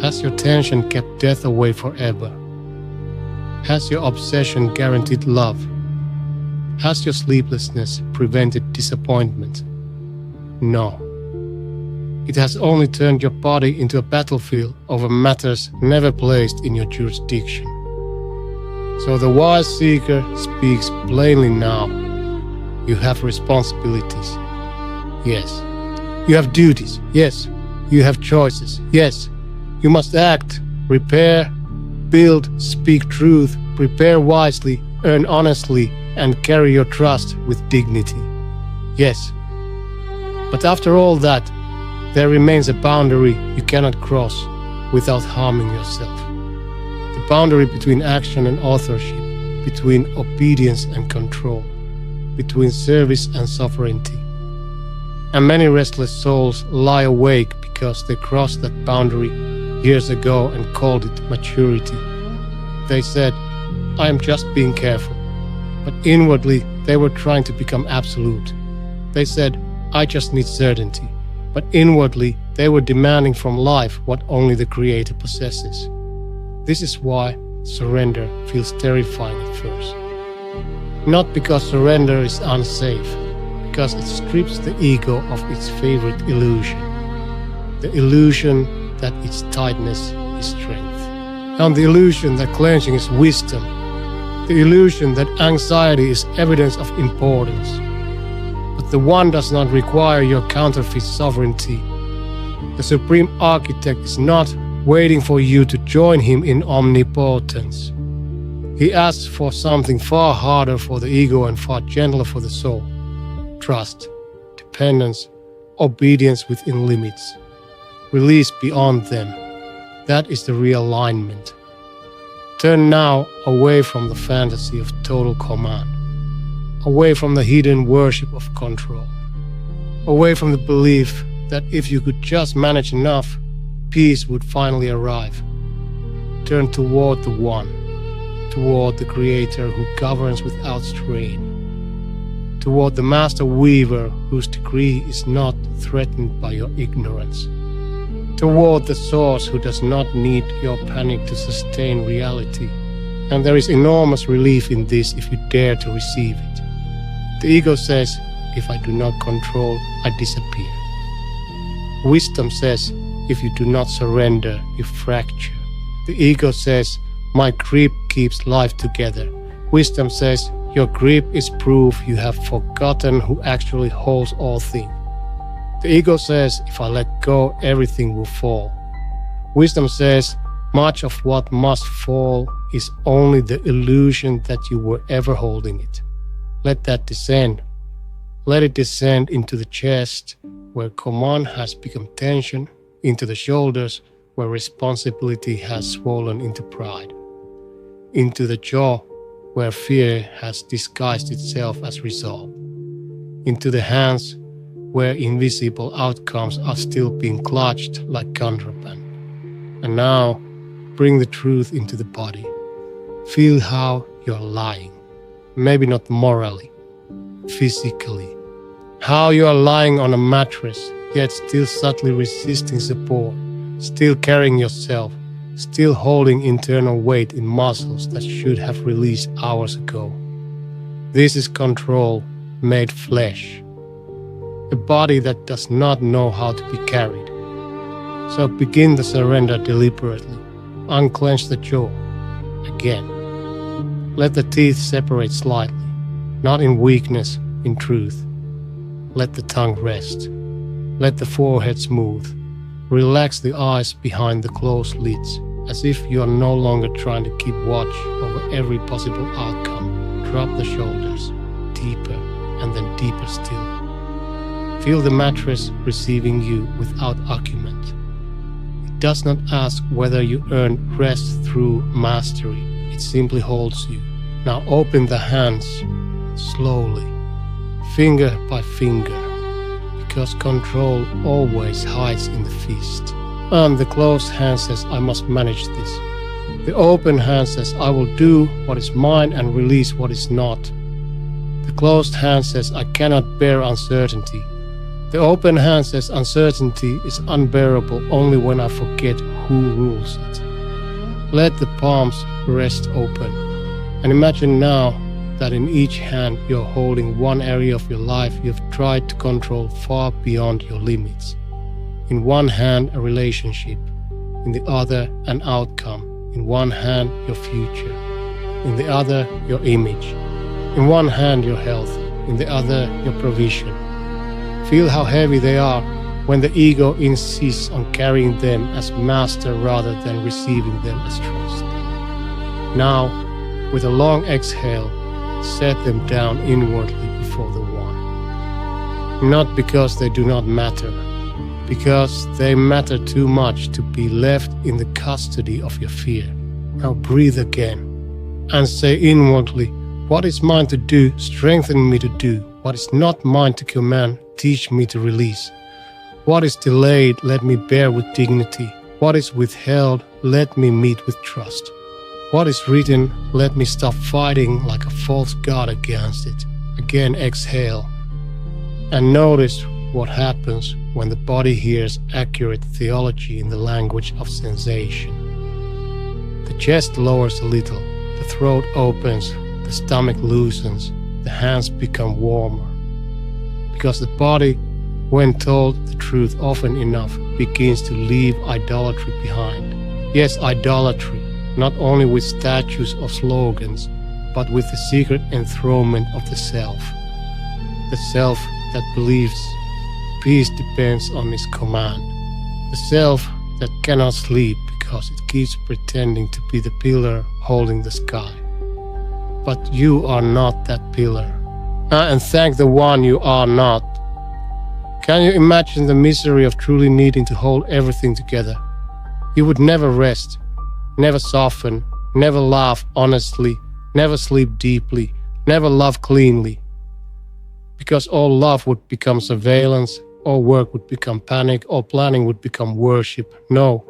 Has your tension kept death away forever? Has your obsession guaranteed love? Has your sleeplessness prevented disappointment? No. It has only turned your body into a battlefield over matters never placed in your jurisdiction. So the wise seeker speaks plainly now. You have responsibilities. Yes. You have duties. Yes. You have choices. Yes. You must act, repair, build, speak truth, prepare wisely, earn honestly, and carry your trust with dignity. Yes. But after all that, there remains a boundary you cannot cross without harming yourself. The boundary between action and authorship, between obedience and control, between service and sovereignty. And many restless souls lie awake because they crossed that boundary years ago and called it maturity. They said, I am just being careful. But inwardly, they were trying to become absolute. They said, I just need certainty. But inwardly, they were demanding from life what only the Creator possesses. This is why surrender feels terrifying at first. Not because surrender is unsafe, because it strips the ego of its favorite illusion. The illusion that its tightness is strength. And the illusion that clenching is wisdom. The illusion that anxiety is evidence of importance. But the One does not require your counterfeit sovereignty. The Supreme Architect is not waiting for you to join him in omnipotence. He asks for something far harder for the ego and far gentler for the soul. Trust, dependence, obedience within limits. Release beyond them. That is the realignment. Turn now away from the fantasy of total command. Away from the hidden worship of control. Away from the belief that if you could just manage enough, peace would finally arrive. Turn toward the One, toward the Creator who governs without strain, toward the Master Weaver whose decree is not threatened by your ignorance, toward the Source who does not need your panic to sustain reality. And there is enormous relief in this if you dare to receive it. The ego says, if I do not control, I disappear. Wisdom says, if you do not surrender, you fracture. The ego says, my grip keeps life together. Wisdom says, your grip is proof you have forgotten who actually holds all things. The ego says, if I let go, everything will fall. Wisdom says, much of what must fall is only the illusion that you were ever holding it. Let that descend. Let it descend into the chest, where command has become tension, into the shoulders, where responsibility has swollen into pride, into the jaw, where fear has disguised itself as resolve, into the hands, where invisible outcomes are still being clutched like contraband. And now, bring the truth into the body. Feel how you're lying. Maybe not morally, physically. How you are lying on a mattress, yet still subtly resisting support, still carrying yourself, still holding internal weight in muscles that should have released hours ago. This is control made flesh. A body that does not know how to be carried. So begin the surrender deliberately. Unclench the jaw. Again. Let the teeth separate slightly, not in weakness, in truth. Let the tongue rest. Let the forehead smooth. Relax the eyes behind the closed lids, as if you are no longer trying to keep watch over every possible outcome. Drop the shoulders, deeper and then deeper still. Feel the mattress receiving you without argument. It does not ask whether you earn rest through mastery. It simply holds you. Now open the hands, slowly, finger by finger, because control always hides in the fist. And the closed hand says, I must manage this. The open hand says, I will do what is mine and release what is not. The closed hand says, I cannot bear uncertainty. The open hand says, uncertainty is unbearable only when I forget who rules it. Let the palms rest open. And imagine now that in each hand you're holding one area of your life you've tried to control far beyond your limits. In one hand, a relationship. In the other, an outcome. In one hand, your future. In the other, your image. In one hand, your health. In the other, your provision. Feel how heavy they are when the ego insists on carrying them as master rather than receiving them as trust. Now, with a long exhale, set them down inwardly before the One. Not because they do not matter, because they matter too much to be left in the custody of your fear. Now breathe again and say inwardly, what is mine to do, strengthen me to do. What is not mine to command, teach me to release. What is delayed, let me bear with dignity. What is withheld, let me meet with trust. What is written, let me stop fighting like a false god against it. Again exhale. And notice what happens when the body hears accurate theology in the language of sensation. The chest lowers a little, the throat opens, the stomach loosens, the hands become warmer. Because the body, when told the truth often enough, begins to leave idolatry behind. Yes, idolatry, not only with statues or slogans, but with the secret enthronement of the self that believes peace depends on its command, the self that cannot sleep because it keeps pretending to be the pillar holding the sky. But you are not that pillar. And thank the one you are not. Can you imagine the misery of truly needing to hold everything together? You would never rest, never soften, never laugh honestly, never sleep deeply, never love cleanly. Because all love would become surveillance, all work would become panic, all planning would become worship. No.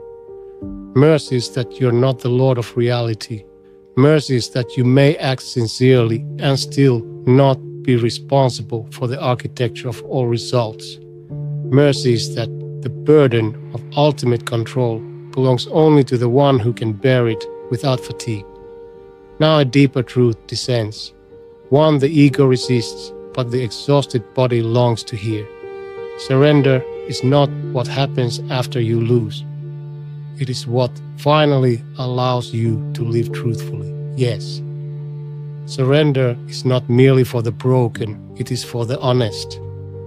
Mercy is that you're not the Lord of reality. Mercy is that you may act sincerely and still not be responsible for the architecture of all results. Mercy is that the burden of ultimate control belongs only to the one who can bear it without fatigue. Now a deeper truth descends, one the ego resists, but the exhausted body longs to hear. Surrender is not what happens after you lose. It is what finally allows you to live truthfully. Yes. Surrender is not merely for the broken, it is for the honest,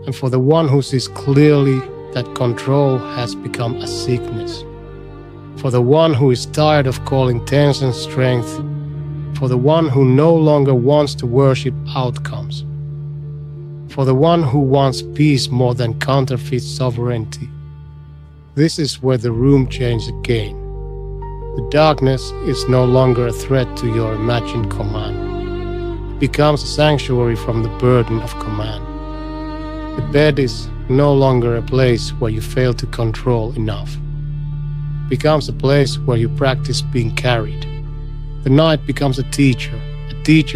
and for the one who sees clearly that control has become a sickness. For the one who is tired of calling tension strength, for the one who no longer wants to worship outcomes, for the one who wants peace more than counterfeit sovereignty. This is where the room changes again. The darkness is no longer a threat to your imagined command. It becomes a sanctuary from the burden of command. The bed is no longer a place where you fail to control enough. It becomes a place where you practice being carried. The night becomes a teacher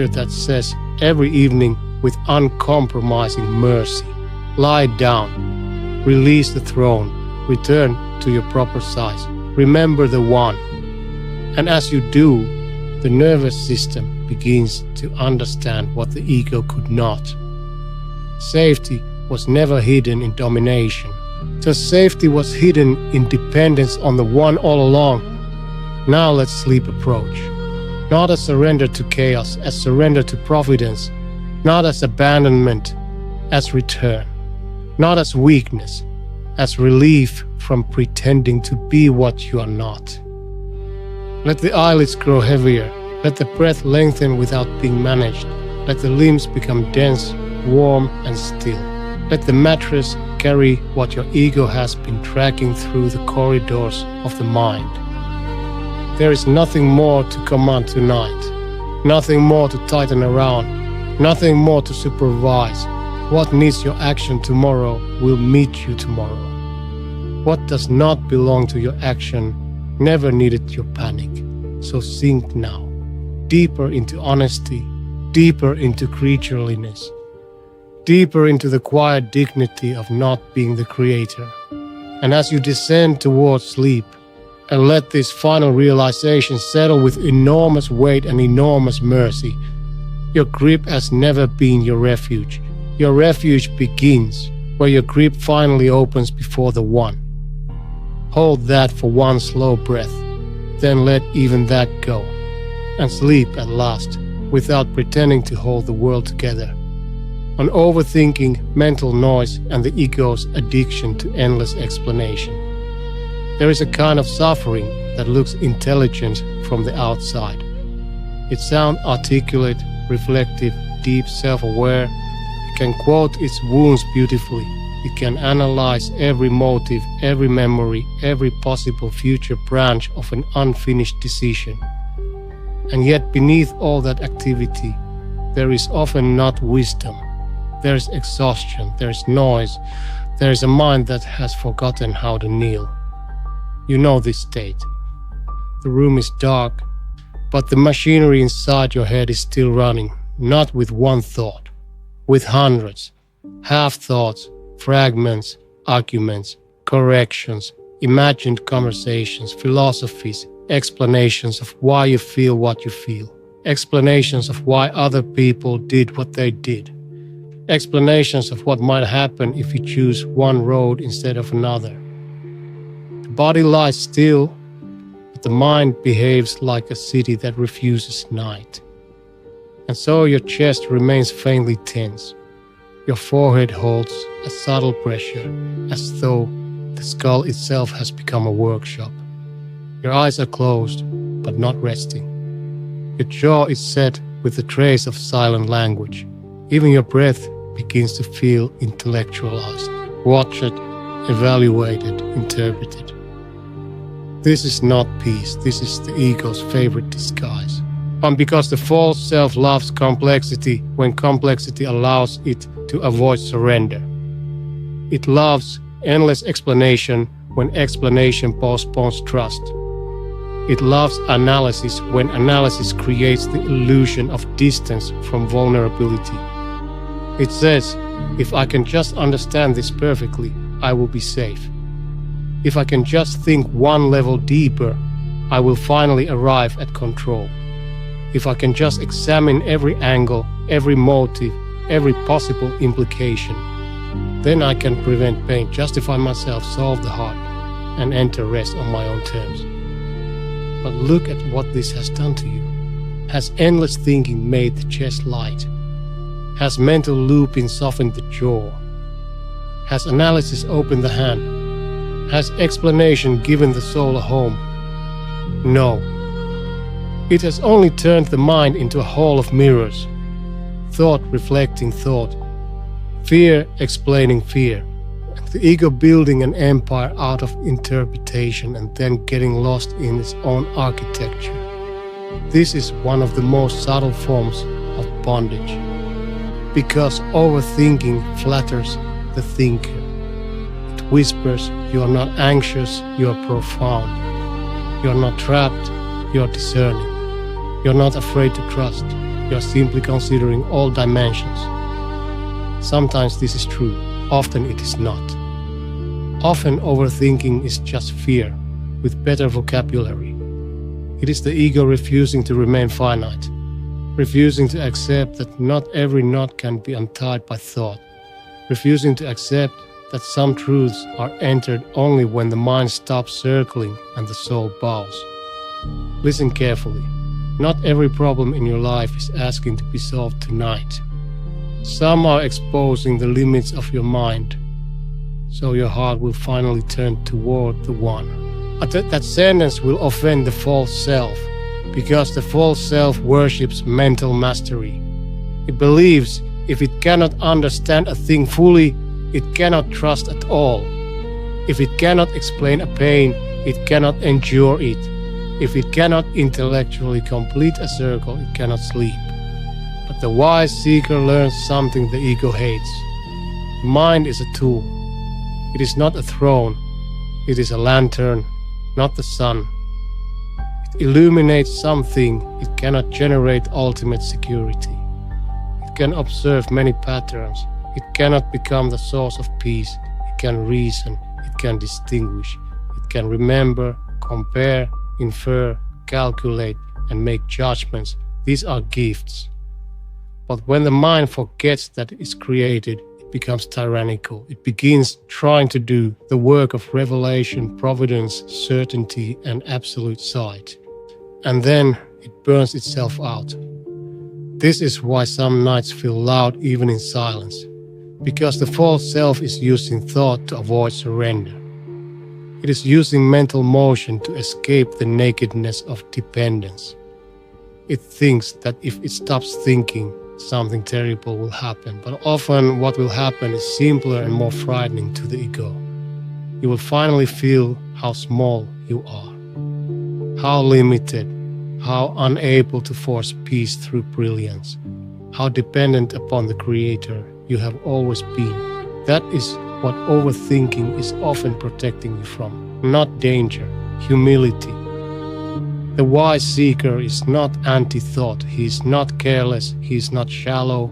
that says every evening with uncompromising mercy, lie down, release the throne, return to your proper size, remember the one. And as you do, the nervous system begins to understand what the ego could not. Safety was never hidden in domination. Just safety was hidden in dependence on the one all along. Now let sleep approach. Not as surrender to chaos, as surrender to providence. Not as abandonment, as return. Not as weakness, as relief from pretending to be what you are not. Let the eyelids grow heavier. Let the breath lengthen without being managed. Let the limbs become dense, warm, and still. Let the mattress carry what your ego has been dragging through the corridors of the mind. There is nothing more to command tonight, nothing more to tighten around, nothing more to supervise. What needs your action tomorrow will meet you tomorrow. What does not belong to your action never needed your panic. So sink now, deeper into honesty, deeper into creatureliness, deeper into the quiet dignity of not being the creator. And as you descend towards sleep, and let this final realization settle with enormous weight and enormous mercy, your grip has never been your refuge. Your refuge begins where your grip finally opens before the one. Hold that for one slow breath, then let even that go, and sleep at last without pretending to hold the world together. On overthinking, mental noise, and the ego's addiction to endless explanation. There is a kind of suffering that looks intelligent from the outside. It sounds articulate, reflective, deep, self-aware. It can quote its wounds beautifully. It can analyze every motive, every memory, every possible future branch of an unfinished decision. And yet beneath all that activity, there is often not wisdom. There is exhaustion, there is noise, there is a mind that has forgotten how to kneel. You know this state. The room is dark, but the machinery inside your head is still running, not with one thought, with hundreds, half-thoughts, fragments, arguments, corrections, imagined conversations, philosophies, explanations of why you feel what you feel, explanations of why other people did what they did, explanations of what might happen if you choose one road instead of another. The body lies still, but the mind behaves like a city that refuses night. And so your chest remains faintly tense. Your forehead holds a subtle pressure, as though the skull itself has become a workshop. Your eyes are closed, but not resting. Your jaw is set with a trace of silent language. Even your breath begins to feel intellectualized, watched, evaluated, interpreted. This is not peace, this is the ego's favorite disguise. And because the false self loves complexity when complexity allows it to avoid surrender. It loves endless explanation when explanation postpones trust. It loves analysis when analysis creates the illusion of distance from vulnerability. It says, if I can just understand this perfectly, I will be safe. If I can just think one level deeper, I will finally arrive at control. If I can just examine every angle, every motive, every possible implication, then I can prevent pain, justify myself, solve the heart, and enter rest on my own terms. But look at what this has done to you. Has endless thinking made the chest light? Has mental looping softened the jaw? Has analysis opened the hand? Has explanation given the soul a home? No. It has only turned the mind into a hall of mirrors. Thought reflecting thought. Fear explaining fear. The ego building an empire out of interpretation and then getting lost in its own architecture. This is one of the most subtle forms of bondage. Because overthinking flatters the thinker. It whispers, you are not anxious, you are profound. You are not trapped, you are discerning. You are not afraid to trust, you are simply considering all dimensions. Sometimes this is true, often it is not. Often overthinking is just fear, with better vocabulary. It is the ego refusing to remain finite, refusing to accept that not every knot can be untied by thought, refusing to accept that some truths are entered only when the mind stops circling and the soul bows. Listen carefully. Not every problem in your life is asking to be solved tonight. Some are exposing the limits of your mind, so your heart will finally turn toward the one. That sentence will offend the false self, because the false self worships mental mastery. It believes if it cannot understand a thing fully, it cannot trust at all. If it cannot explain a pain, it cannot endure it. If it cannot intellectually complete a circle, it cannot sleep. But the wise seeker learns something the ego hates. The mind is a tool. It is not a throne. It is a lantern, not the sun. It illuminates something. It cannot generate ultimate security. It can observe many patterns. It cannot become the source of peace. It can reason. It can distinguish. It can remember, compare, infer, calculate, and make judgments. These are gifts. But when the mind forgets that it is created, it becomes tyrannical. It begins trying to do the work of revelation, providence, certainty, and absolute sight. And then it burns itself out. This is why some nights feel loud even in silence, because the false self is using thought to avoid surrender. It is using mental motion to escape the nakedness of dependence. It thinks that if it stops thinking, something terrible will happen. But often what will happen is simpler and more frightening to the ego. You will finally feel how small you are, how limited, how unable to force peace through brilliance, how dependent upon the Creator you have always been. That is what overthinking is often protecting you from. Not danger, humility. The wise seeker is not anti-thought. He is not careless. He is not shallow.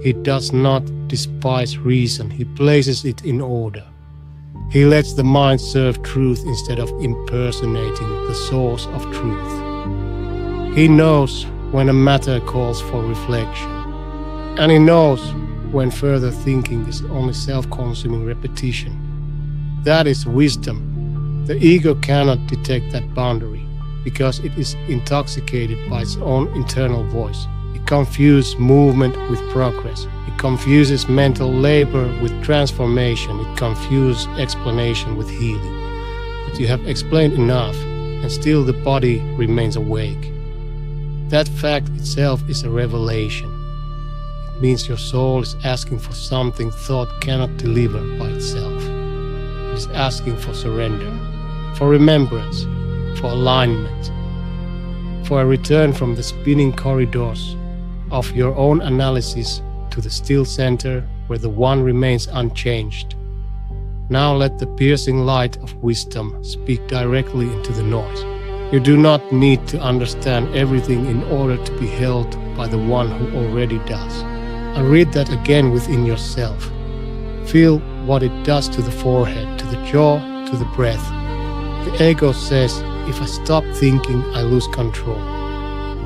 He does not despise reason. He places it in order. He lets the mind serve truth instead of impersonating the source of truth. He knows when a matter calls for reflection. And he knows when further thinking is only self-consuming repetition. That is wisdom. The ego cannot detect that boundary because it is intoxicated by its own internal voice. It confuses movement with progress. It confuses mental labor with transformation. It confuses explanation with healing. But you have explained enough, and still the body remains awake. That fact itself is a revelation. It means your soul is asking for something thought cannot deliver by itself. It is asking for surrender, for remembrance, for alignment, for a return from the spinning corridors of your own analysis to the still center where the one remains unchanged. Now let the piercing light of wisdom speak directly into the noise. You do not need to understand everything in order to be held by the one who already does. And read that again within yourself. Feel what it does to the forehead, to the jaw, to the breath. The ego says, if I stop thinking, I lose control.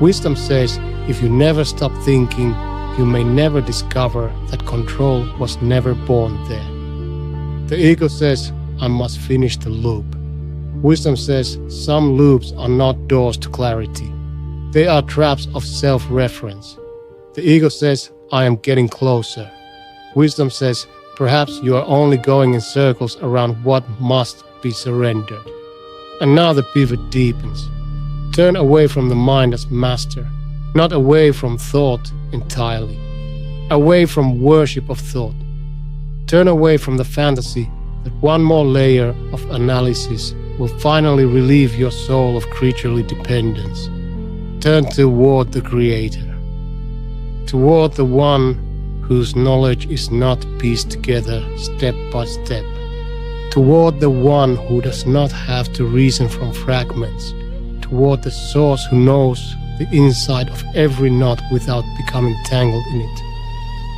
Wisdom says, if you never stop thinking, you may never discover that control was never born there. The ego says, I must finish the loop. Wisdom says, some loops are not doors to clarity. They are traps of self-reference. The ego says, I am getting closer. Wisdom says, perhaps you are only going in circles around what must be surrendered. And now the pivot deepens. Turn away from the mind as master, not away from thought entirely, away from worship of thought. Turn away from the fantasy that one more layer of analysis will finally relieve your soul of creaturely dependence. Turn toward the Creator, toward the one whose knowledge is not pieced together step by step, toward the one who does not have to reason from fragments, toward the source who knows the inside of every knot without becoming tangled in it.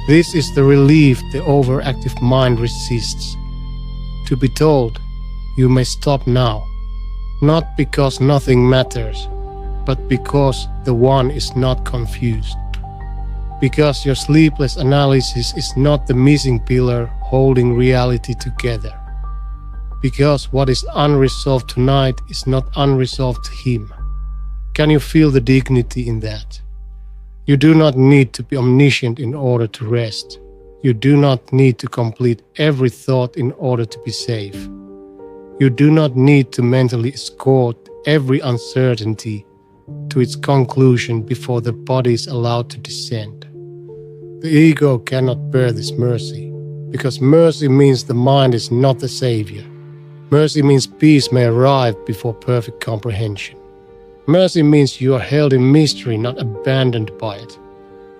This is the relief the overactive mind resists. To be told, you may stop now, not because nothing matters, but because the one is not confused. Because your sleepless analysis is not the missing pillar holding reality together. Because what is unresolved tonight is not unresolved to him. Can you feel the dignity in that? You do not need to be omniscient in order to rest. You do not need to complete every thought in order to be safe. You do not need to mentally escort every uncertainty to its conclusion before the body is allowed to descend. The ego cannot bear this mercy, because mercy means the mind is not the savior. Mercy means peace may arrive before perfect comprehension. Mercy means you are held in mystery, not abandoned by it.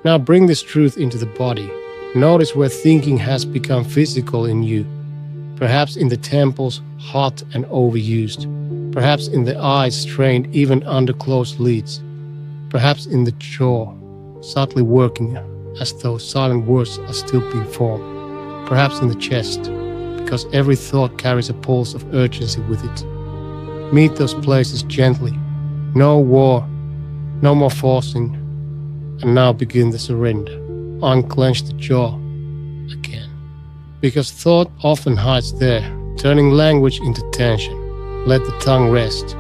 Now bring this truth into the body. Notice where thinking has become physical in you. Perhaps in the temples, hot and overused. Perhaps in the eyes, strained even under closed lids. Perhaps in the jaw, subtly working as though silent words are still being formed. Perhaps in the chest, because every thought carries a pulse of urgency with it. Meet those places gently. No war, no more forcing, and now begin the surrender. Unclench the jaw again. Because thought often hides there, turning language into tension. Let the tongue rest.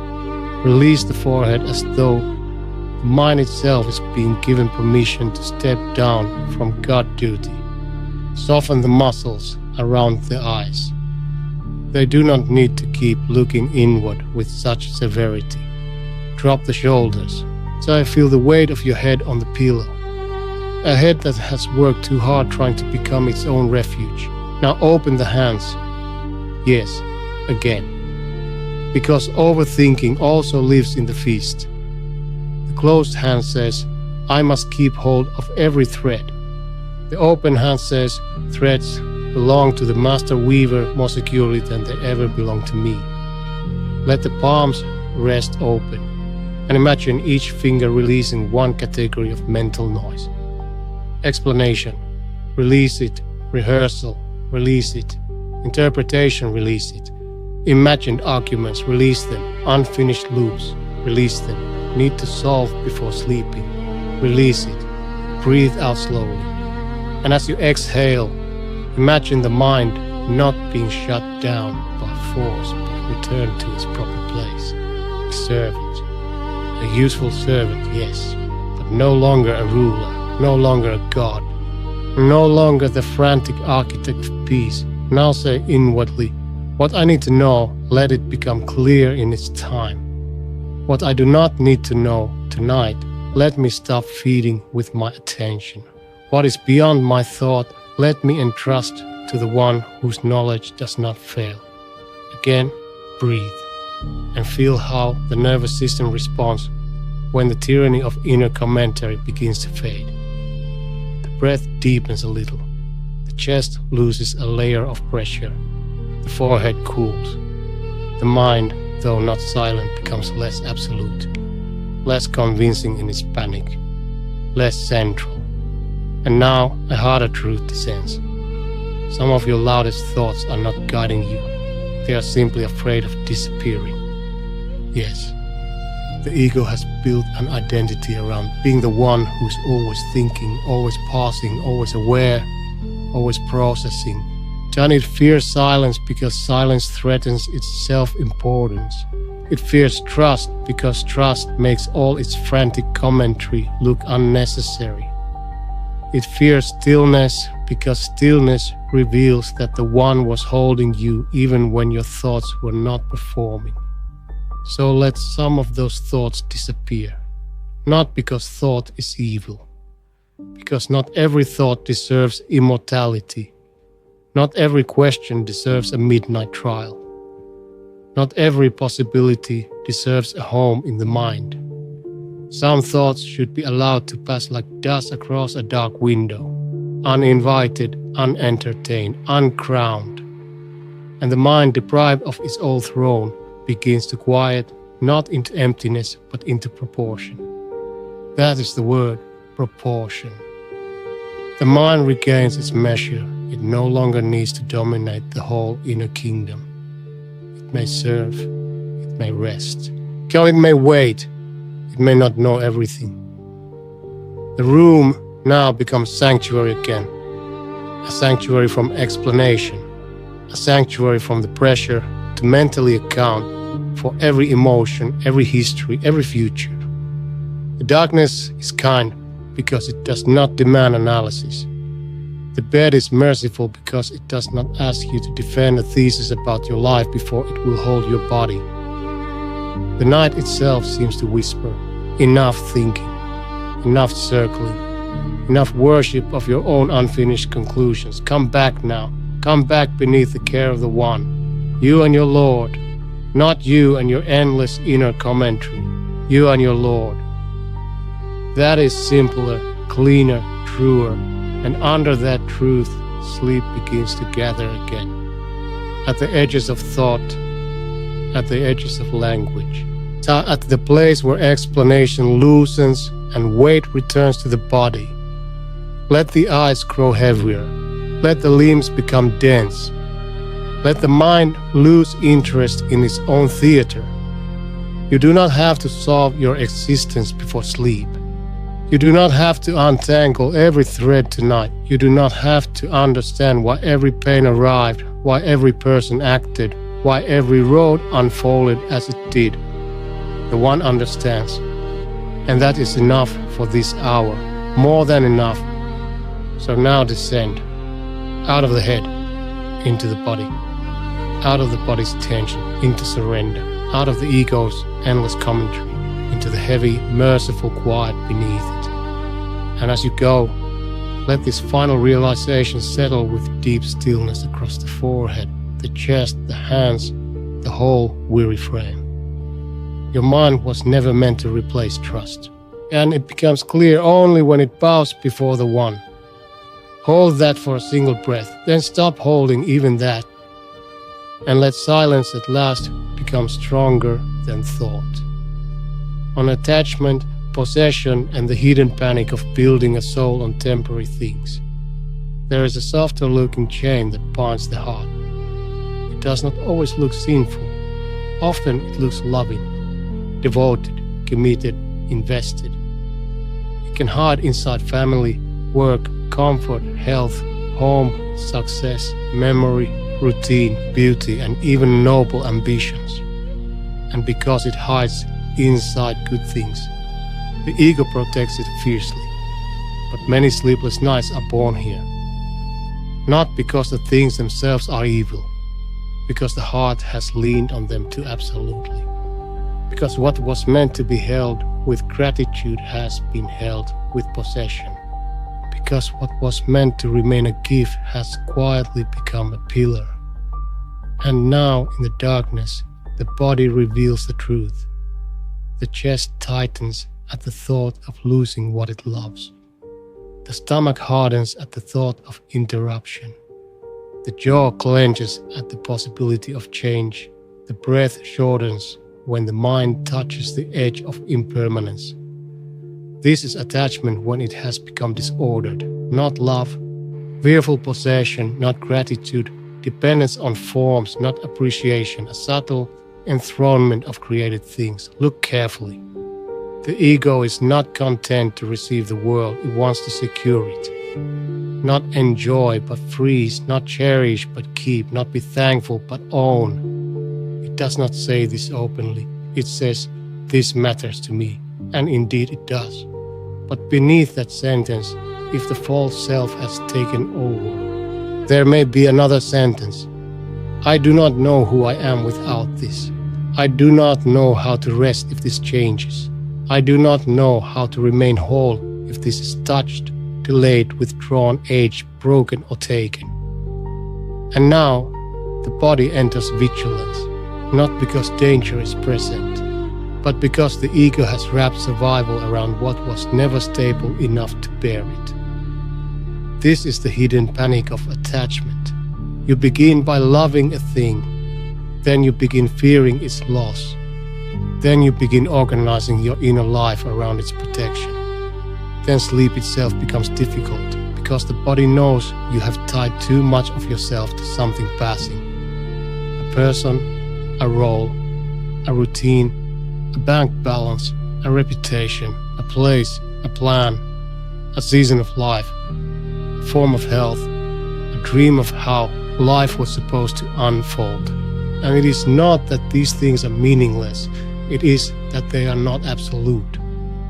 Release the forehead as though the mind itself is being given permission to step down from God duty. Soften the muscles around the eyes. They do not need to keep looking inward with such severity. Drop the shoulders, so I feel the weight of your head on the pillow. A head that has worked too hard trying to become its own refuge. Now open the hands. Yes, again. Because overthinking also lives in the feast. The closed hand says, I must keep hold of every thread. The open hand says, threads belong to the master weaver more securely than they ever belonged to me. Let the palms rest open. And imagine each finger releasing one category of mental noise. Explanation, release it. Rehearsal, release it. Interpretation, release it. Imagined arguments, release them. Unfinished loops, release them. Need to solve before sleeping, release it. Breathe out slowly. And as you exhale, imagine the mind not being shut down by force, but returned to its proper place. A servant. A useful servant, yes, but no longer a ruler, no longer a god, no longer the frantic architect of peace. Now say inwardly, what I need to know, let it become clear in its time. What I do not need to know tonight, let me stop feeding with my attention. What is beyond my thought, let me entrust to the one whose knowledge does not fail. Again, breathe and feel how the nervous system responds when the tyranny of inner commentary begins to fade. The breath deepens a little. The chest loses a layer of pressure. The forehead cools. The mind, though not silent, becomes less absolute, less convincing in its panic, less central. And now a harder truth descends. Some of your loudest thoughts are not guiding you. They are simply afraid of disappearing. Yes, the ego has built an identity around being the one who's always thinking, always pausing, always aware, always processing. Johnny fears silence because silence threatens its self-importance. It fears trust because trust makes all its frantic commentary look unnecessary. It fears stillness because stillness reveals that the one was holding you even when your thoughts were not performing. So let some of those thoughts disappear. Not because thought is evil, because not every thought deserves immortality. Not every question deserves a midnight trial. Not every possibility deserves a home in the mind. Some thoughts should be allowed to pass like dust across a dark window, uninvited, unentertained, uncrowned. And the mind deprived of its old throne begins to quiet, not into emptiness, but into proportion. That is the word, proportion. The mind regains its measure. It no longer needs to dominate the whole inner kingdom. It may serve, it may rest. It may wait, it may not know everything. The room now becomes sanctuary again. A sanctuary from explanation. A sanctuary from the pressure to mentally account for every emotion, every history, every future. The darkness is kind because it does not demand analysis. The bed is merciful because it does not ask you to defend a thesis about your life before it will hold your body. The night itself seems to whisper, enough thinking, enough circling, enough worship of your own unfinished conclusions. Come back now. Come back beneath the care of the One. You and your Lord. Not you and your endless inner commentary. You and your Lord. That is simpler, cleaner, truer. And under that truth, sleep begins to gather again. At the edges of thought, at the edges of language. At the place where explanation loosens and weight returns to the body. Let the eyes grow heavier. Let the limbs become dense. Let the mind lose interest in its own theater. You do not have to solve your existence before sleep. You do not have to untangle every thread tonight. You do not have to understand why every pain arrived, why every person acted, why every road unfolded as it did. The One understands. And that is enough for this hour, more than enough. So now descend, out of the head, into the body, out of the body's tension, into surrender, out of the ego's endless commentary, into the heavy, merciful quiet beneath it. And as you go, let this final realization settle with deep stillness across the forehead, the chest, the hands, the whole weary frame. Your mind was never meant to replace trust, and it becomes clear only when it bows before the One. Hold that for a single breath, then stop holding even that, and let silence at last become stronger than thought. On attachment, possession, and the hidden panic of building a soul on temporary things, there is a softer looking chain that binds the heart. It does not always look sinful. Often it looks loving, devoted, committed, invested. It can hide inside family, work, comfort, health, home, success, memory, routine, beauty, and even noble ambitions. And because it hides inside good things, The ego protects it fiercely, but many sleepless nights are born here. Not because the things themselves are evil, because the heart has leaned on them too absolutely. Because what was meant to be held with gratitude has been held with possession. Because what was meant to remain a gift has quietly become a pillar. And now, in the darkness, the body reveals the truth. The chest tightens at the thought of losing what it loves. The stomach hardens at the thought of interruption. The jaw clenches at the possibility of change. The breath shortens when the mind touches the edge of impermanence. This is attachment when it has become disordered, not love. Fearful possession, not gratitude. Dependence on forms, not appreciation. A subtle enthronement of created things. Look carefully. The ego is not content to receive the world, it wants to secure it. Not enjoy but freeze, not cherish but keep, not be thankful but own. It does not say this openly. It says, this matters to me, and indeed it does. But beneath that sentence, if the false self has taken over, there may be another sentence. I do not know who I am without this. I do not know how to rest if this changes. I do not know how to remain whole if this is touched, delayed, withdrawn, aged, broken, or taken. And now, the body enters vigilance, not because danger is present, but because the ego has wrapped survival around what was never stable enough to bear it. This is the hidden panic of attachment. You begin by loving a thing, then you begin fearing its loss. Then you begin organizing your inner life around its protection. Then sleep itself becomes difficult because the body knows you have tied too much of yourself to something passing. A person, a role, a routine, a bank balance, a reputation, a place, a plan, a season of life, a form of health, a dream of how life was supposed to unfold. And it is not that these things are meaningless. It is that they are not absolute.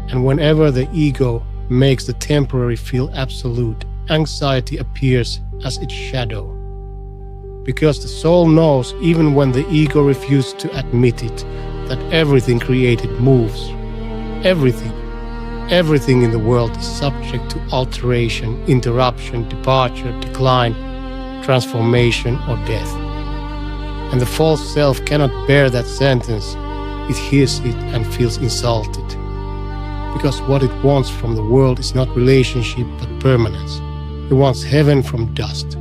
And whenever the ego makes the temporary feel absolute, anxiety appears as its shadow. Because the soul knows, even when the ego refuses to admit it, that everything created moves. Everything. Everything in the world is subject to alteration, interruption, departure, decline, transformation, or death. And the false self cannot bear that sentence. It hears it and feels insulted. Because what it wants from the world is not relationship but permanence. It wants heaven from dust.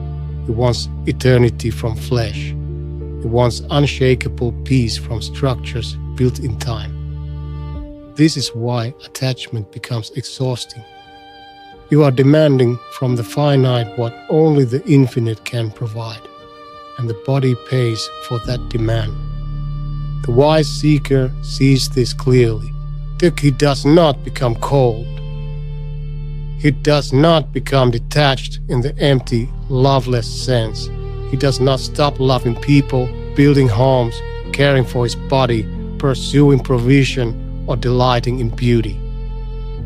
It wants eternity from flesh. It wants unshakable peace from structures built in time. This is why attachment becomes exhausting. You are demanding from the finite what only the infinite can provide, and the body pays for that demand. The wise seeker sees this clearly. He does not become cold. He does not become detached in the empty, loveless sense. He does not stop loving people, building homes, caring for his body, pursuing provision, or delighting in beauty.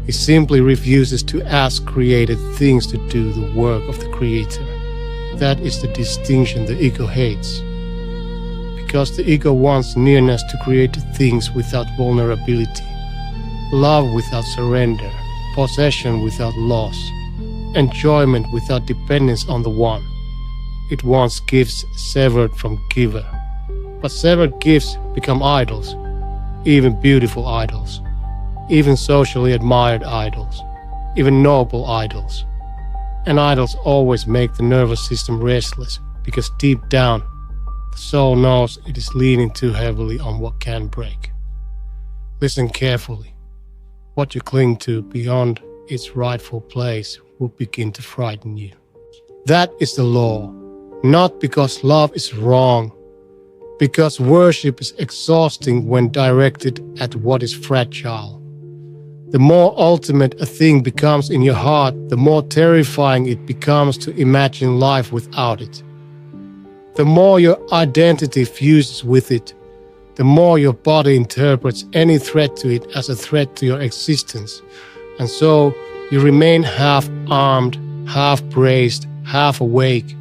He simply refuses to ask created things to do the work of the Creator. That is the distinction the ego hates. Because the ego wants nearness to created things without vulnerability, love without surrender, possession without loss, enjoyment without dependence on the one. It wants gifts severed from giver. But severed gifts become idols, even beautiful idols, even socially admired idols, even noble idols. And idols always make the nervous system restless because deep down, the soul knows it is leaning too heavily on what can break. Listen carefully. What you cling to beyond its rightful place will begin to frighten you. That is the law, not because love is wrong, because worship is exhausting when directed at what is fragile. The more ultimate a thing becomes in your heart, the more terrifying it becomes to imagine life without it. The more your identity fuses with it, the more your body interprets any threat to it as a threat to your existence. And so you remain half-armed, half-braced, half-awake,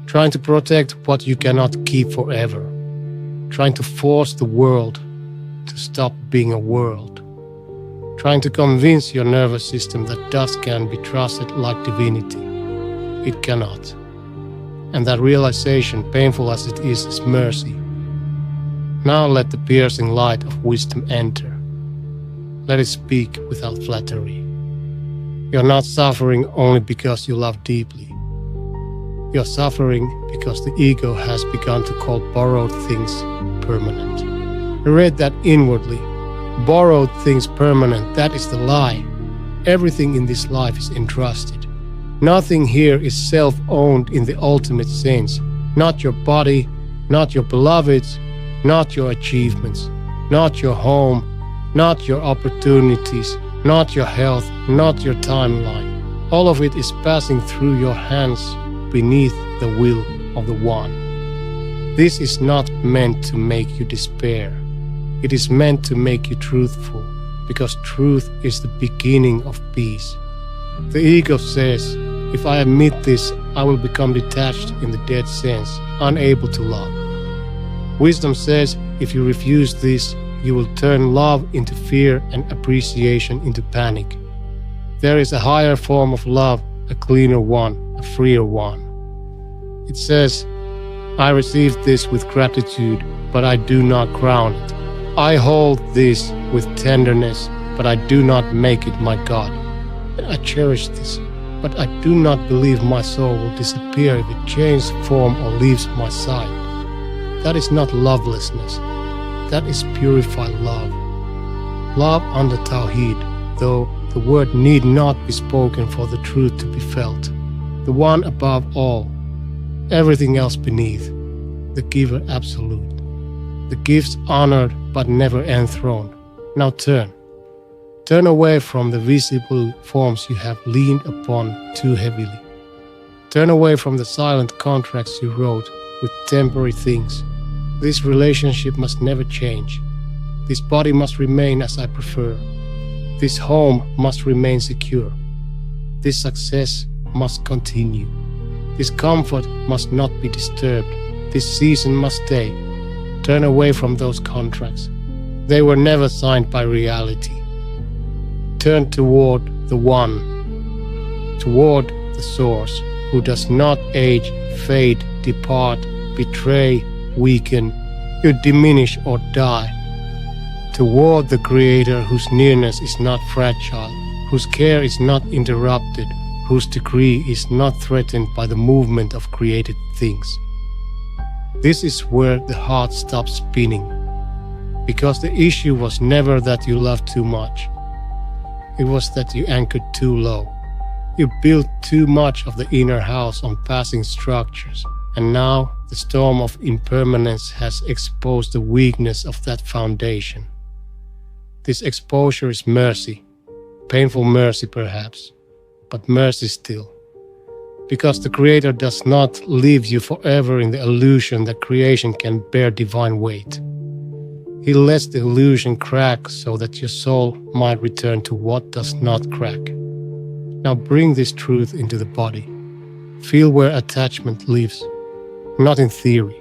trying to protect what you cannot keep forever, trying to force the world to stop being a world, trying to convince your nervous system that dust can be trusted like divinity. It cannot. And that realization, painful as it is mercy. Now let the piercing light of wisdom enter. Let it speak without flattery. You're not suffering only because you love deeply. You're suffering because the ego has begun to call borrowed things permanent. I read that inwardly. Borrowed things permanent, that is the lie. Everything in this life is entrusted. Nothing here is self-owned in the ultimate sense. Not your body, not your beloveds, not your achievements, not your home, not your opportunities, not your health, not your timeline. All of it is passing through your hands beneath the will of the One. This is not meant to make you despair. It is meant to make you truthful, because truth is the beginning of peace. The ego says, if I admit this, I will become detached in the dead sense, unable to love. Wisdom says, if you refuse this, you will turn love into fear and appreciation into panic. There is a higher form of love, a cleaner one, a freer one. It says, I received this with gratitude, but I do not crown it. I hold this with tenderness, but I do not make it my God. I cherish this, but I do not believe my soul will disappear if it changes form or leaves my side. That is not lovelessness. That is purified love. Love under Tawheed, though the word need not be spoken for the truth to be felt. The one above all, everything else beneath, the giver absolute. The gifts honored but never enthroned. Now turn. Turn away from the visible forms you have leaned upon too heavily. Turn away from the silent contracts you wrote with temporary things. This relationship must never change. This body must remain as I prefer. This home must remain secure. This success must continue. This comfort must not be disturbed. This season must stay. Turn away from those contracts. They were never signed by reality. Turn toward the One, toward the Source, who does not age, fade, depart, betray, weaken, you diminish or die. Toward the Creator, whose nearness is not fragile, whose care is not interrupted, whose decree is not threatened by the movement of created things. This is where the heart stops spinning, because the issue was never that you loved too much. It was that you anchored too low. You built too much of the inner house on passing structures, and now the storm of impermanence has exposed the weakness of that foundation. This exposure is mercy, painful mercy perhaps, but mercy still. Because the Creator does not leave you forever in the illusion that creation can bear divine weight. He lets the illusion crack so that your soul might return to what does not crack. Now bring this truth into the body. Feel where attachment lives, not in theory,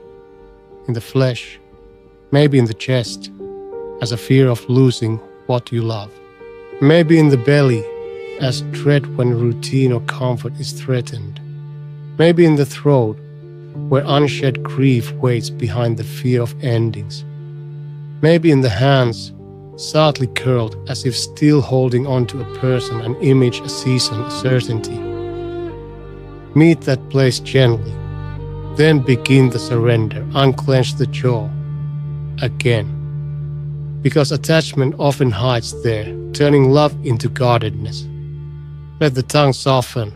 in the flesh, maybe in the chest, as a fear of losing what you love. Maybe in the belly, as dread when routine or comfort is threatened. Maybe in the throat, where unshed grief waits behind the fear of endings. Maybe in the hands, sadly curled as if still holding on to a person, an image, a season, a certainty. Meet that place gently. Then begin the surrender, unclench the jaw. Again. Because attachment often hides there, turning love into guardedness. Let the tongue soften.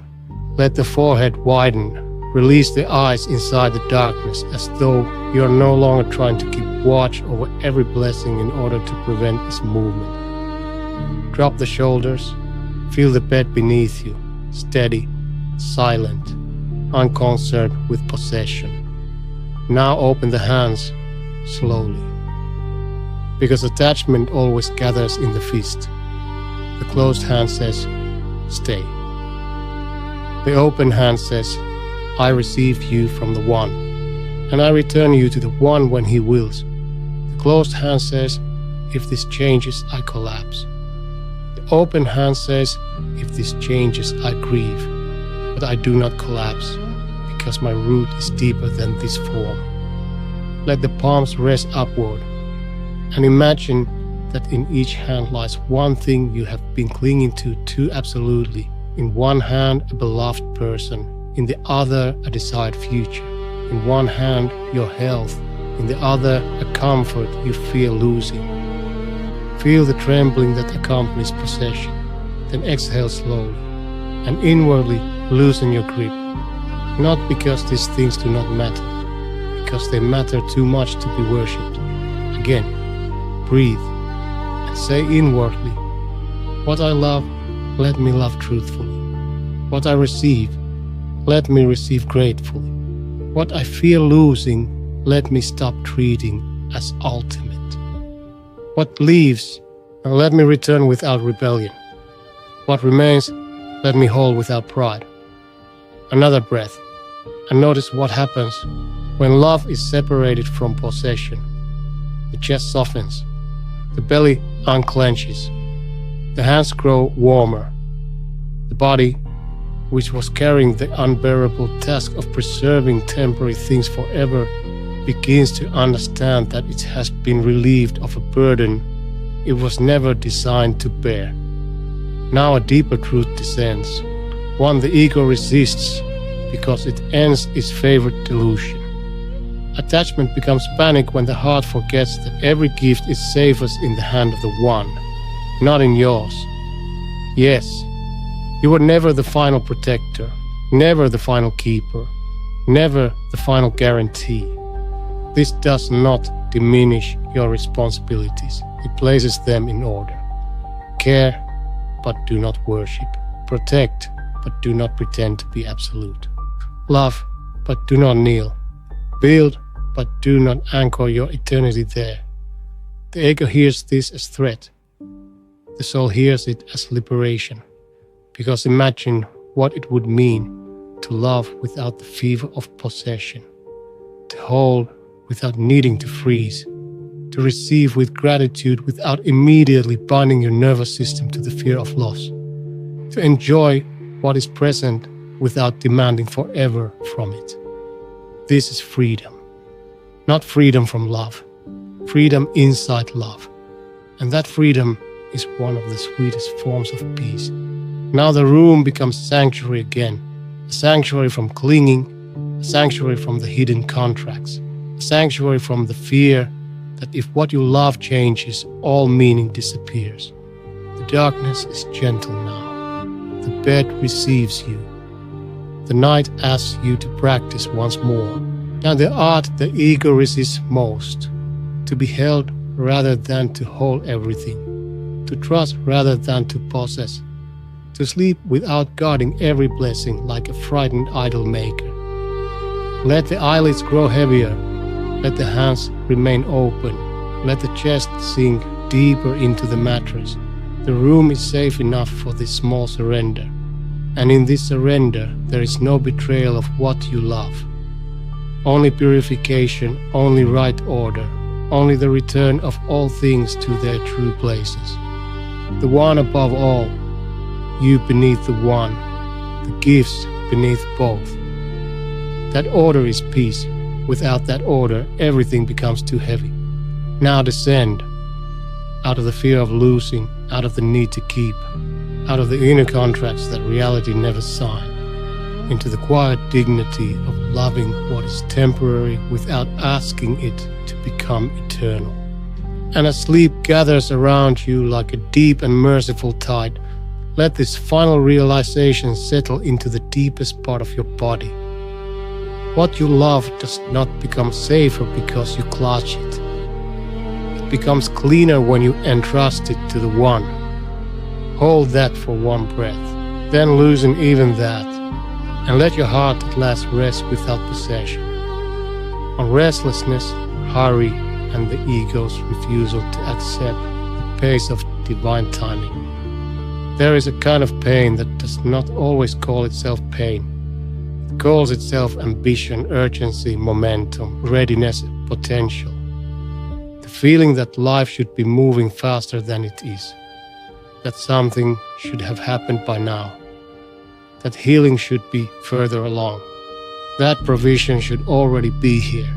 Let the forehead widen. Release the eyes inside the darkness, as though you are no longer trying to keep watch over every blessing in order to prevent its movement. Drop the shoulders. Feel the bed beneath you, steady, silent, unconcerned with possession. Now open the hands slowly. because attachment always gathers in the fist. The closed hand says, stay. The open hand says, I receive you from the one, and I return you to the one when he wills. The closed hand says, if this changes, I collapse. The open hand says, if this changes, I grieve, but I do not collapse, because my root is deeper than this form. Let the palms rest upward, and imagine that in each hand lies one thing you have been clinging to too absolutely. In one hand, a beloved person. In the other, a desired future. In one hand, your health. In the other, a comfort you fear losing. Feel the trembling that accompanies possession. Then exhale slowly, and inwardly loosen your grip. Not because these things do not matter, because they matter too much to be worshipped. Again, breathe, and say inwardly, what I love, let me love truthfully. What I receive, let me receive gratefully. What I fear losing, let me stop treating as ultimate. What leaves, let me return without rebellion. What remains, let me hold without pride. Another breath, and notice what happens when love is separated from possession. The chest softens, the belly unclenches, the hands grow warmer. The body, which was carrying the unbearable task of preserving temporary things forever, begins to understand that it has been relieved of a burden it was never designed to bear. Now a deeper truth descends, one the ego resists because it ends its favorite delusion. Attachment becomes panic when the heart forgets that every gift is safest in the hand of the one, not in yours. Yes, you were never the final protector, never the final keeper, never the final guarantee. This does not diminish your responsibilities. It places them in order. Care, but do not worship. Protect, but do not pretend to be absolute. Love, but do not kneel. Build, but do not anchor your eternity there. The ego hears this as threat. The soul hears it as liberation. Because imagine what it would mean to love without the fever of possession, to hold without needing to freeze, to receive with gratitude without immediately binding your nervous system to the fear of loss, to enjoy what is present without demanding forever from it. This is freedom. Not freedom from love, freedom inside love. And that freedom is one of the sweetest forms of peace. Now the room becomes sanctuary again, a sanctuary from clinging, a sanctuary from the hidden contracts, a sanctuary from the fear that if what you love changes, all meaning disappears. The darkness is gentle now. The bed receives you. The night asks you to practice once more. Now the art the ego resists most, to be held rather than to hold everything, to trust rather than to possess, to sleep without guarding every blessing like a frightened idol maker. Let the eyelids grow heavier, let the hands remain open, let the chest sink deeper into the mattress. The room is safe enough for this small surrender, and in this surrender there is no betrayal of what you love. Only purification, only right order, only the return of all things to their true places. The one above all, you beneath the one, the gifts beneath both. That order is peace. Without that order, everything becomes too heavy. Now descend, out of the fear of losing, out of the need to keep, out of the inner contracts that reality never signed, into the quiet dignity of loving what is temporary without asking it to become eternal. And as sleep gathers around you like a deep and merciful tide, let this final realization settle into the deepest part of your body. What you love does not become safer because you clutch it. It becomes cleaner when you entrust it to the one. Hold that for one breath, then loosen even that, and let your heart at last rest without possession. On restlessness, hurry, and the ego's refusal to accept the pace of divine timing. There is a kind of pain that does not always call itself pain. It calls itself ambition, urgency, momentum, readiness, potential. The feeling that life should be moving faster than it is, that something should have happened by now, that healing should be further along, that provision should already be here,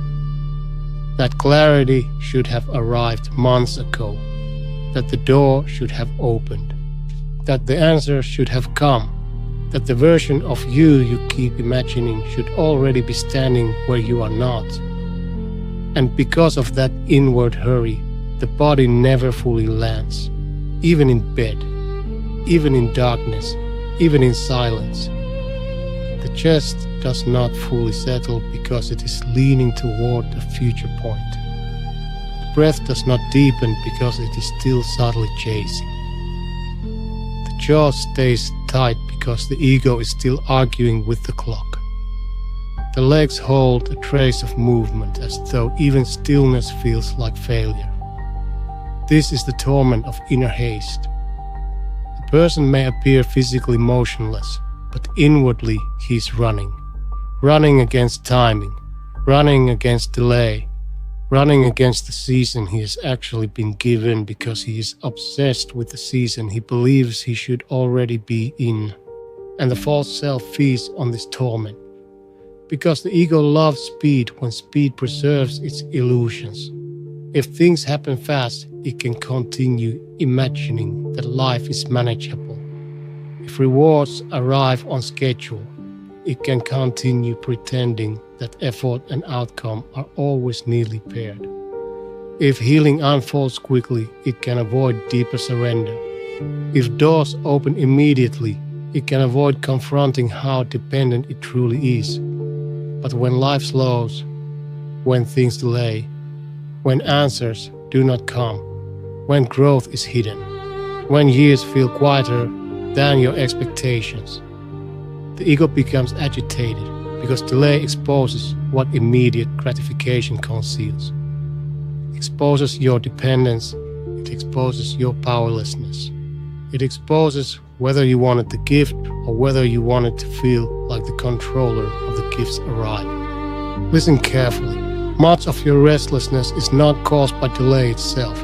that clarity should have arrived months ago, that the door should have opened, that the answer should have come, that the version of you keep imagining should already be standing where you are not. And because of that inward hurry, the body never fully lands, even in bed, even in darkness, even in silence. The chest does not fully settle because it is leaning toward a future point. The breath does not deepen because it is still subtly chasing. The jaw stays tight because the ego is still arguing with the clock. The legs hold a trace of movement as though even stillness feels like failure. This is the torment of inner haste. The person may appear physically motionless, but inwardly he is running against timing, running against delay, running against the season he has actually been given because he is obsessed with the season he believes he should already be in. And the false self feeds on this torment, because the ego loves speed when speed preserves its illusions. If things happen fast, it can continue imagining that life is manageable. If rewards arrive on schedule, it can continue pretending that effort and outcome are always neatly paired. If healing unfolds quickly, it can avoid deeper surrender. If doors open immediately, it can avoid confronting how dependent it truly is. But when life slows, when things delay, when answers do not come, when growth is hidden, when years feel quieter than your expectations, the ego becomes agitated because delay exposes what immediate gratification conceals. It exposes your dependence, it exposes your powerlessness. It exposes whether you wanted the gift or whether you wanted to feel like the controller of the gift's arrival. Listen carefully. Much of your restlessness is not caused by delay itself.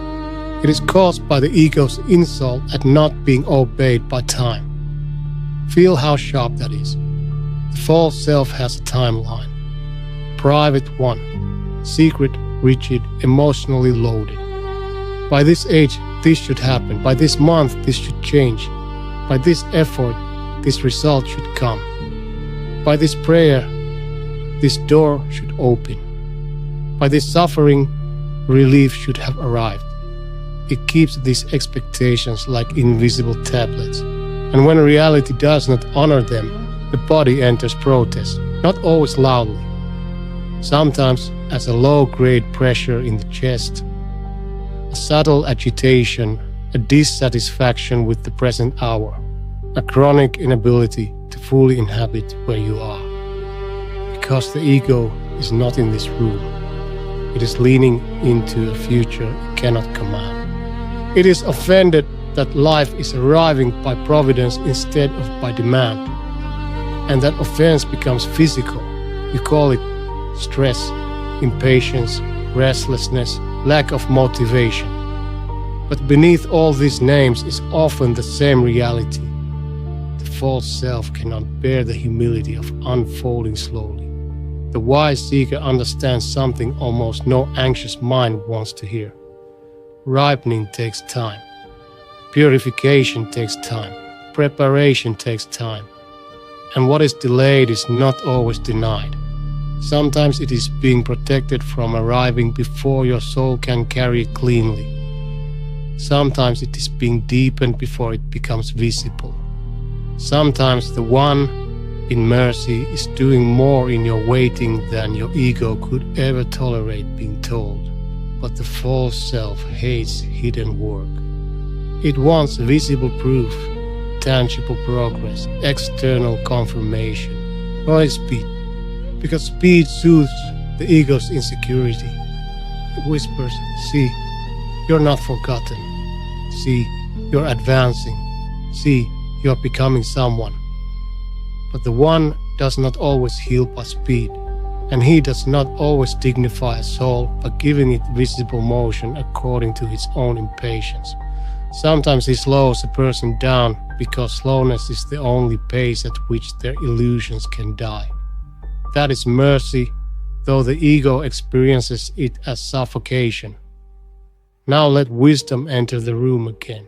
It is caused by the ego's insult at not being obeyed by time. Feel how sharp that is. The false self has a timeline. Private one, secret, rigid, emotionally loaded. By this age, this should happen. By this month, this should change. By this effort, this result should come. By this prayer, this door should open. By this suffering, relief should have arrived. It keeps these expectations like invisible tablets. And when reality does not honor them, the body enters protest, not always loudly. Sometimes as a low-grade pressure in the chest, a subtle agitation, a dissatisfaction with the present hour, a chronic inability to fully inhabit where you are. Because the ego is not in this room. It is leaning into a future it cannot command. It is offended that life is arriving by providence instead of by demand. And that offense becomes physical. You call it stress, impatience, restlessness, lack of motivation. But beneath all these names is often the same reality. The false self cannot bear the humility of unfolding slowly. The wise seeker understands something almost no anxious mind wants to hear. Ripening takes time. Purification takes time. Preparation takes time. And what is delayed is not always denied. Sometimes it is being protected from arriving before your soul can carry it cleanly. Sometimes it is being deepened before it becomes visible. Sometimes the one in mercy is doing more in your waiting than your ego could ever tolerate being told. But the false self hates hidden work. It wants visible proof, tangible progress, external confirmation. Why speed? Because speed soothes the ego's insecurity. It whispers, see, you're not forgotten. See, you're advancing. See, you're becoming someone. But the one does not always heal by speed, and he does not always dignify a soul by giving it visible motion according to his own impatience. Sometimes he slows a person down because slowness is the only pace at which their illusions can die. That is mercy, though the ego experiences it as suffocation. Now let wisdom enter the room again,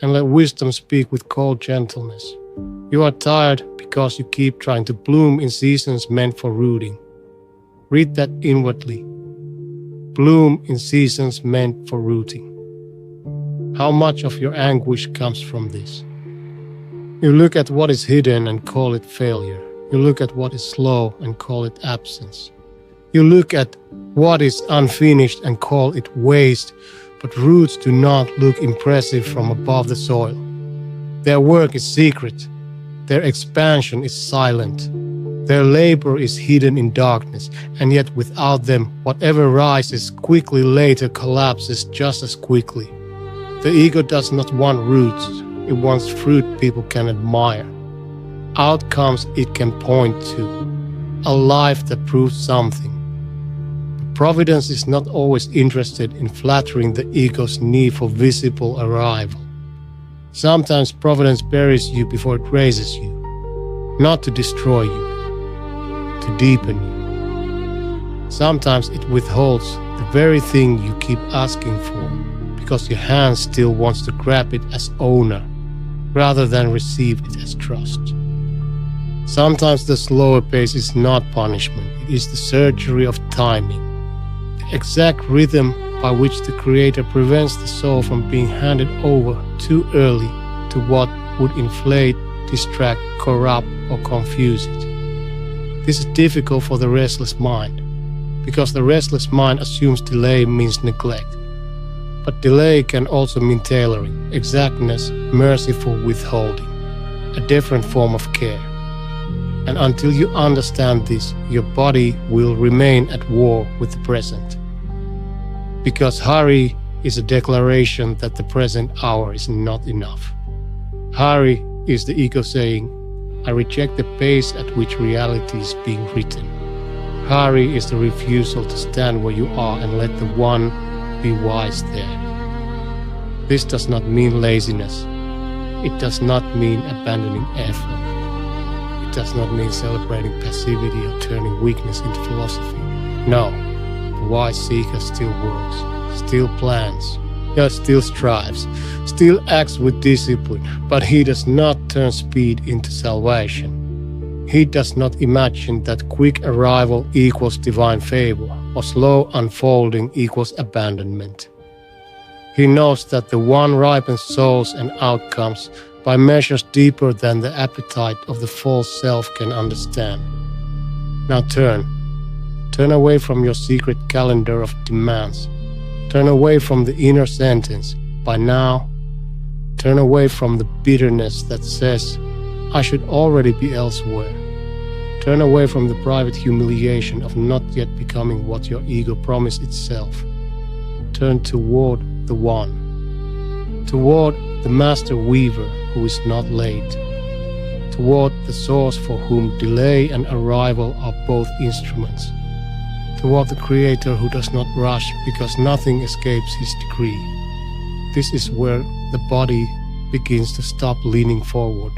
and let wisdom speak with cold gentleness. You are tired because you keep trying to bloom in seasons meant for rooting. Read that inwardly. Bloom in seasons meant for rooting. How much of your anguish comes from this? You look at what is hidden and call it failure. You look at what is slow and call it absence. You look at what is unfinished and call it waste, but roots do not look impressive from above the soil. Their work is secret. Their expansion is silent. Their labor is hidden in darkness, and yet without them, whatever rises quickly later collapses just as quickly. The ego does not want roots, it wants fruit people can admire. Outcomes it can point to, a life that proves something. But Providence is not always interested in flattering the ego's need for visible arrival. Sometimes Providence buries you before it raises you, not to destroy you, to deepen you. Sometimes it withholds the very thing you keep asking for, because your hand still wants to grab it as owner, rather than receive it as trust. Sometimes the slower pace is not punishment, it is the surgery of timing, the exact rhythm by which the Creator prevents the soul from being handed over too early to what would inflate, distract, corrupt, or confuse it. This is difficult for the restless mind, because the restless mind assumes delay means neglect. But delay can also mean tailoring, exactness, merciful withholding, a different form of care. And until you understand this, your body will remain at war with the present. Because hurry is a declaration that the present hour is not enough. Hurry is the ego saying, I reject the pace at which reality is being written. Hurry is the refusal to stand where you are and let the one be wise there. This does not mean laziness. It does not mean abandoning effort. It does not mean celebrating passivity or turning weakness into philosophy. No, the wise seeker still works, still plans, still strives, still acts with discipline, but he does not turn speed into salvation. He does not imagine that quick arrival equals divine favor or slow unfolding equals abandonment. He knows that the one ripens souls and outcomes by measures deeper than the appetite of the false self can understand. Now turn away from your secret calendar of demands. Turn away from the inner sentence, by now. Turn away from the bitterness that says, I should already be elsewhere. Turn away from the private humiliation of not yet becoming what your ego promised itself. Turn toward the one, toward the master weaver who is not late, toward the source for whom delay and arrival are both instruments, toward the Creator who does not rush because nothing escapes his decree. This is where the body begins to stop leaning forward.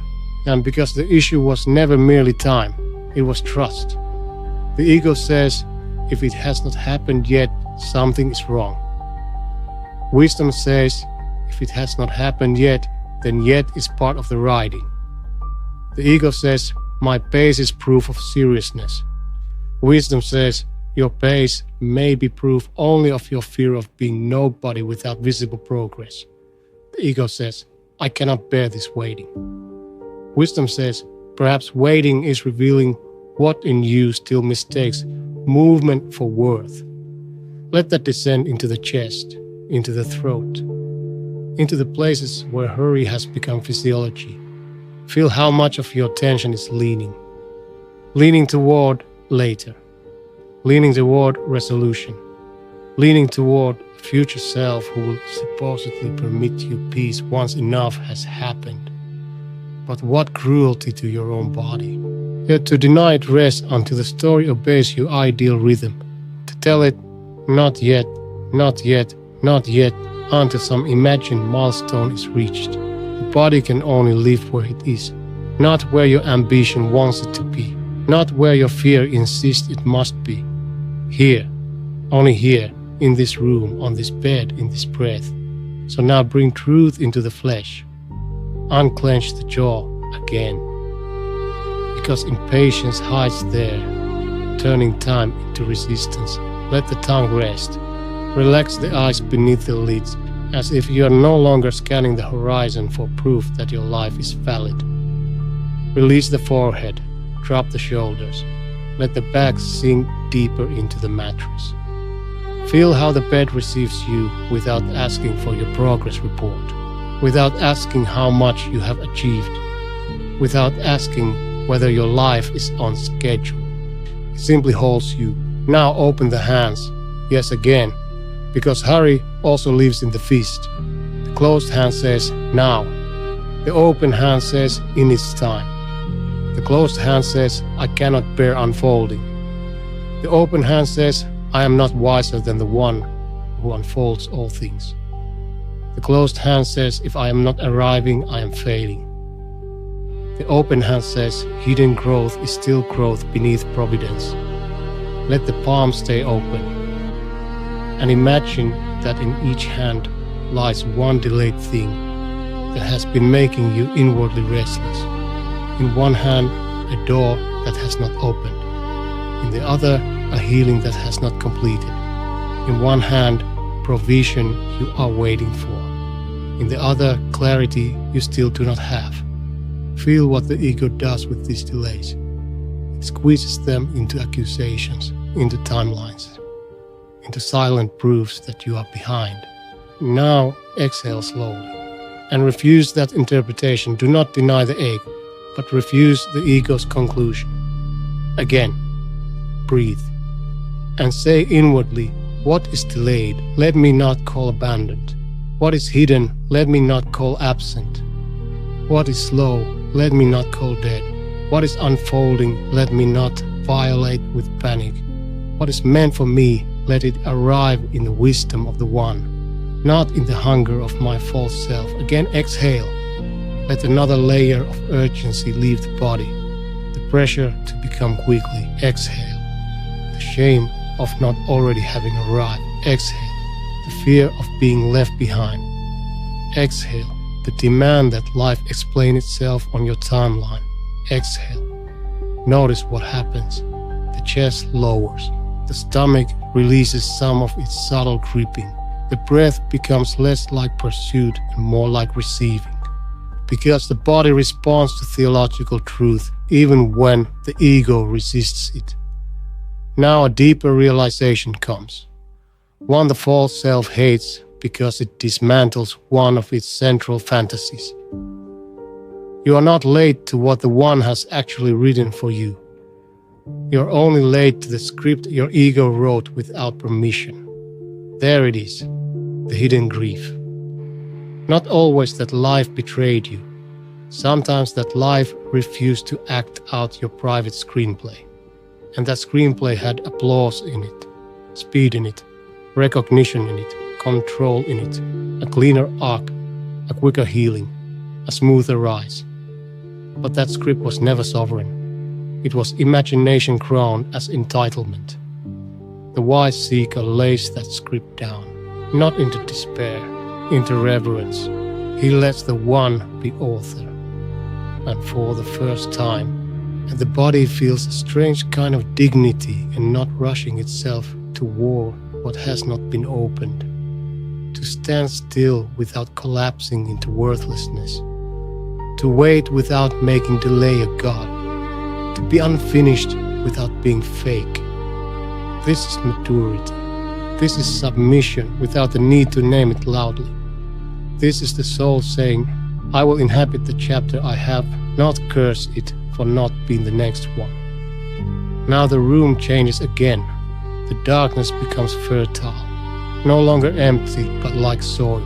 And because the issue was never merely time, it was trust. The ego says, if it has not happened yet, something is wrong. Wisdom says, if it has not happened yet, then yet is part of the writing. The ego says, my pace is proof of seriousness. Wisdom says, your pace may be proof only of your fear of being nobody without visible progress. The ego says, I cannot bear this waiting. Wisdom says, perhaps waiting is revealing what in you still mistakes movement for worth. Let that descend into the chest, into the throat, into the places where hurry has become physiology. Feel how much of your attention is leaning toward later, leaning toward resolution, leaning toward a future self who will supposedly permit you peace once enough has happened. But what cruelty to your own body. Yet to deny it rest until the story obeys your ideal rhythm. To tell it, not yet, not yet, not yet, until some imagined milestone is reached. The body can only live where it is, not where your ambition wants it to be, not where your fear insists it must be. Here, only here, in this room, on this bed, in this breath. So now bring truth into the flesh. Unclench the jaw again. Because impatience hides there, turning time into resistance. Let the tongue rest. Relax the eyes beneath the lids, as if you are no longer scanning the horizon for proof that your life is valid. Release the forehead, drop the shoulders. Let the back sink deeper into the mattress. Feel how the bed receives you without asking for your progress report, without asking how much you have achieved, without asking whether your life is on schedule. It simply holds you. Now open the hands. Yes, again, because hurry also lives in the fist. The closed hand says, now. The open hand says, in its time. The closed hand says, I cannot bear unfolding. The open hand says, I am not wiser than the one who unfolds all things. The closed hand says, if I am not arriving, I am failing. The open hand says, hidden growth is still growth beneath providence. Let the palm stay open. And imagine that in each hand lies one delayed thing that has been making you inwardly restless. In one hand, a door that has not opened. In the other, a healing that has not completed. In one hand, provision you are waiting for. In the other, clarity you still do not have. Feel what the ego does with these delays. It squeezes them into accusations, into timelines, into silent proofs that you are behind. Now exhale slowly and refuse that interpretation. Do not deny the ego, but refuse the ego's conclusion. Again, breathe and say inwardly, what is delayed, let me not call abandoned. What is hidden, let me not call absent. What is slow, let me not call dead. What is unfolding, let me not violate with panic. What is meant for me, let it arrive in the wisdom of the One, not in the hunger of my false self. Again, exhale. Let another layer of urgency leave the body. The pressure to become quickly. Exhale. The shame of not already having arrived. Exhale. The fear of being left behind. Exhale. The demand that life explain itself on your timeline. Exhale. Notice what happens. The chest lowers. The stomach releases some of its subtle creeping. The breath becomes less like pursuit and more like receiving. Because the body responds to theological truth even when the ego resists it. Now a deeper realization comes. One the false self hates because it dismantles one of its central fantasies. You are not late to what the One has actually written for you. You are only late to the script your ego wrote without permission. There it is, the hidden grief. Not always that life betrayed you. Sometimes that life refused to act out your private screenplay. And that screenplay had applause in it, speed in it, recognition in it, control in it, a cleaner arc, a quicker healing, a smoother rise. But that script was never sovereign. It was imagination crowned as entitlement. The wise seeker lays that script down, not into despair, into reverence. He lets the One be author. And for the first time, the body feels a strange kind of dignity in not rushing itself to war what has not been opened. To stand still without collapsing into worthlessness. To wait without making delay a god. To be unfinished without being fake. This is maturity. This is submission without the need to name it loudly. This is the soul saying, I will inhabit the chapter I have, not curse it for not being the next one. Now the room changes again. The darkness becomes fertile. no longer empty but like soil.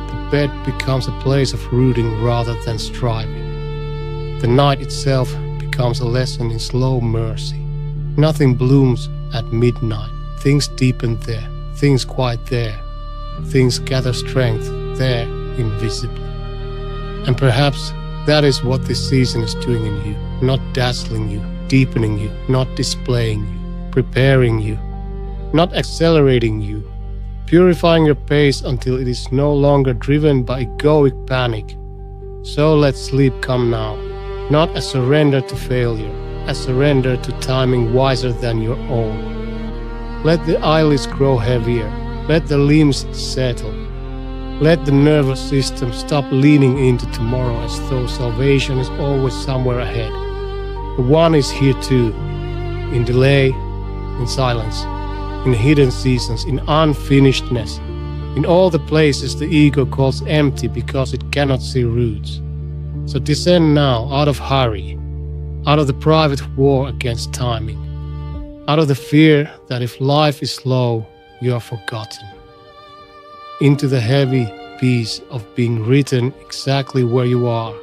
The bed becomes a place of rooting rather than striving. The night itself becomes a lesson in slow mercy. Nothing blooms at midnight. Things deepen there, things quiet there, things gather strength there invisibly. And perhaps that is what this season is doing in you, not dazzling you, deepening you, not displaying you, preparing you, not accelerating you, purifying your pace until it is no longer driven by egoic panic. So let sleep come now, not a surrender to failure, a surrender to timing wiser than your own. Let the eyelids grow heavier, let the limbs settle. Let the nervous system stop leaning into tomorrow as though salvation is always somewhere ahead. The one is here too, in delay, in silence, in hidden seasons, in unfinishedness, in all the places the ego calls empty because it cannot see roots. So descend now out of hurry, out of the private war against timing, out of the fear that if life is slow, you are forgotten, into the heavy peace of being written exactly where you are.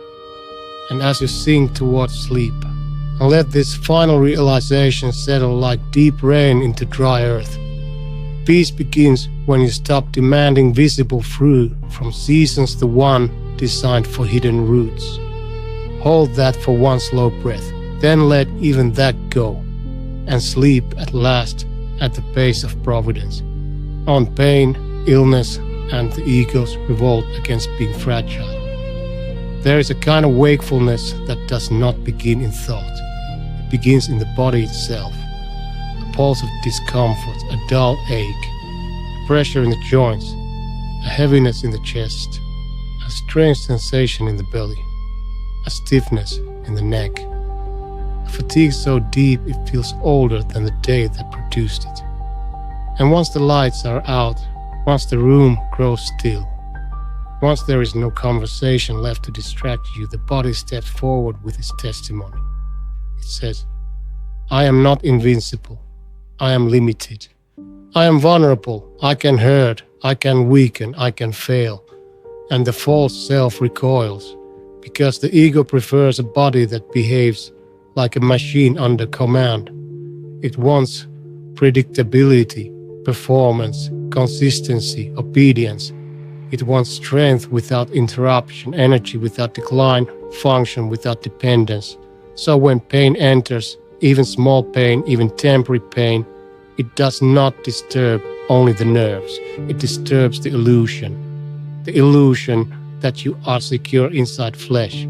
And as you sink towards sleep, and let this final realization settle like deep rain into dry earth. Peace begins when you stop demanding visible fruit from seasons the one designed for hidden roots. Hold that for one slow breath, then let even that go, and sleep at last at the pace of providence. On pain, illness, and the ego's revolt against being fragile. There is a kind of wakefulness that does not begin in thought. It begins in the body itself. A pulse of discomfort, a dull ache, a pressure in the joints, a heaviness in the chest, a strange sensation in the belly, a stiffness in the neck, a fatigue so deep it feels older than the day that produced it. And once the lights are out, once the room grows still, once there is no conversation left to distract you, the body steps forward with its testimony. It says, I am not invincible. I am limited. I am vulnerable. I can hurt. I can weaken. I can fail. And the false self recoils because the ego prefers a body that behaves like a machine under command. It wants predictability, performance, consistency, obedience. It wants strength without interruption, energy without decline, function without dependence. So when pain enters, even small pain, even temporary pain, it does not disturb only the nerves. It disturbs the illusion that you are secure inside flesh.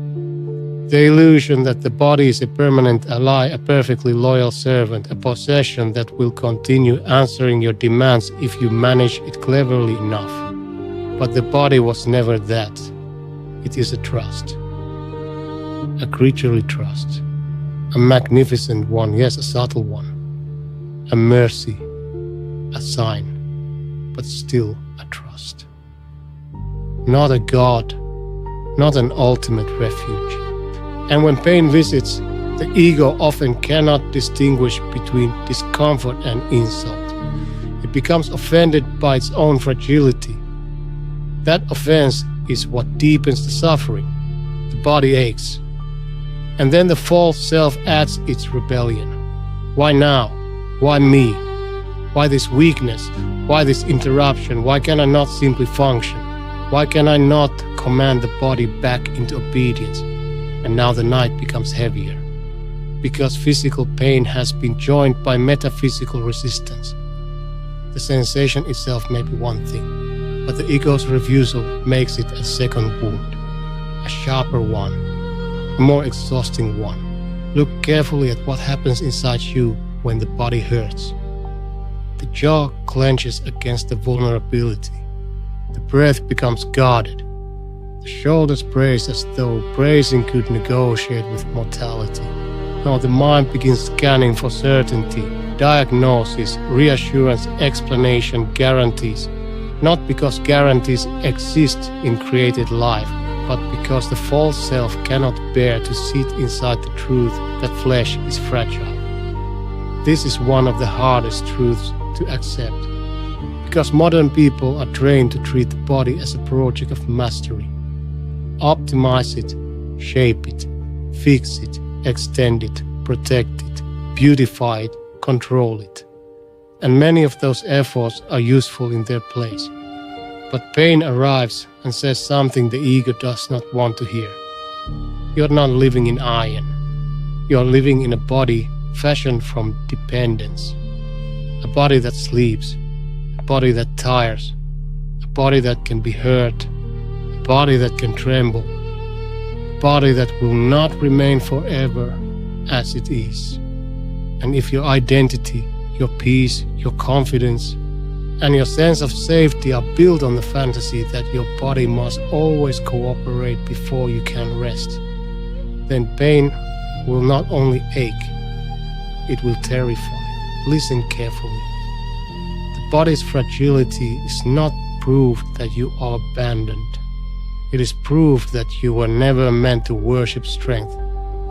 The illusion that the body is a permanent ally, a perfectly loyal servant, a possession that will continue answering your demands if you manage it cleverly enough. But the body was never that. It is a trust, a creaturely trust, a magnificent one, yes, a subtle one, a mercy, a sign, but still a trust. Not a god, not an ultimate refuge. And when pain visits, the ego often cannot distinguish between discomfort and insult. It becomes offended by its own fragility. That offense is what deepens the suffering. The body aches. And then the false self adds its rebellion. Why now? Why me? Why this weakness? Why this interruption? Why can I not simply function? Why can I not command the body back into obedience? And now the night becomes heavier, because physical pain has been joined by metaphysical resistance. The sensation itself may be one thing, but the ego's refusal makes it a second wound, a sharper one, a more exhausting one. Look carefully at what happens inside you when the body hurts. The jaw clenches against the vulnerability. The breath becomes guarded. The shoulders brace as though bracing could negotiate with mortality. Now the mind begins scanning for certainty, diagnosis, reassurance, explanation, guarantees. Not because guarantees exist in created life, but because the false self cannot bear to sit inside the truth that flesh is fragile. This is one of the hardest truths to accept, Because modern people are trained to treat the body as a project of mastery. Optimize it, shape it, fix it, extend it, protect it, beautify it, control it. And many of those efforts are useful in their place. But pain arrives and says something the ego does not want to hear. You're not living in iron. You're living in a body fashioned from dependence. A body that sleeps, a body that tires, a body that can be hurt, a body that can tremble, a body that will not remain forever as it is. And if your identity, your peace, your confidence, and your sense of safety are built on the fantasy that your body must always cooperate before you can rest, then pain will not only ache, it will terrify. Listen carefully. The body's fragility is not proof that you are abandoned. It is proof that you were never meant to worship strength.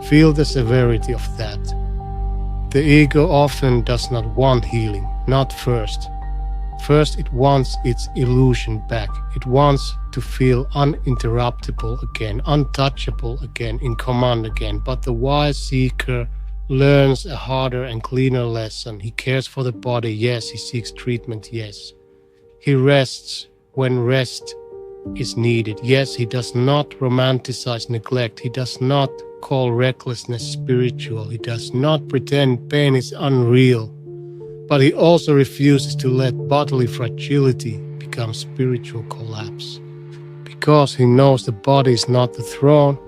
Feel the severity of that. The ego often does not want healing, not first. First, it wants its illusion back. It wants to feel uninterruptible again, untouchable again, in command again. But the wise seeker learns a harder and cleaner lesson. He cares for the body, yes. He seeks treatment, yes. He rests when rest is needed. Yes, he does not romanticize neglect. He does not call recklessness spiritual. He does not pretend pain is unreal. But he also refuses to let bodily fragility become spiritual collapse. Because he knows the body is not the throne,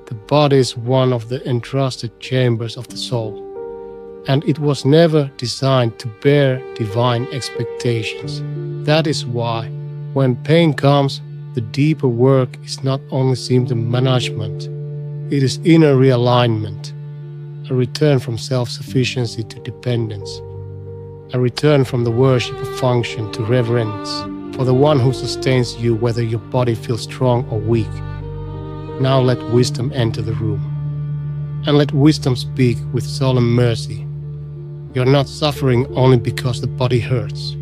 the body is one of the entrusted chambers of the soul. And it was never designed to bear divine expectations. That is why, when pain comes, the deeper work is not only symptom management, it is inner realignment, a return from self-sufficiency to dependence, a return from the worship of function to reverence for the one who sustains you, whether your body feels strong or weak. Now let wisdom enter the room, and let wisdom speak with solemn mercy. You're not suffering only because the body hurts.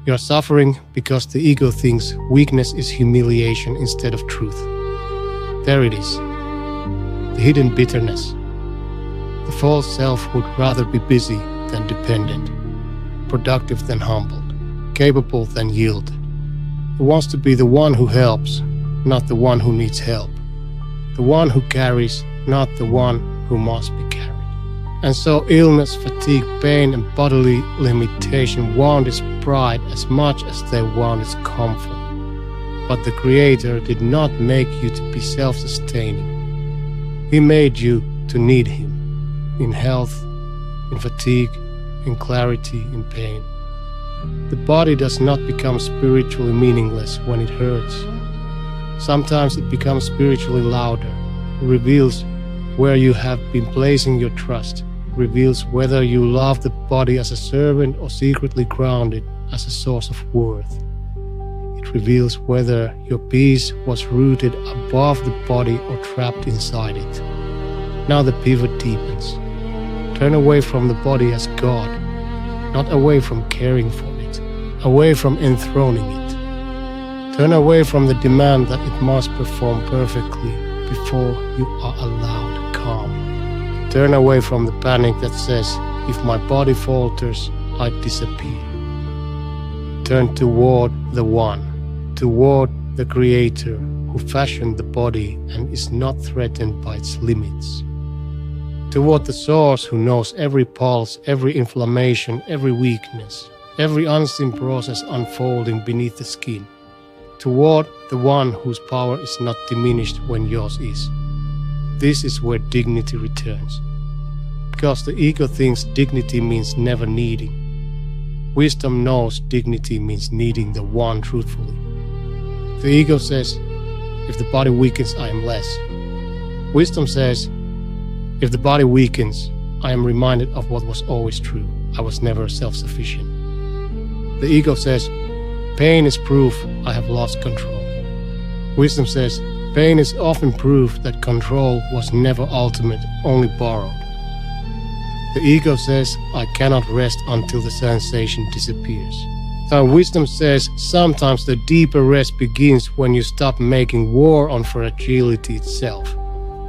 You're suffering because the ego thinks weakness is humiliation instead of truth. There it is, the hidden bitterness. The false self would rather be busy than dependent, productive than humbled, capable than yielded. It wants to be the one who helps, not the one who needs help, the one who carries, not the one who must be carried. And so illness, fatigue, pain, and bodily limitation wound its pride as much as they wound its comfort. But the Creator did not make you to be self-sustaining. He made you to need Him, in health, in fatigue, in clarity, in pain. The body does not become spiritually meaningless when it hurts. Sometimes it becomes spiritually louder. It reveals where you have been placing your trust, reveals whether you love the body as a servant or secretly ground it as a source of worth. It reveals whether your peace was rooted above the body or trapped inside it. Now the pivot deepens. Turn away from the body as God, not away from caring for it, away from enthroning it. Turn away from the demand that it must perform perfectly before you are allowed calm. Turn away from the panic that says, if my body falters, I disappear. Turn toward the One, toward the Creator who fashioned the body and is not threatened by its limits. Toward the Source who knows every pulse, every inflammation, every weakness, every unseen process unfolding beneath the skin. Toward the One whose power is not diminished when yours is. This is where dignity returns. Because the ego thinks dignity means never needing. Wisdom knows dignity means needing the One truthfully. The ego says, if the body weakens, I am less. Wisdom says, if the body weakens, I am reminded of what was always true. I was never self-sufficient. The ego says, pain is proof I have lost control. Wisdom says, pain is often proof that control was never ultimate, only borrowed. The ego says, I cannot rest until the sensation disappears. Wisdom says sometimes the deeper rest begins when you stop making war on fragility itself.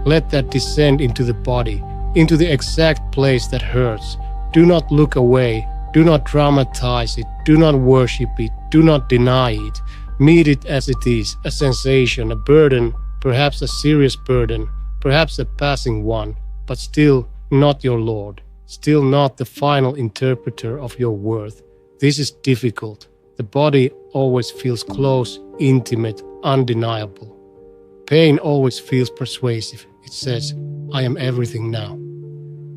Let that descend into the body, into the exact place that hurts. Do not look away. Do not dramatize it. Do not worship it. Do not deny it. Meet it as it is, a sensation, a burden, perhaps a serious burden, perhaps a passing one, but still not your Lord, still not the final interpreter of your worth. This is difficult. The body always feels close, intimate, undeniable. Pain always feels persuasive. It says, I am everything now.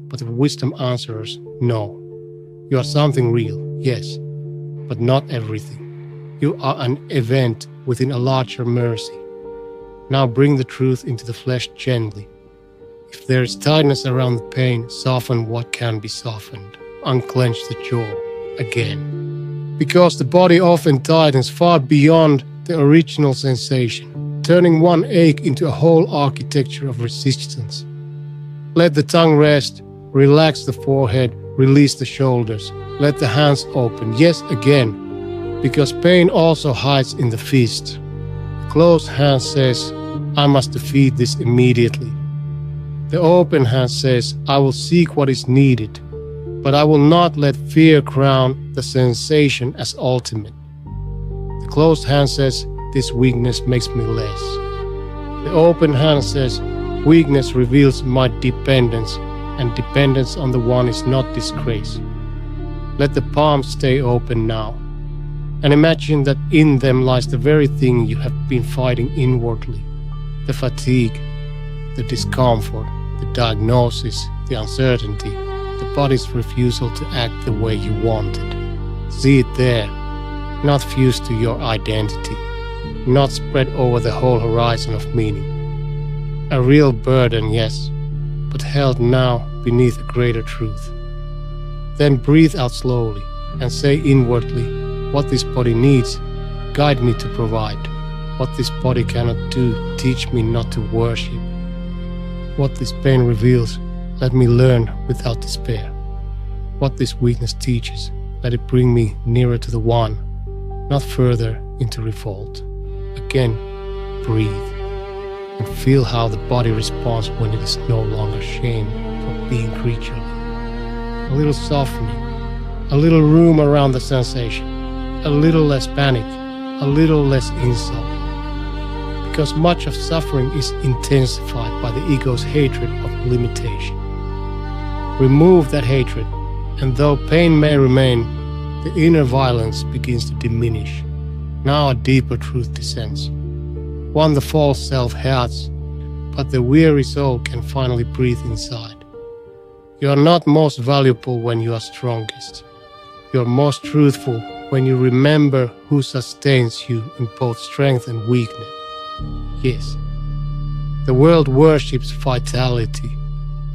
But the wisdom answers, no. You are something real, yes, but not everything. You are an event within a larger mercy. Now bring the truth into the flesh gently. If there is tightness around the pain, soften what can be softened. Unclench the jaw again. Because the body often tightens far beyond the original sensation, turning one ache into a whole architecture of resistance. Let the tongue rest, relax the forehead, release the shoulders, let the hands open, yes again, because pain also hides in the fist. The closed hand says, I must defeat this immediately. The open hand says, I will seek what is needed, but I will not let fear crown the sensation as ultimate. The closed hand says, this weakness makes me less. The open hand says, weakness reveals my dependence, and dependence on the one is not disgrace. Let the palms stay open now, and imagine that in them lies the very thing you have been fighting inwardly. The fatigue, the discomfort, the diagnosis, the uncertainty, the body's refusal to act the way you wanted. See it there, not fused to your identity, not spread over the whole horizon of meaning. A real burden, yes, but held now beneath a greater truth. Then breathe out slowly and say inwardly, what this body needs, guide me to provide. What this body cannot do, teach me not to worship. What this pain reveals, let me learn without despair. What this weakness teaches, let it bring me nearer to the one, not further into revolt. Again, breathe and feel how the body responds when it is no longer shamed for being creaturely. A little softening, a little room around the sensation, a little less panic, a little less insult. Because much of suffering is intensified by the ego's hatred of limitation. Remove that hatred, and though pain may remain, the inner violence begins to diminish. Now a deeper truth descends. One the false self hates, but the weary soul can finally breathe inside. You are not most valuable when you are strongest. You are most truthful when you remember who sustains you in both strength and weakness. Yes, the world worships vitality,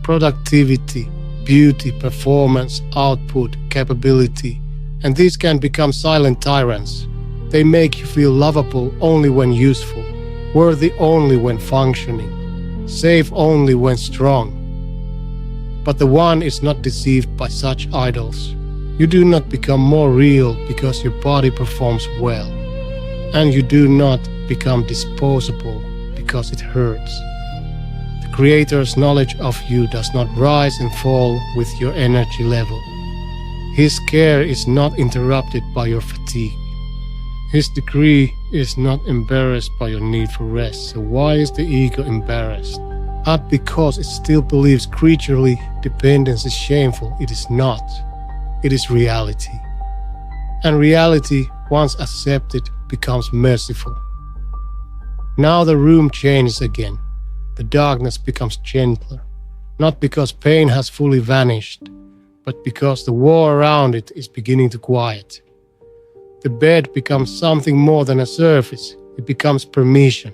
productivity, beauty, performance, output, capability, and these can become silent tyrants. They make you feel lovable only when useful, worthy only when functioning, safe only when strong. But the one is not deceived by such idols. You do not become more real because your body performs well, and you do not become disposable because it hurts. The Creator's knowledge of you does not rise and fall with your energy level. His care is not interrupted by your fatigue. His decree is not embarrassed by your need for rest. So why is the ego embarrassed? Not because it still believes creaturely dependence is shameful. It is not. It is reality. And reality, once accepted, becomes merciful. Now the room changes again. The darkness becomes gentler, not because pain has fully vanished, but because the war around it is beginning to quiet. The bed becomes something more than a surface. It becomes permission.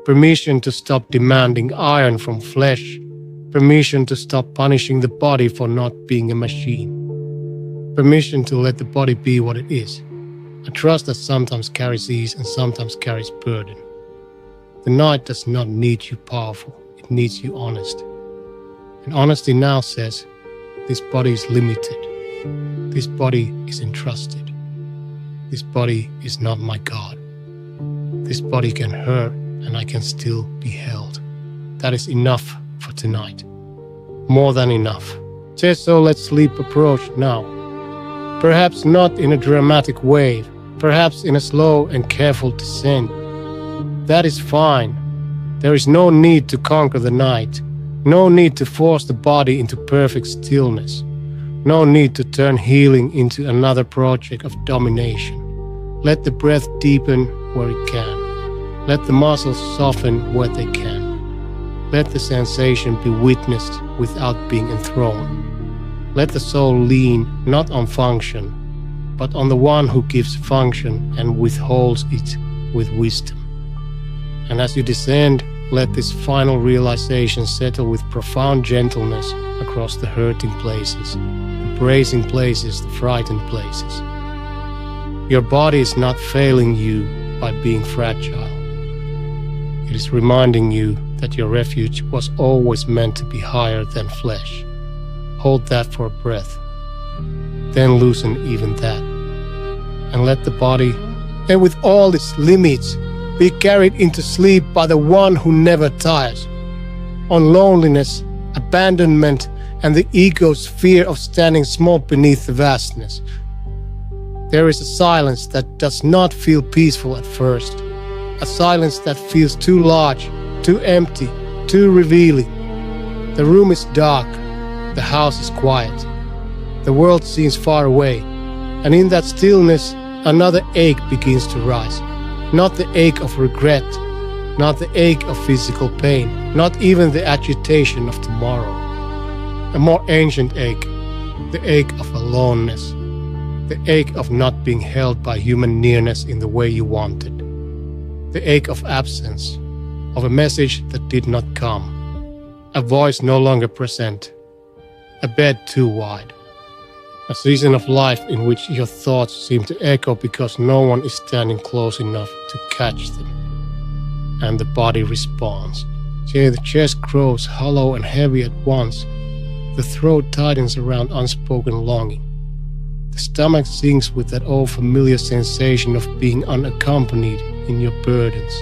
Permission to stop demanding iron from flesh. Permission to stop punishing the body for not being a machine. Permission to let the body be what it is. A trust that sometimes carries ease and sometimes carries burden. The night does not need you powerful, it needs you honest. And honesty now says, this body is limited. This body is entrusted. This body is not my God. This body can hurt and I can still be held. That is enough for tonight. More than enough. Just so let sleep approach now. Perhaps not in a dramatic wave, perhaps in a slow and careful descent. That is fine. There is no need to conquer the night, no need to force the body into perfect stillness, no need to turn healing into another project of domination. Let the breath deepen where it can. Let the muscles soften where they can. Let the sensation be witnessed without being enthroned. Let the soul lean not on function, but on the one who gives function and withholds it with wisdom. And as you descend, let this final realization settle with profound gentleness across the hurting places, the bracing places, the frightened places. Your body is not failing you by being fragile. It is reminding you that your refuge was always meant to be higher than flesh. Hold that for a breath. Then loosen even that. And let the body, and with all its limits, be carried into sleep by the one who never tires. On loneliness, abandonment, and the ego's fear of standing small beneath the vastness. There is a silence that does not feel peaceful at first. A silence that feels too large, too empty, too revealing. The room is dark. The house is quiet. The world seems far away. And in that stillness, another ache begins to rise. Not the ache of regret, not the ache of physical pain, not even the agitation of tomorrow. A more ancient ache, the ache of aloneness, the ache of not being held by human nearness in the way you wanted, the ache of absence, of a message that did not come, a voice no longer present, a bed too wide. A season of life in which your thoughts seem to echo because no one is standing close enough to catch them. And the body responds. See, the chest grows hollow and heavy at once. The throat tightens around unspoken longing. The stomach sinks with that old familiar sensation of being unaccompanied in your burdens.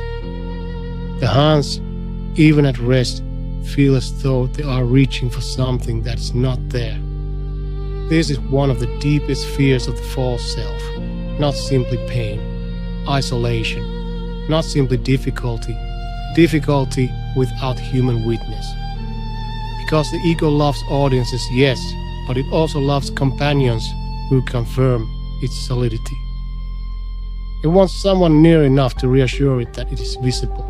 The hands, even at rest, feel as though they are reaching for something that is not there. This is one of the deepest fears of the false self, not simply pain, isolation, not simply difficulty without human witness. Because the ego loves audiences, yes, but it also loves companions who confirm its solidity. It wants someone near enough to reassure it that it is visible,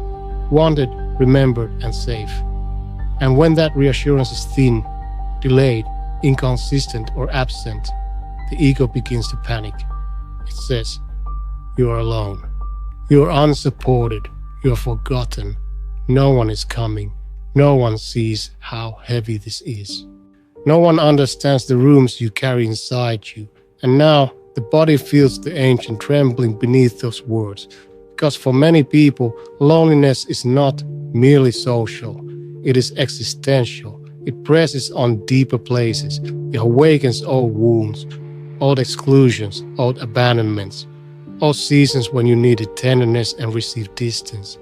wanted, remembered, and safe. And when that reassurance is thin, delayed, inconsistent, or absent, the ego begins to panic. It says, you are alone. You are unsupported. You are forgotten. No one is coming. No one sees how heavy this is. No one understands the rooms you carry inside you. And now the body feels the ancient trembling beneath those words. Because for many people, loneliness is not merely social. It is existential. It presses on deeper places. It awakens old wounds, old exclusions, old abandonments, old seasons when you needed tenderness and received distance,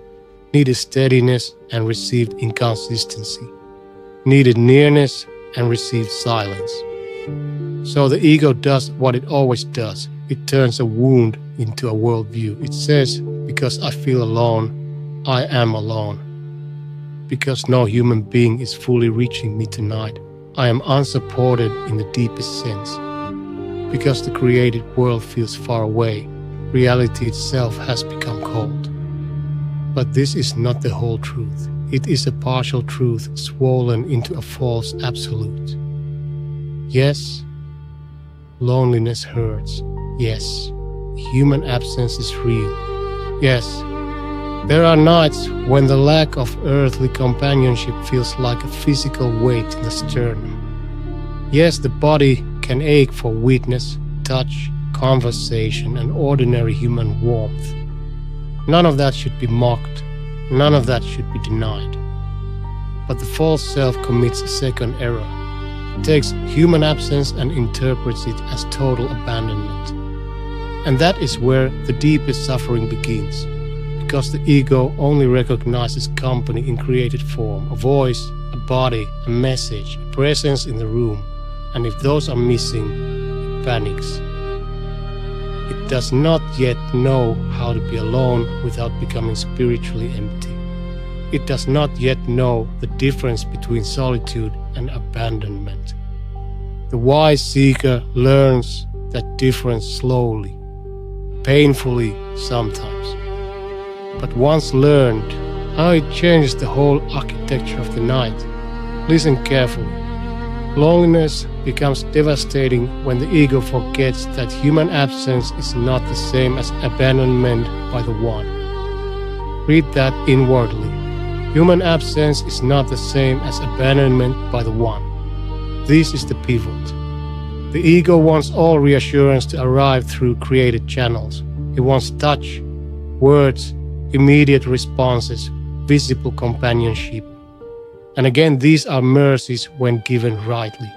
needed steadiness and received inconsistency, needed nearness and received silence. So the ego does what it always does. It turns a wound into a worldview. It says, because I feel alone, I am alone. Because no human being is fully reaching me tonight, I am unsupported in the deepest sense. Because the created world feels far away, reality itself has become cold. But this is not the whole truth. It is a partial truth swollen into a false absolute. Yes, loneliness hurts. Yes, human absence is real. Yes, there are nights when the lack of earthly companionship feels like a physical weight in the sternum. Yes, the body can ache for witness, touch, conversation, and ordinary human warmth. None of that should be mocked. None of that should be denied. But the false self commits a second error. It takes human absence and interprets it as total abandonment. And that is where the deepest suffering begins, because the ego only recognizes company in created form, a voice, a body, a message, a presence in the room, and if those are missing, it panics. It does not yet know how to be alone without becoming spiritually empty. It does not yet know the difference between solitude and abandonment. The wise seeker learns that difference slowly, painfully sometimes. But once learned, how it changes the whole architecture of the night. Listen carefully. Loneliness becomes devastating when the ego forgets that human absence is not the same as abandonment by the one. Read that inwardly. Human absence is not the same as abandonment by the one. This is the pivot. The ego wants all reassurance to arrive through created channels. It wants touch, words, immediate responses, visible companionship. And again, these are mercies when given rightly.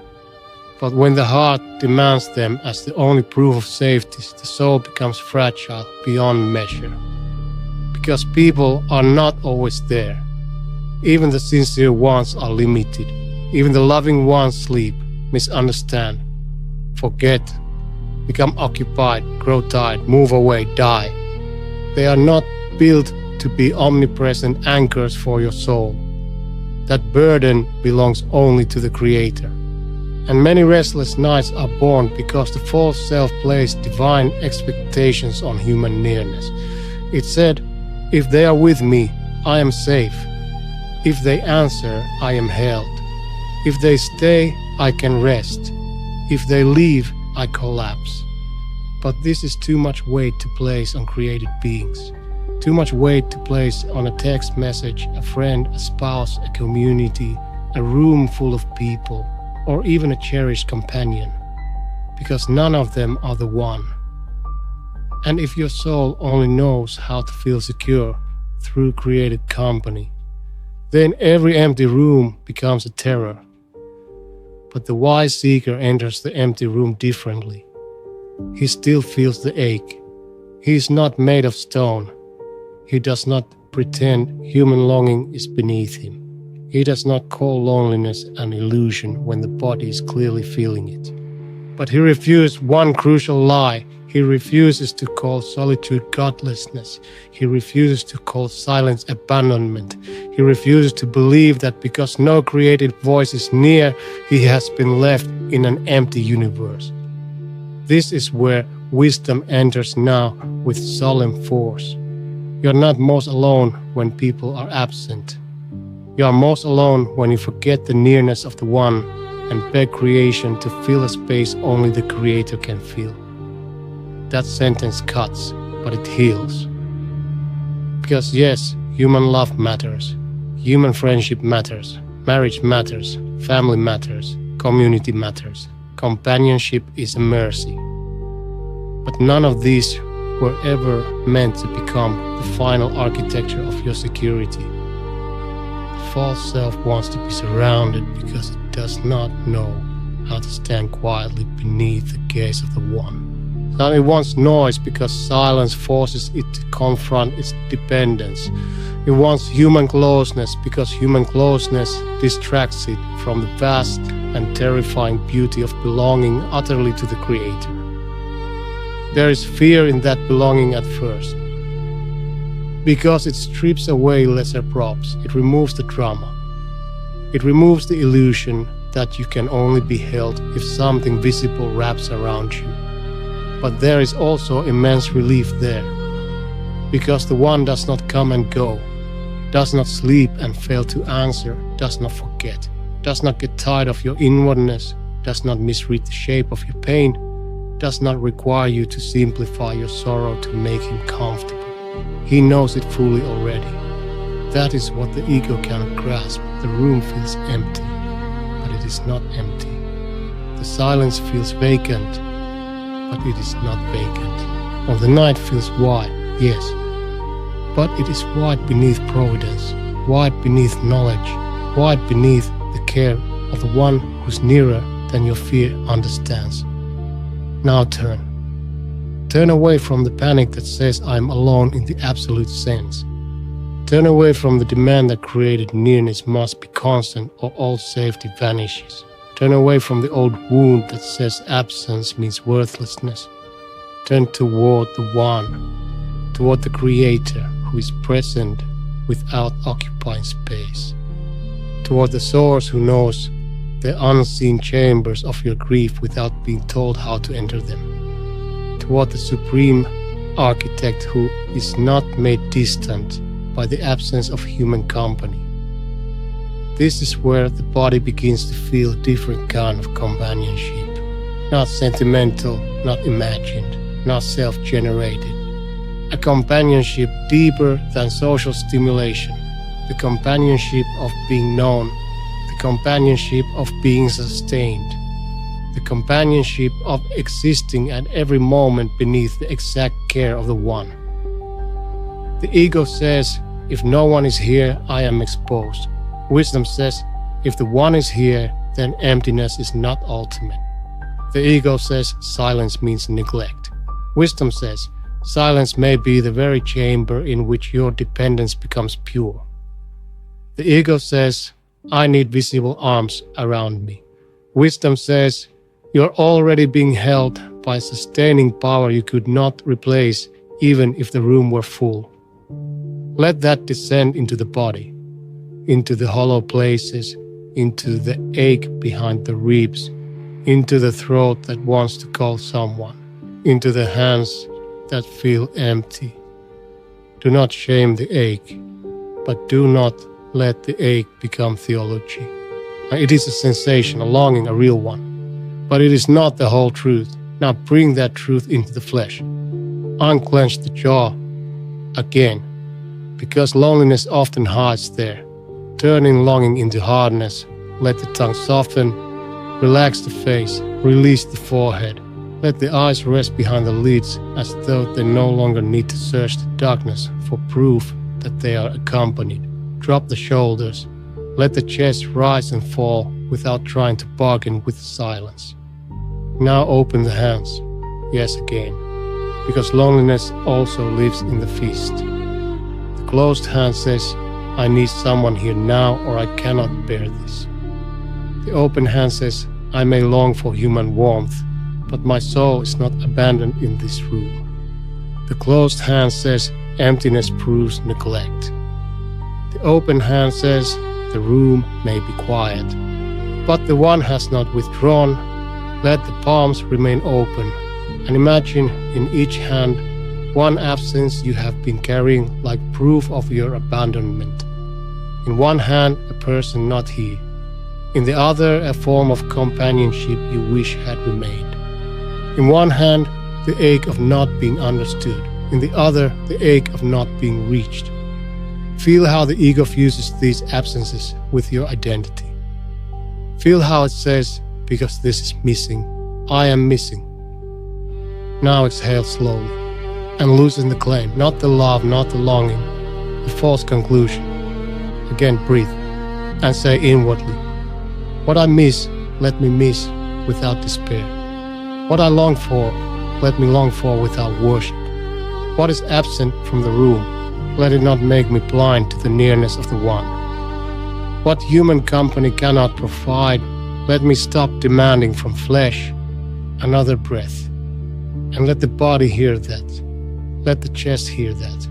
But when the heart demands them as the only proof of safety, the soul becomes fragile beyond measure. Because people are not always there. Even the sincere ones are limited. Even the loving ones sleep, misunderstand, forget, become occupied, grow tired, move away, die. They are not built to be omnipresent anchors for your soul. That burden belongs only to the Creator. And many restless nights are born because the false self placed divine expectations on human nearness. It said, if they are with me, I am safe. If they answer, I am held. If they stay, I can rest. If they leave, I collapse. But this is too much weight to place on created beings. Too much weight to place on a text message, a friend, a spouse, a community, a room full of people, or even a cherished companion. Because none of them are the one. And if your soul only knows how to feel secure through created company, then every empty room becomes a terror. But the wise seeker enters the empty room differently. He still feels the ache. He is not made of stone. He does not pretend human longing is beneath him. He does not call loneliness an illusion when the body is clearly feeling it. But he refuses one crucial lie. He refuses to call solitude godlessness. He refuses to call silence abandonment. He refuses to believe that because no created voice is near, he has been left in an empty universe. This is where wisdom enters now with solemn force. You are not most alone when people are absent. You are most alone when you forget the nearness of the One and beg creation to fill a space only the Creator can fill. That sentence cuts, but it heals. Because yes, human love matters. Human friendship matters. Marriage matters. Family matters. Community matters. Companionship is a mercy. But none of these were ever meant to become the final architecture of your security. The false self wants to be surrounded because it does not know how to stand quietly beneath the gaze of the One. Now it wants noise because silence forces it to confront its dependence. It wants human closeness because human closeness distracts it from the vast and terrifying beauty of belonging utterly to the Creator. There is fear in that belonging at first, because it strips away lesser props. It removes the drama. It removes the illusion that you can only be held if something visible wraps around you. But there is also immense relief there, because the One does not come and go, does not sleep and fail to answer, does not forget, does not get tired of your inwardness, does not misread the shape of your pain, does not require you to simplify your sorrow to make him comfortable. He knows it fully already. That is what the ego cannot grasp. The room feels empty, but it is not empty. The silence feels vacant, but it is not vacant. Or the night feels wide, yes, but it is wide beneath providence, wide beneath knowledge, wide beneath the care of the One who's nearer than your fear understands. Now turn Turn away from the panic that says I'm alone in the absolute sense. Turn away from the demand that created nearness must be constant or all safety vanishes. Turn away from the old wound that says absence means worthlessness. Turn toward the One, toward the Creator who is present without occupying space. Toward the Source who knows the unseen chambers of your grief without being told how to enter them. Toward the Supreme Architect who is not made distant by the absence of human company. This is where the body begins to feel a different kind of companionship. Not sentimental, not imagined, not self-generated. A companionship deeper than social stimulation. The companionship of being known. The companionship of being sustained. The companionship of existing at every moment beneath the exact care of the One. The ego says, if no one is here, I am exposed. Wisdom says, if the One is here, then emptiness is not ultimate. The ego says, silence means neglect. Wisdom says, silence may be the very chamber in which your dependence becomes pure. The ego says, I need visible arms around me. Wisdom says, you're already being held by sustaining power you could not replace even if the room were full. Let that descend into the body, into the hollow places, into the ache behind the ribs, into the throat that wants to call someone, into the hands that feel empty. Do not shame the ache, but do not let the ache become theology. It is a sensation, a longing, a real one, but it is not the whole truth. Now bring that truth into the flesh. Unclench the jaw again, because loneliness often hides there. Turning longing into hardness, let the tongue soften, relax the face, release the forehead. Let the eyes rest behind the lids as though they no longer need to search the darkness for proof that they are accompanied. Drop the shoulders. Let the chest rise and fall without trying to bargain with the silence. Now open the hands. Yes, again. Because loneliness also lives in the feast. The closed hand says, I need someone here now or I cannot bear this. The open hand says, I may long for human warmth, but my soul is not abandoned in this room. The closed hand says, emptiness proves neglect. The open hand says, the room may be quiet, but the One has not withdrawn. Let the palms remain open, and imagine in each hand one absence you have been carrying like proof of your abandonment. In one hand, a person not here. In the other, a form of companionship you wish had remained. In one hand, the ache of not being understood. In the other, the ache of not being reached. Feel how the ego fuses these absences with your identity. Feel how it says, because this is missing, I am missing. Now exhale slowly and loosen the claim, not the love, not the longing, the false conclusion. Again, breathe and say inwardly, what I miss, let me miss without despair. What I long for, let me long for without worship. What is absent from the room, let it not make me blind to the nearness of the One. What human company cannot provide, let me stop demanding from flesh another breath. And let the body hear that. Let the chest hear that.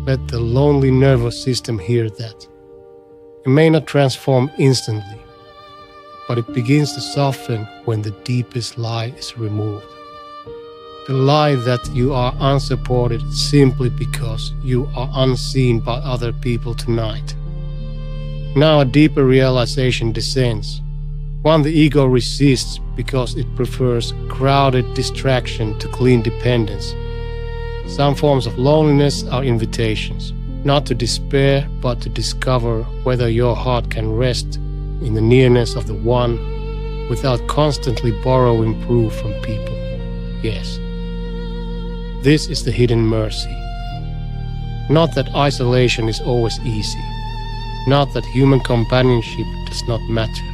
Let the lonely nervous system hear that. It may not transform instantly, but it begins to soften when the deepest lie is removed. The lie that you are unsupported simply because you are unseen by other people tonight. Now a deeper realization descends, one the ego resists because it prefers crowded distraction to clean dependence. Some forms of loneliness are invitations, not to despair, but to discover whether your heart can rest in the nearness of the One without constantly borrowing proof from people. Yes. This is the hidden mercy. Not that isolation is always easy, not that human companionship does not matter,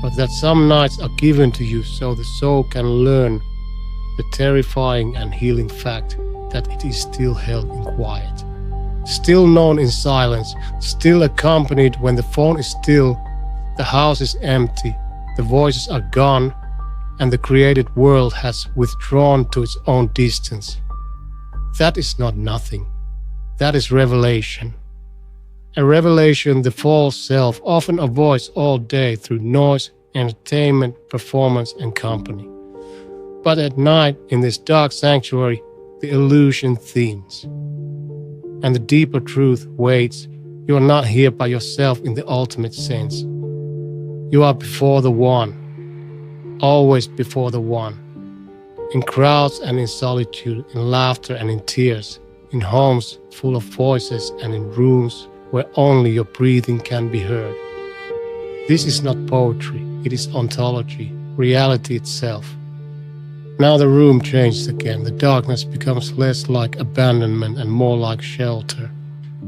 but that some nights are given to you so the soul can learn the terrifying and healing fact that it is still held in quiet, still known in silence, still accompanied when the phone is still, the house is empty, the voices are gone, and the created world has withdrawn to its own distance. That is not nothing. That is revelation. A revelation the false self often avoids all day through noise, entertainment, performance, and company. But at night, in this dark sanctuary, the illusion thins. And the deeper truth waits. You are not here by yourself in the ultimate sense. You are before the One, always before the One. In crowds and in solitude, in laughter and in tears, in homes full of voices and in rooms where only your breathing can be heard. This is not poetry, it is ontology, reality itself. Now the room changes again. The darkness becomes less like abandonment and more like shelter.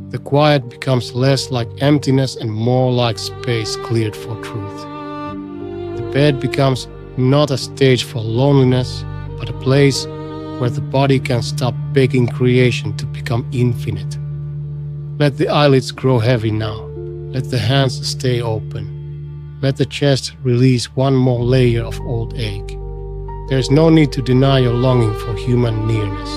The quiet becomes less like emptiness and more like space cleared for truth. The bed becomes not a stage for loneliness, but a place where the body can stop begging creation to become infinite. Let the eyelids grow heavy now. Let the hands stay open. Let the chest release one more layer of old ache. There is no need to deny your longing for human nearness.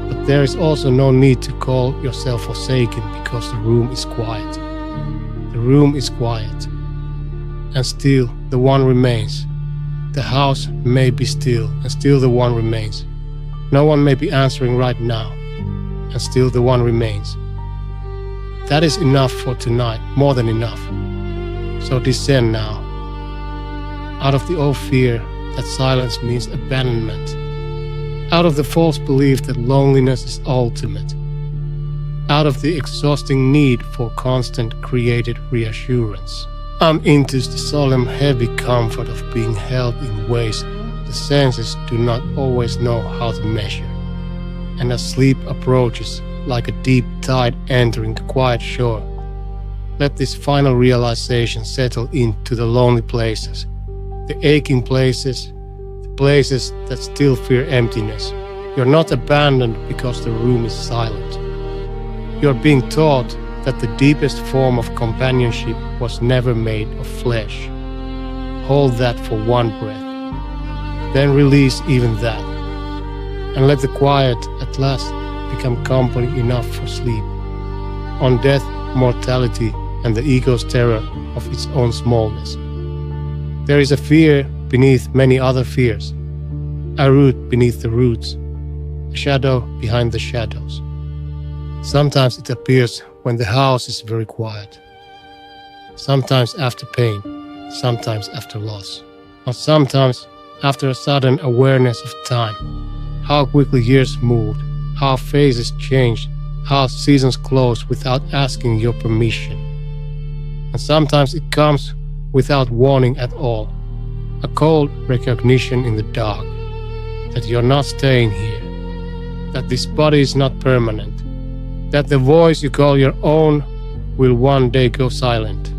But there is also no need to call yourself forsaken because the room is quiet. The room is quiet. And still the One remains. The house may be still, and still the One remains. No one may be answering right now, and still the One remains. That is enough for tonight, more than enough. So descend now. Out of the old fear that silence means abandonment. Out of the false belief that loneliness is ultimate. Out of the exhausting need for constant created reassurance. Into the solemn heavy comfort of being held in ways the senses do not always know how to measure. And as sleep approaches, like a deep tide entering a quiet shore, let this final realization settle into the lonely places, the aching places, the places that still fear emptiness. You're not abandoned because the room is silent. You're being taught that the deepest form of companionship was never made of flesh. Hold that for one breath, then release even that, and let the quiet at last become company enough for sleep, on death, mortality, and the ego's terror of its own smallness. There is a fear beneath many other fears, a root beneath the roots, a shadow behind the shadows. Sometimes it appears when the house is very quiet, sometimes after pain, sometimes after loss, or sometimes after a sudden awareness of time, how quickly years moved, how phases changed, how seasons closed without asking your permission. And sometimes it comes without warning at all, a cold recognition in the dark that you're not staying here, that this body is not permanent, that the voice you call your own will one day go silent,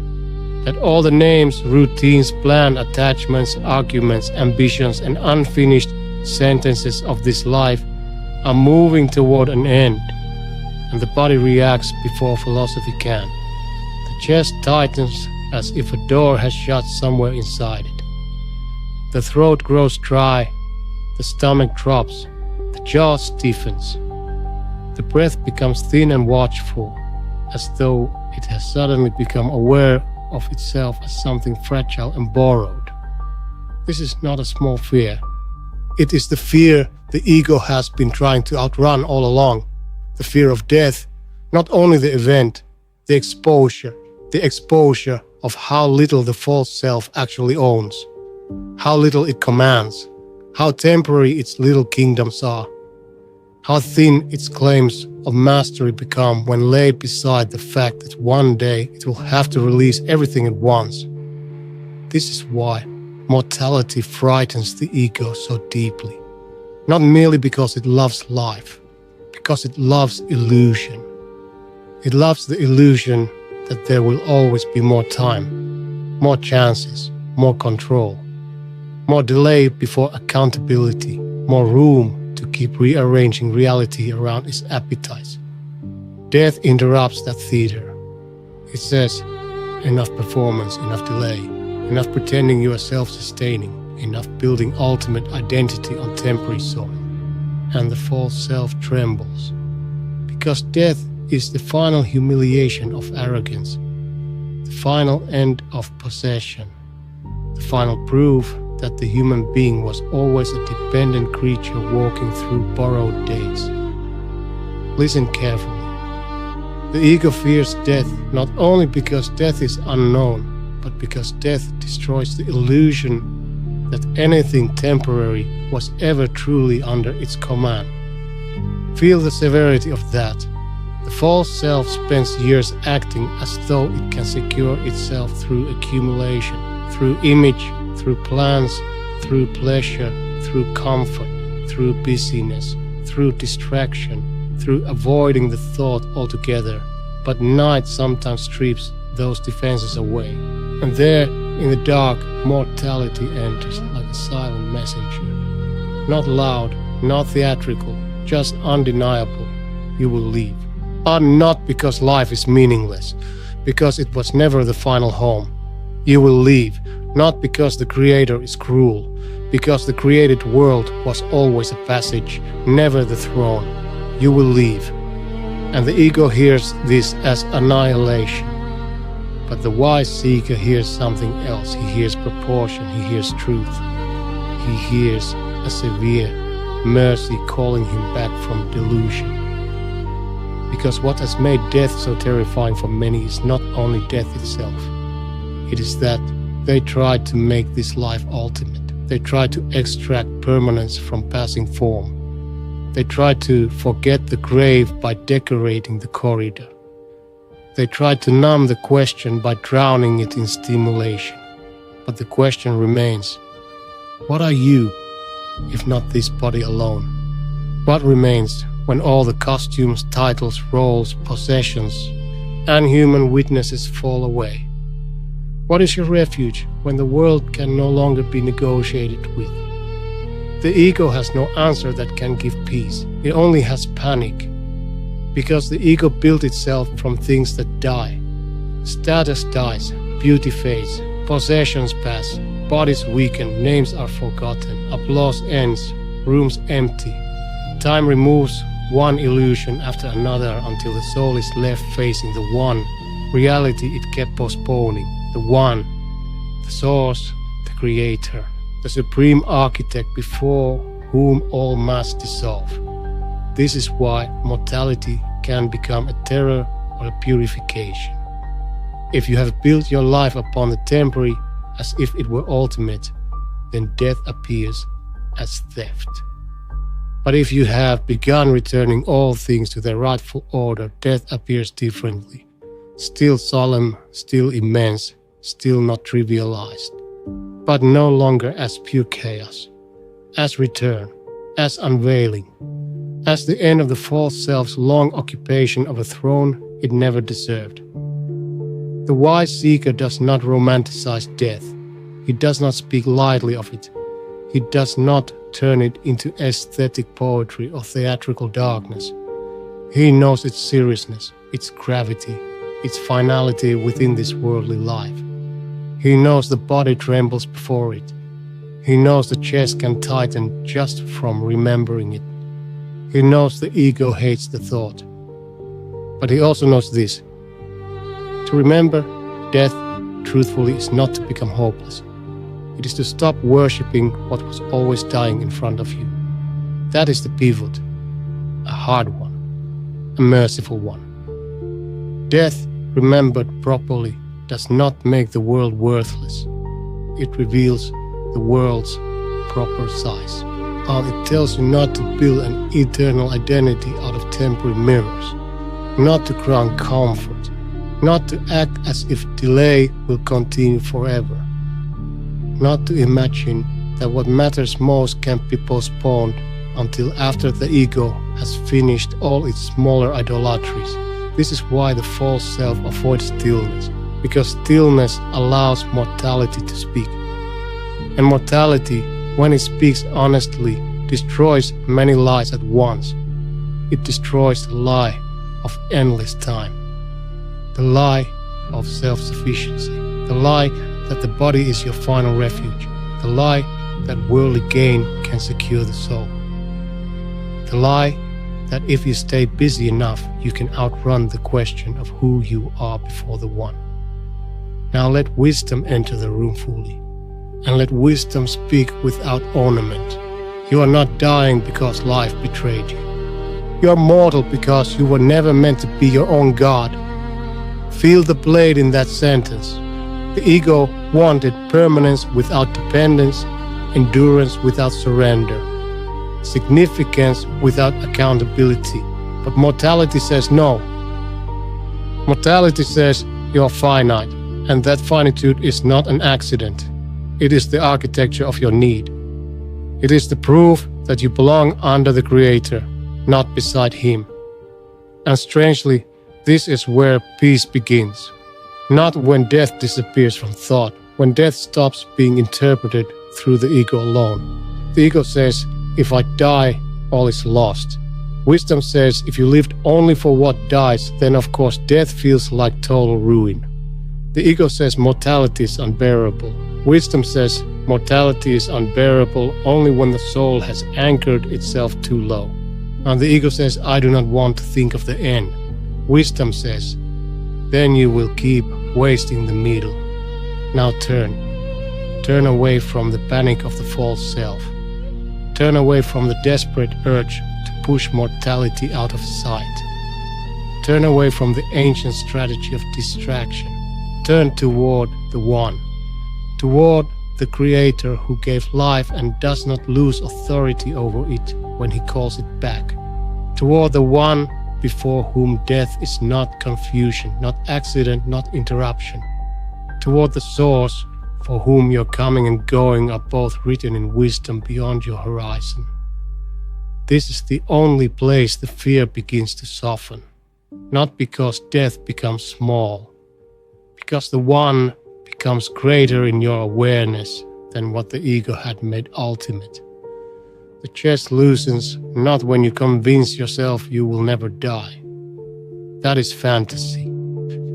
that all the names, routines, planned attachments, arguments, ambitions, and unfinished sentences of this life are moving toward an end, and the body reacts before philosophy can. The chest tightens as if a door has shut somewhere inside it. The throat grows dry, the stomach drops, the jaw stiffens. The breath becomes thin and watchful, as though it has suddenly become aware of itself as something fragile and borrowed. This is not a small fear. It is the fear the ego has been trying to outrun all along. The fear of death, not only the event, the exposure of how little the false self actually owns, how little it commands, how temporary its little kingdoms are, how thin its claims of mastery become when laid beside the fact that one day it will have to release everything at once. This is why mortality frightens the ego so deeply, not merely because it loves life, because it loves illusion. It loves the illusion that there will always be more time, more chances, more control, more delay before accountability, more room to keep rearranging reality around its appetites. Death interrupts that theater. It says, enough performance, enough delay, enough pretending you are self-sustaining, enough building ultimate identity on temporary soil. And the false self trembles. Because death is the final humiliation of arrogance, the final end of possession, the final proof that the human being was always a dependent creature walking through borrowed days. Listen carefully. The ego fears death not only because death is unknown, but because death destroys the illusion that anything temporary was ever truly under its command. Feel the severity of that. The false self spends years acting as though it can secure itself through accumulation, through image, through plans, through pleasure, through comfort, through busyness, through distraction, through avoiding the thought altogether. But night sometimes strips those defenses away. And there, in the dark, mortality enters like a silent messenger. Not loud, not theatrical, just undeniable. You will leave. But not because life is meaningless, because it was never the final home. You will leave, not because the Creator is cruel, because the created world was always a passage, never the throne. You will leave. And the ego hears this as annihilation. But the wise seeker hears something else. He hears proportion, he hears truth. He hears a severe mercy calling him back from delusion. Because what has made death so terrifying for many is not only death itself. It is that they tried to make this life ultimate. They tried to extract permanence from passing form. They tried to forget the grave by decorating the corridor. They tried to numb the question by drowning it in stimulation. But the question remains, what are you, if not this body alone? What remains when all the costumes, titles, roles, possessions, and human witnesses fall away? What is your refuge when the world can no longer be negotiated with? The ego has no answer that can give peace. It only has panic. Because the ego built itself from things that die. Status dies, beauty fades, possessions pass, bodies weaken, names are forgotten, applause ends, rooms empty. Time removes one illusion after another until the soul is left facing the one reality it kept postponing, the one, the source, the creator, the supreme architect before whom all must dissolve. This is why mortality can become a terror or a purification. If you have built your life upon the temporary as if it were ultimate, then death appears as theft. But if you have begun returning all things to their rightful order, death appears differently. Still solemn, still immense, still not trivialized, but no longer as pure chaos, as return, as unveiling, as the end of the false self's long occupation of a throne it never deserved. The wise seeker does not romanticize death. He does not speak lightly of it. He does not turn it into aesthetic poetry or theatrical darkness. He knows its seriousness, its gravity, its finality within this worldly life. He knows the body trembles before it. He knows the chest can tighten just from remembering it. He knows the ego hates the thought. But he also knows this. To remember death truthfully is not to become hopeless. It is to stop worshipping what was always dying in front of you. That is the pivot, a hard one, a merciful one. Death, remembered properly, does not make the world worthless. It reveals the world's proper size. It tells you not to build an eternal identity out of temporary mirrors, not to crown comfort, not to act as if delay will continue forever, not to imagine that what matters most can be postponed until after the ego has finished all its smaller idolatries. This is why the false self avoids stillness, because stillness allows mortality to speak. And mortality, when it speaks honestly, destroys many lies at once. It destroys the lie of endless time, the lie of self-sufficiency, the lie that the body is your final refuge, the lie that worldly gain can secure the soul, the lie that if you stay busy enough, you can outrun the question of who you are before the One. Now let wisdom enter the room fully, and let wisdom speak without ornament. You are not dying because life betrayed you. You are mortal because you were never meant to be your own God. Feel the blade in that sentence. The ego wanted permanence without dependence, endurance without surrender, significance without accountability. But mortality says no. Mortality says you are finite, and that finitude is not an accident. It is the architecture of your need. It is the proof that you belong under the Creator, not beside Him. And strangely, this is where peace begins. Not when death disappears from thought, when death stops being interpreted through the ego alone. The ego says, if I die, all is lost. Wisdom says, if you lived only for what dies, then of course death feels like total ruin. The ego says mortality is unbearable. Wisdom says mortality is unbearable only when the soul has anchored itself too low. And the ego says, I do not want to think of the end. Wisdom says, then you will keep wasting the middle. Now turn. Turn away from the panic of the false self. Turn away from the desperate urge to push mortality out of sight. Turn away from the ancient strategy of distraction. Turn toward the One, toward the Creator who gave life and does not lose authority over it when He calls it back. Toward the One before whom death is not confusion, not accident, not interruption. Toward the Source for whom your coming and going are both written in wisdom beyond your horizon. This is the only place the fear begins to soften, not because death becomes small, because the One becomes greater in your awareness than what the ego had made ultimate. The chest loosens not when you convince yourself you will never die. That is fantasy.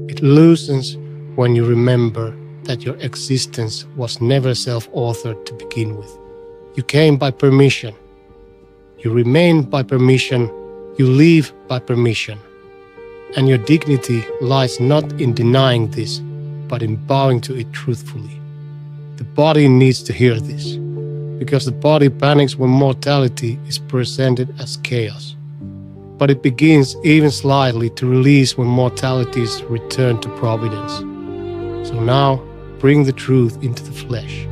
It loosens when you remember that your existence was never self-authored to begin with. You came by permission. You remain by permission. You leave by permission. And your dignity lies not in denying this, but in bowing to it truthfully. The body needs to hear this, because the body panics when mortality is presented as chaos. But it begins even slightly to release when mortality is returned to providence. So now, bring the truth into the flesh.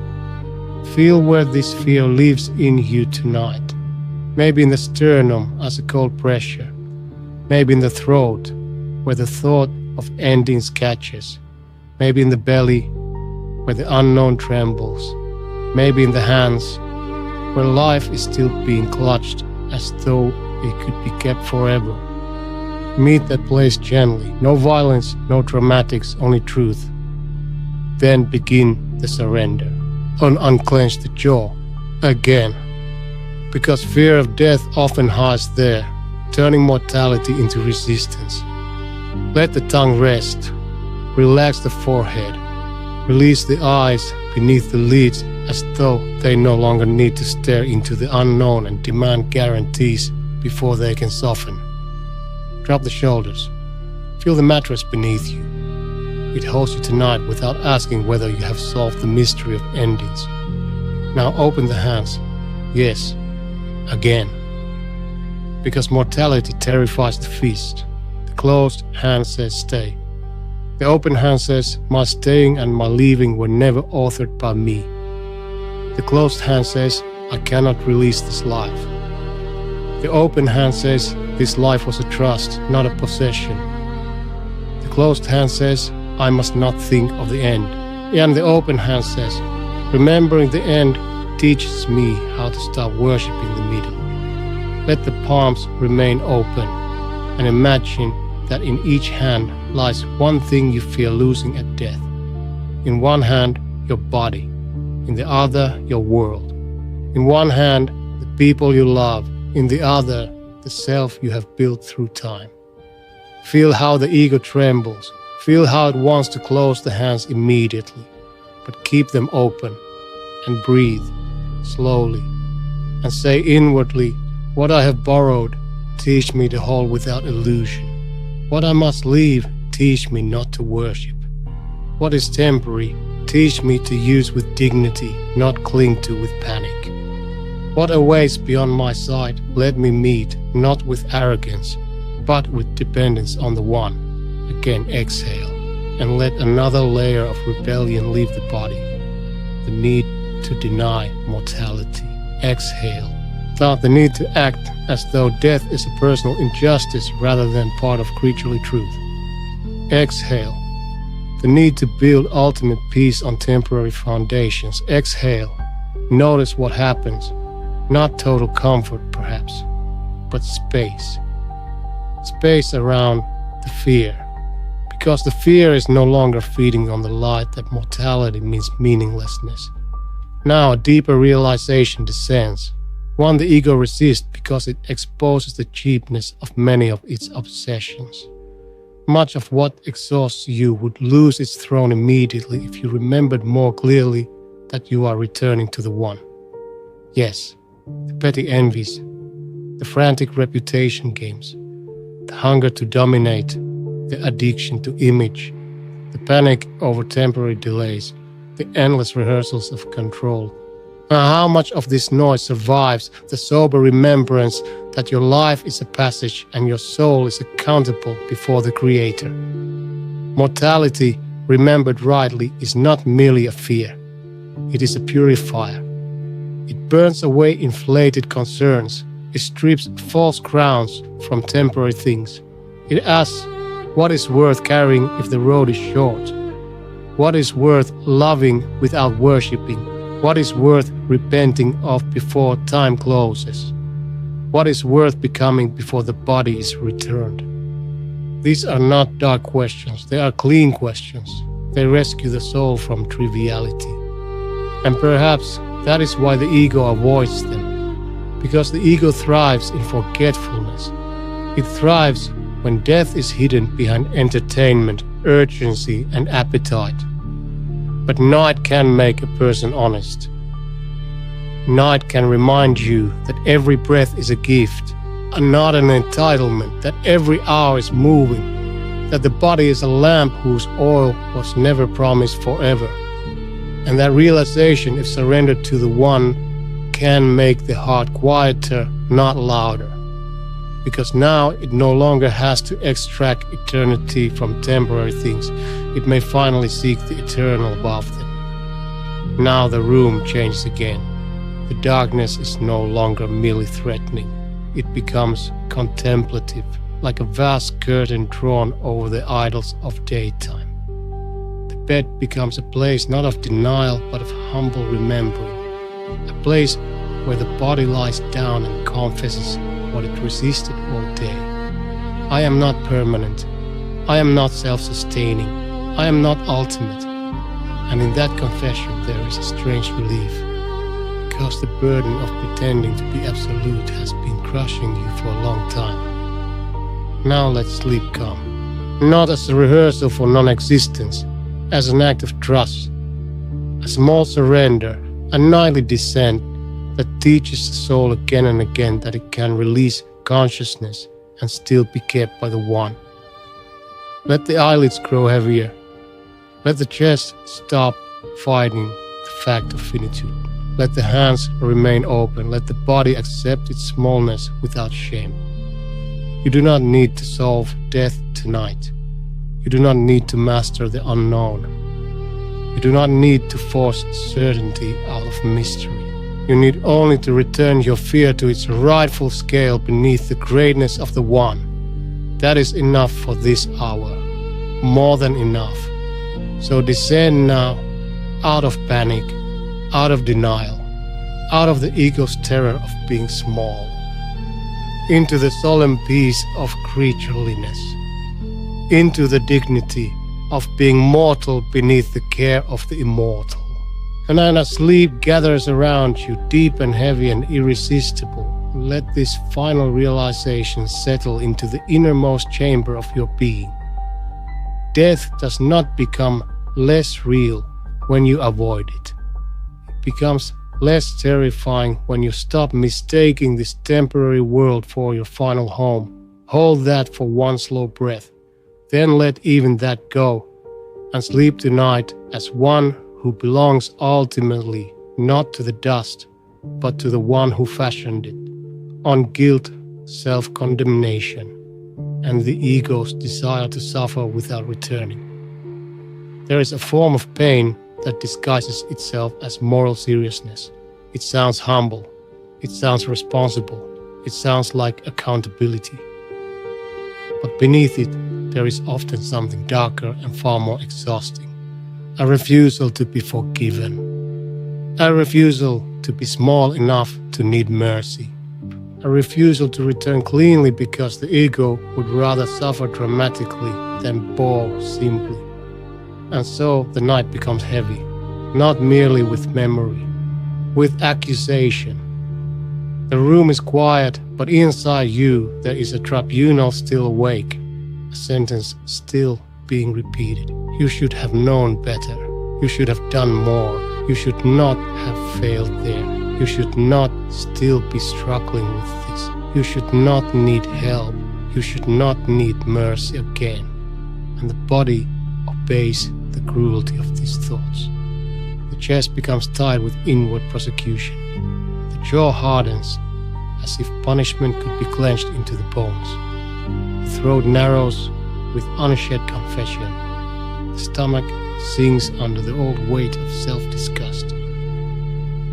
Feel where this fear lives in you tonight. Maybe in the sternum as a cold pressure. Maybe in the throat, where the thought of endings catches. Maybe in the belly, where the unknown trembles. Maybe in the hands, where life is still being clutched as though it could be kept forever. Meet that place gently. No violence, no dramatics, only truth. Then begin the surrender. Unclench the jaw again. Because fear of death often hides there, turning mortality into resistance. Let the tongue rest. Relax the forehead. Release the eyes beneath the lids as though they no longer need to stare into the unknown and demand guarantees before they can soften. Drop the shoulders. Feel the mattress beneath you. It holds you tonight without asking whether you have solved the mystery of endings. Now open the hands. Yes, again. Because mortality terrifies the feast. The closed hand says stay. The open hand says my staying and my leaving were never authored by me. The closed hand says I cannot release this life. The open hand says this life was a trust, not a possession. The closed hand says I must not think of the end. And the open hand says, remembering the end teaches me how to stop worshipping the middle. Let the palms remain open and imagine that in each hand lies one thing you fear losing at death. In one hand, your body. In the other, your world. In one hand, the people you love, in the other, the self you have built through time. Feel how the ego trembles. Feel how it wants to close the hands immediately, but keep them open and breathe slowly and say inwardly, what I have borrowed, teach me to hold without illusion. What I must leave, teach me not to worship. What is temporary, teach me to use with dignity, not cling to with panic. What awaits beyond my sight, let me meet, not with arrogance, but with dependence on the One. Again, exhale, and let another layer of rebellion leave the body. The need to deny mortality. Exhale. Now the need to act as though death is a personal injustice rather than part of creaturely truth. Exhale. The need to build ultimate peace on temporary foundations. Exhale. Notice what happens. Not total comfort, perhaps, but space. Space around the fear. Because the fear is no longer feeding on the light that mortality means meaninglessness. Now a deeper realization descends, one the ego resists because it exposes the cheapness of many of its obsessions. Much of what exhausts you would lose its throne immediately if you remembered more clearly that you are returning to the One. Yes, the petty envies, the frantic reputation games, the hunger to dominate, the addiction to image, the panic over temporary delays, the endless rehearsals of control. Now, how much of this noise survives the sober remembrance that your life is a passage and your soul is accountable before the Creator? Mortality, remembered rightly, is not merely a fear. It is a purifier. It burns away inflated concerns. It strips false crowns from temporary things. It asks, what is worth carrying if the road is short? What is worth loving without worshipping? What is worth repenting of before time closes? What is worth becoming before the body is returned? These are not dark questions, they are clean questions. They rescue the soul from triviality. And perhaps that is why the ego avoids them. Because the ego thrives in forgetfulness. It thrives when death is hidden behind entertainment, urgency, and appetite. But night can make a person honest. Night can remind you that every breath is a gift, and not an entitlement, that every hour is moving, that the body is a lamp whose oil was never promised forever. And that realization, if surrendered to the One, can make the heart quieter, not louder. Because now it no longer has to extract eternity from temporary things. It may finally seek the eternal above them. Now the room changes again. The darkness is no longer merely threatening. It becomes contemplative, like a vast curtain drawn over the idols of daytime. The bed becomes a place not of denial but of humble remembering. A place where the body lies down and confesses what it resisted all day. I am not permanent. I am not self-sustaining. I am not ultimate. And in that confession there is a strange relief, because the burden of pretending to be absolute has been crushing you for a long time. Now let sleep come, not as a rehearsal for non-existence, as an act of trust, a small surrender, a nightly descent that teaches the soul again and again that it can release consciousness and still be kept by the One. Let the eyelids grow heavier. Let the chest stop fighting the fact of finitude. Let the hands remain open. Let the body accept its smallness without shame. You do not need to solve death tonight. You do not need to master the unknown. You do not need to force certainty out of mystery. You need only to return your fear to its rightful scale beneath the greatness of the One. That is enough for this hour, more than enough. So descend now, out of panic, out of denial, out of the ego's terror of being small, into the solemn peace of creatureliness, into the dignity of being mortal beneath the care of the immortal. And then as sleep gathers around you, deep and heavy and irresistible, let this final realization settle into the innermost chamber of your being. Death does not become less real when you avoid it. It becomes less terrifying when you stop mistaking this temporary world for your final home. Hold that for one slow breath, then let even that go, and sleep tonight as one who belongs ultimately not to the dust, but to the one who fashioned it, on guilt, self-condemnation, and the ego's desire to suffer without returning. There is a form of pain that disguises itself as moral seriousness. It sounds humble, it sounds responsible, it sounds like accountability. But beneath it, there is often something darker and far more exhausting. A refusal to be forgiven. A refusal to be small enough to need mercy. A refusal to return cleanly because the ego would rather suffer dramatically than bore simply. And so the night becomes heavy, not merely with memory, with accusation. The room is quiet, but inside you there is a tribunal still awake, a sentence still being repeated. You should have known better. You should have done more. You should not have failed there. You should not still be struggling with this. You should not need help. You should not need mercy again. And the body obeys the cruelty of these thoughts. The chest becomes tight with inward prosecution. The jaw hardens, as if punishment could be clenched into the bones. The throat narrows with unshed confession. The stomach sinks under the old weight of self-disgust.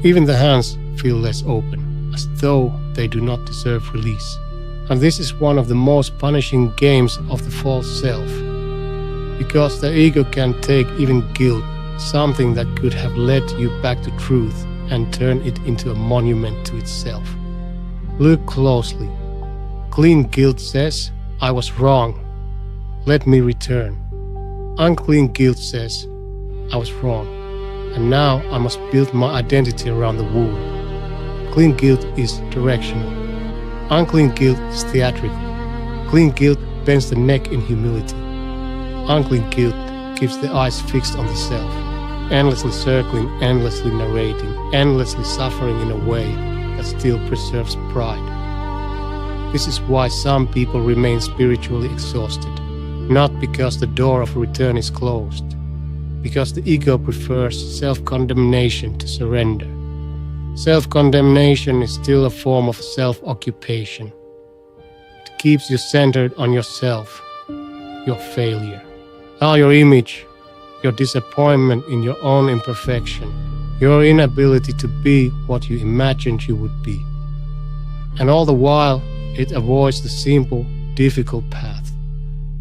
Even the hands feel less open, as though they do not deserve release. And this is one of the most punishing games of the false self, because the ego can take even guilt, something that could have led you back to truth, and turn it into a monument to itself. Look closely. Clean guilt says, I was wrong. Let me return. Unclean guilt says, I was wrong, and now I must build my identity around the wound. Clean guilt is directional. Unclean guilt is theatrical. Clean guilt bends the neck in humility. Unclean guilt keeps the eyes fixed on the self, endlessly circling, endlessly narrating, endlessly suffering in a way that still preserves pride. This is why some people remain spiritually exhausted, not because the door of return is closed, because the ego prefers self-condemnation to surrender. Self-condemnation is still a form of self-occupation. It keeps you centered on yourself, your failure, your image, your disappointment in your own imperfection, your inability to be what you imagined you would be. And all the while, it avoids the simple, difficult path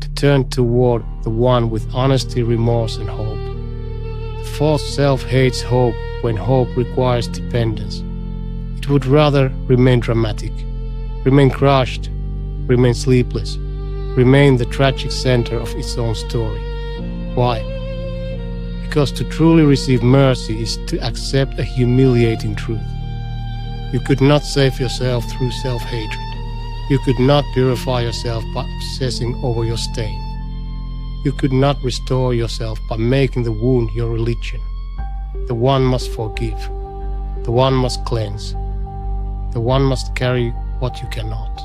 to turn toward the one with honesty, remorse, and hope. The false self hates hope when hope requires dependence. It would rather remain dramatic, remain crushed, remain sleepless, remain the tragic center of its own story. Why? Because to truly receive mercy is to accept a humiliating truth. You could not save yourself through self-hatred. You could not purify yourself by obsessing over your stain. You could not restore yourself by making the wound your religion. The one must forgive. The one must cleanse. The one must carry what you cannot.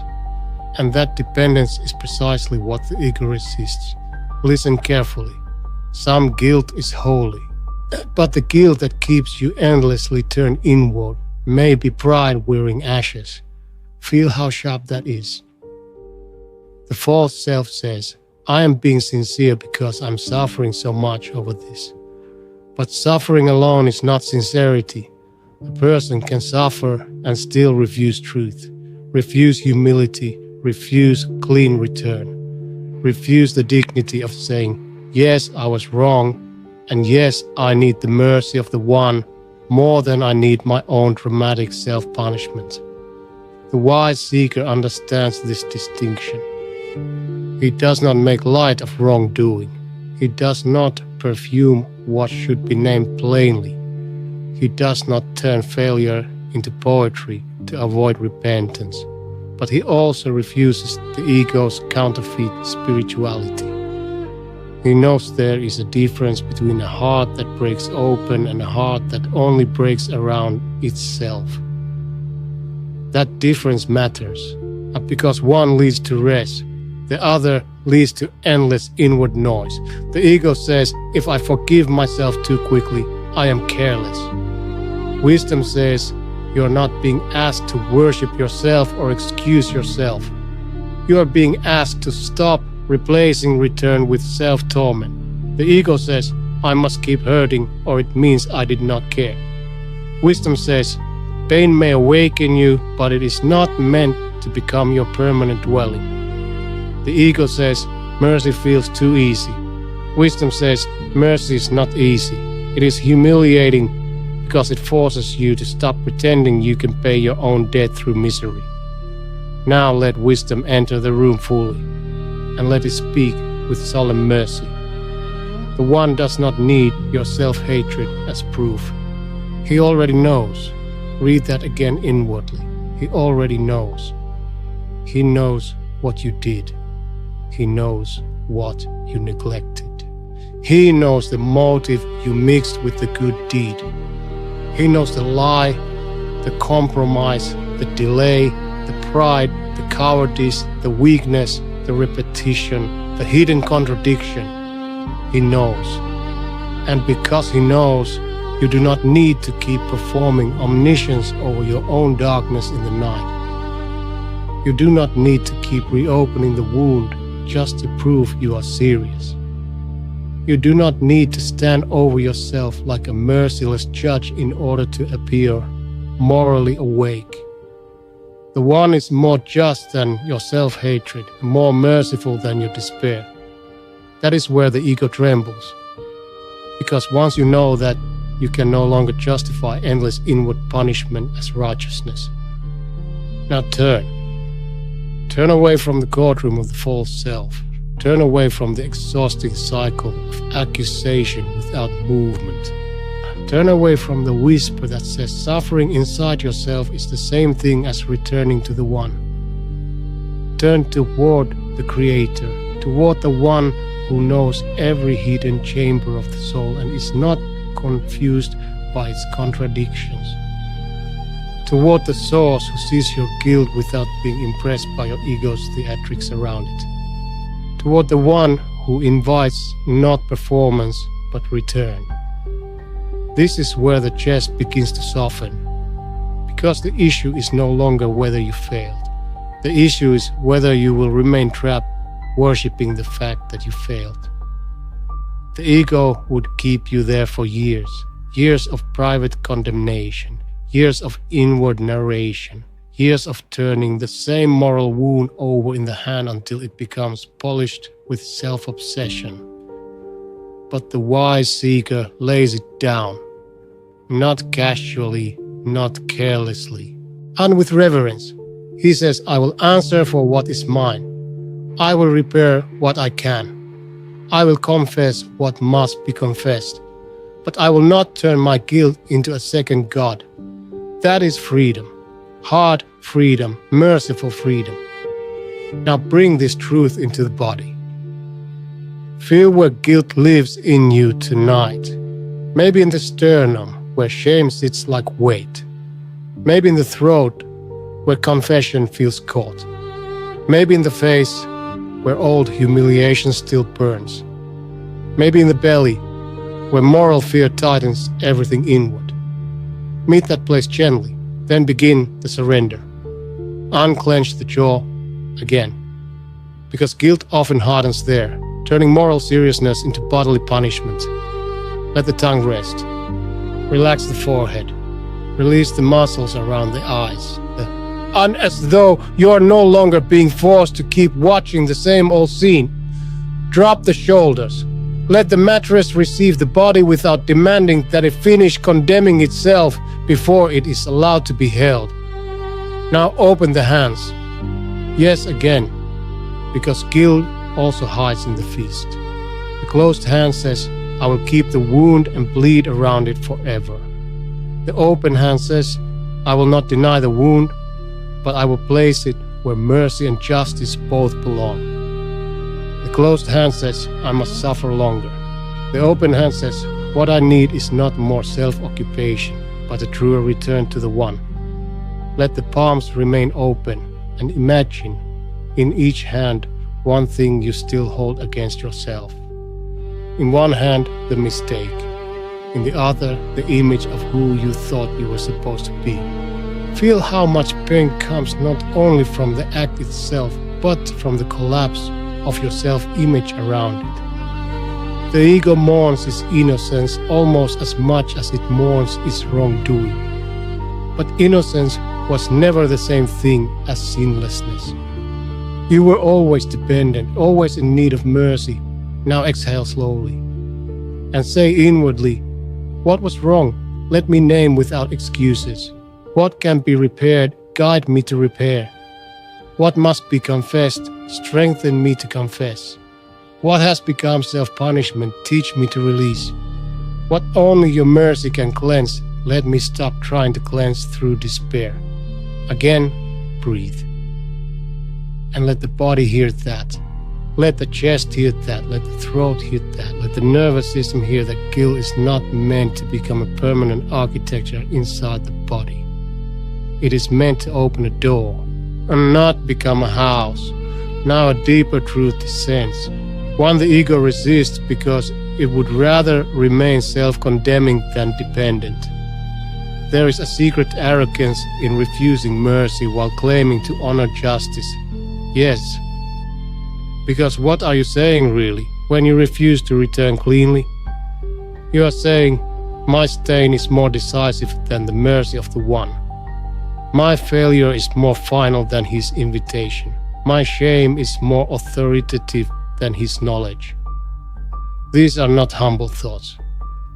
And that dependence is precisely what the ego resists. Listen carefully. Some guilt is holy, but the guilt that keeps you endlessly turned inward may be pride wearing ashes. Feel how sharp that is. The false self says, I am being sincere because I'm suffering so much over this. But suffering alone is not sincerity. A person can suffer and still refuse truth, refuse humility, refuse clean return, refuse the dignity of saying, yes, I was wrong, and yes, I need the mercy of the one more than I need my own dramatic self-punishment. The wise seeker understands this distinction. He does not make light of wrongdoing. He does not perfume what should be named plainly. He does not turn failure into poetry to avoid repentance, but he also refuses the ego's counterfeit spirituality. He knows there is a difference between a heart that breaks open and a heart that only breaks around itself. That difference matters, not because one leads to rest, the other leads to endless inward noise. The ego says, if I forgive myself too quickly, I am careless. Wisdom says, you are not being asked to worship yourself or excuse yourself. You are being asked to stop replacing return with self-torment. The ego says, I must keep hurting or it means I did not care. Wisdom says, pain may awaken you, but it is not meant to become your permanent dwelling. The ego says, mercy feels too easy. Wisdom says, mercy is not easy. It is humiliating because it forces you to stop pretending you can pay your own debt through misery. Now let wisdom enter the room fully, and let it speak with solemn mercy. The one does not need your self-hatred as proof. He already knows. Read that again inwardly. He already knows. He knows what you did. He knows what you neglected. He knows the motive you mixed with the good deed. He knows the lie, the compromise, the delay, the pride, the cowardice, the weakness, the repetition, the hidden contradiction. He knows. And because he knows, you do not need to keep performing omniscience over your own darkness in the night. You do not need to keep reopening the wound just to prove you are serious. You do not need to stand over yourself like a merciless judge in order to appear morally awake. The one is more just than your self-hatred, and more merciful than your despair. That is where the ego trembles. Because once you know that, you can no longer justify endless inward punishment as righteousness. Now turn. Turn away from the courtroom of the false self. Turn away from the exhausting cycle of accusation without movement. Turn away from the whisper that says suffering inside yourself is the same thing as returning to the One. Turn toward the Creator, toward the One who knows every hidden chamber of the soul and is not confused by its contradictions. Toward the source who sees your guilt without being impressed by your ego's theatrics around it. Toward the one who invites not performance but return. This is where the chest begins to soften, because the issue is no longer whether you failed. The issue is whether you will remain trapped worshipping the fact that you failed. The ego would keep you there for years, years of private condemnation, years of inward narration, years of turning the same moral wound over in the hand until it becomes polished with self-obsession. But the wise seeker lays it down, not casually, not carelessly, and with reverence. He says, I will answer for what is mine. I will repair what I can. I will confess what must be confessed. But I will not turn my guilt into a second God. That is freedom. Hard freedom, merciful freedom. Now bring this truth into the body. Feel where guilt lives in you tonight. Maybe in the sternum, where shame sits like weight. Maybe in the throat, where confession feels caught. Maybe in the face, where old humiliation still burns. Maybe in the belly, where moral fear tightens everything inward. Meet that place gently, then begin the surrender. Unclench the jaw again, because guilt often hardens there, turning moral seriousness into bodily punishment. Let the tongue rest. Relax the forehead. Release the muscles around the eyes. And as though you are no longer being forced to keep watching the same old scene. Drop the shoulders. Let the mattress receive the body without demanding that it finish condemning itself before it is allowed to be held. Now open the hands. Yes, again, because guilt also hides in the feast. The closed hand says, I will keep the wound and bleed around it forever. The open hand says, I will not deny the wound, but I will place it where mercy and justice both belong. The closed hand says, I must suffer longer. The open hand says, what I need is not more self-occupation, but a truer return to the One. Let the palms remain open and imagine in each hand one thing you still hold against yourself. In one hand, the mistake. In the other, the image of who you thought you were supposed to be. Feel how much pain comes not only from the act itself, but from the collapse of your self-image around it. The ego mourns its innocence almost as much as it mourns its wrongdoing. But innocence was never the same thing as sinlessness. You were always dependent, always in need of mercy. Now exhale slowly and say inwardly, what was wrong? Let me name without excuses. What can be repaired? Guide me to repair. What must be confessed? Strengthen me to confess. What has become self-punishment? Teach me to release. What only your mercy can cleanse, let me stop trying to cleanse through despair. Again, breathe. And let the body hear that. Let the chest hear that. Let the throat hear that. Let the nervous system hear that guilt is not meant to become a permanent architecture inside the body. It is meant to open a door and not become a house. Now a deeper truth descends. One the ego resists because it would rather remain self-condemning than dependent. There is a secret arrogance in refusing mercy while claiming to honor justice. Yes, because what are you saying really when you refuse to return cleanly? You are saying, my stain is more decisive than the mercy of the One. My failure is more final than his invitation. My shame is more authoritative than his knowledge. These are not humble thoughts.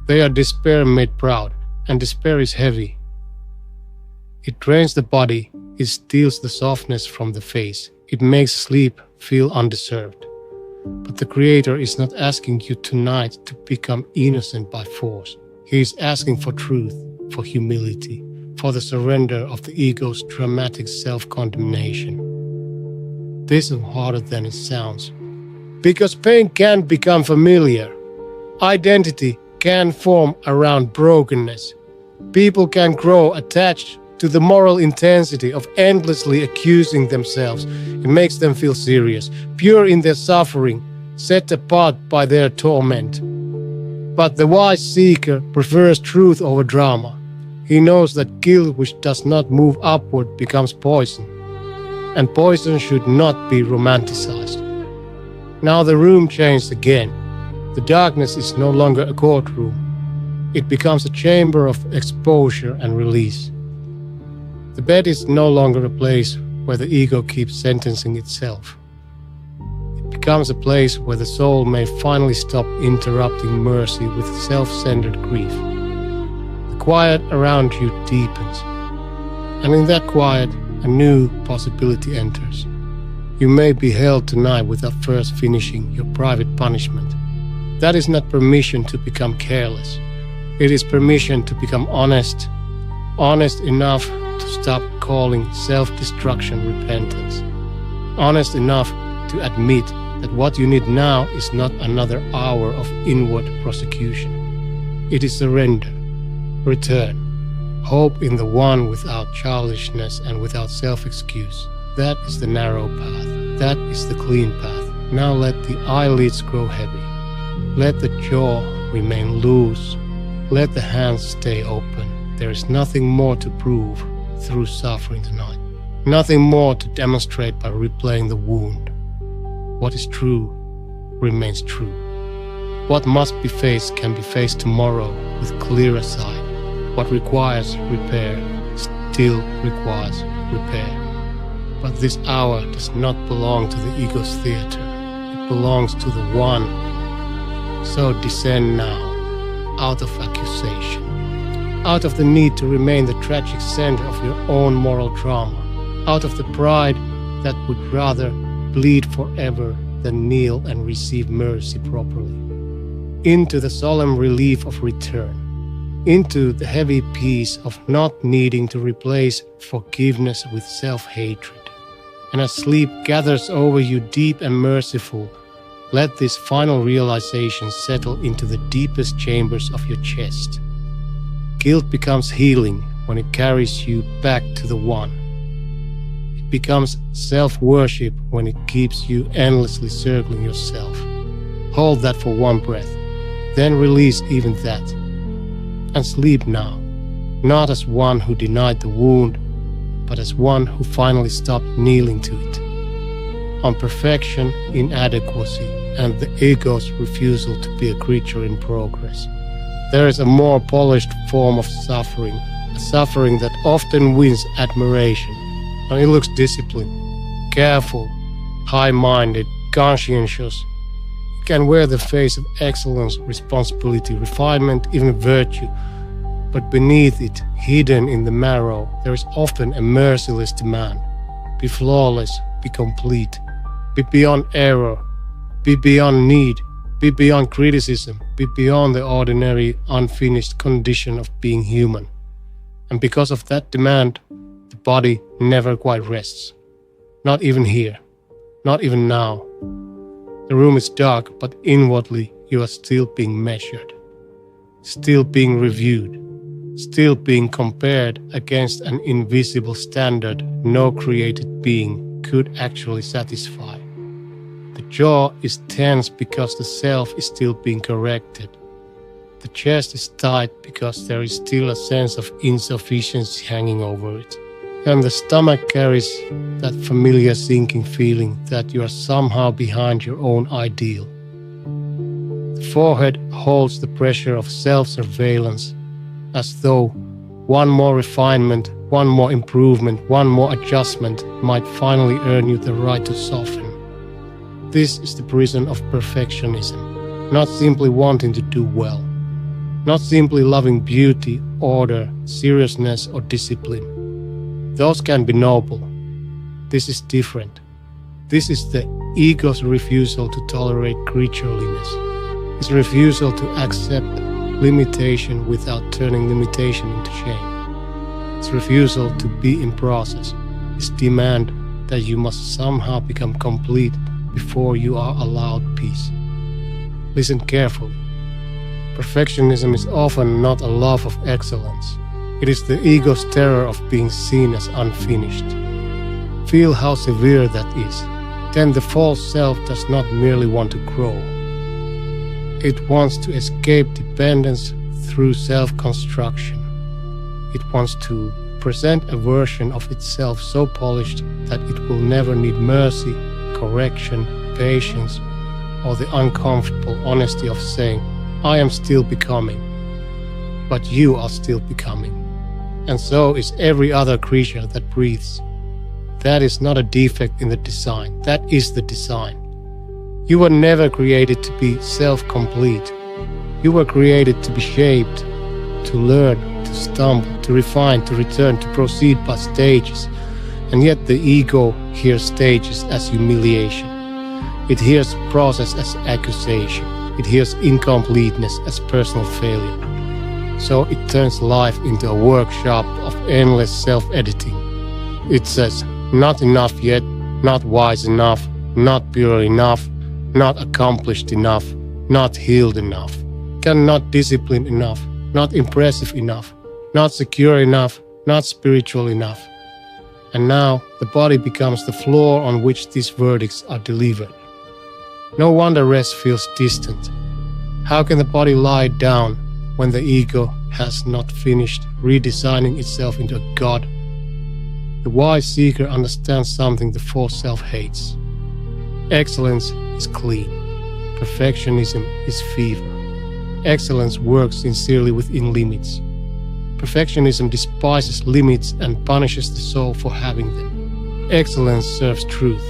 They are despair made proud, and despair is heavy. It drains the body, it steals the softness from the face, it makes sleep feel undeserved. But the Creator is not asking you tonight to become innocent by force. He is asking for truth, for humility, for the surrender of the ego's dramatic self-condemnation. This is harder than it sounds. Because pain can become familiar. Identity can form around brokenness. People can grow attached to the moral intensity of endlessly accusing themselves. It makes them feel serious, pure in their suffering, set apart by their torment. But the wise seeker prefers truth over drama. He knows that guilt which does not move upward becomes poison, and poison should not be romanticized. Now the room changed again. The darkness is no longer a courtroom. It becomes a chamber of exposure and release. The bed is no longer a place where the ego keeps sentencing itself. It becomes a place where the soul may finally stop interrupting mercy with self-centered grief. The quiet around you deepens, and in that quiet, a new possibility enters. You may be held tonight without first finishing your private punishment. That is not permission to become careless. It is permission to become honest, honest enough to stop calling self-destruction repentance, honest enough to admit that what you need now is not another hour of inward prosecution. It is surrender, return, hope in the One without childishness and without self-excuse. That is the narrow path. That is the clean path. Now let the eyelids grow heavy. Let the jaw remain loose. Let the hands stay open. There is nothing more to prove through suffering tonight. Nothing more to demonstrate by replaying the wound. What is true remains true. What must be faced can be faced tomorrow with clearer sight. What requires repair still requires repair. But this hour does not belong to the ego's theater. It belongs to the One. So descend now, out of accusation, out of the need to remain the tragic center of your own moral drama, out of the pride that would rather bleed forever than kneel and receive mercy properly, into the solemn relief of return. into the heavy peace of not needing to replace forgiveness with self-hatred. And as sleep gathers over you deep and merciful, let this final realization settle into the deepest chambers of your chest. Guilt becomes healing when it carries you back to the One. It becomes self-worship when it keeps you endlessly circling yourself. Hold that for one breath, then release even that. And sleep now, not as one who denied the wound, but as one who finally stopped kneeling to it. On perfection, inadequacy, and the ego's refusal to be a creature in progress, there is a more polished form of suffering, a suffering that often wins admiration. And it looks disciplined, careful, high-minded, conscientious. It can wear the face of excellence, responsibility, refinement, even virtue. But beneath it, hidden in the marrow, there is often a merciless demand. Be flawless, be complete, be beyond error, be beyond need, be beyond criticism, be beyond the ordinary, unfinished condition of being human. And because of that demand, the body never quite rests. Not even here, not even now. The room is dark, but inwardly you are still being measured, still being reviewed, still being compared against an invisible standard no created being could actually satisfy. The jaw is tense because the self is still being corrected. The chest is tight because there is still a sense of insufficiency hanging over it. And the stomach carries that familiar sinking feeling that you are somehow behind your own ideal. The forehead holds the pressure of self-surveillance, as though one more refinement, one more improvement, one more adjustment might finally earn you the right to soften. This is the prison of perfectionism, not simply wanting to do well, not simply loving beauty, order, seriousness, or discipline. Those can be noble. This is different. This is the ego's refusal to tolerate creatureliness, its refusal to accept limitation without turning limitation into shame, its refusal to be in process, its demand that you must somehow become complete before you are allowed peace. Listen carefully. Perfectionism is often not a love of excellence. It is the ego's terror of being seen as unfinished. Feel how severe that is. Then the false self does not merely want to grow. It wants to escape dependence through self-construction. It wants to present a version of itself so polished that it will never need mercy, correction, patience, or the uncomfortable honesty of saying, I am still becoming, but you are still becoming. And so is every other creature that breathes. That is not a defect in the design, that is the design. You were never created to be self-complete. You were created to be shaped, to learn, to stumble, to refine, to return, to proceed by stages. And yet the ego hears stages as humiliation. It hears process as accusation. It hears incompleteness as personal failure. So it turns life into a workshop of endless self-editing. It says, not enough yet, not wise enough, not pure enough, not accomplished enough, not healed enough, not disciplined enough, not impressive enough, not secure enough, not spiritual enough. And now the body becomes the floor on which these verdicts are delivered. No wonder rest feels distant. How can the body lie down when the ego has not finished redesigning itself into a god? The wise seeker understands something the false self hates. Excellence is clean. Perfectionism is fever. Excellence works sincerely within limits. Perfectionism despises limits and punishes the soul for having them. Excellence serves truth.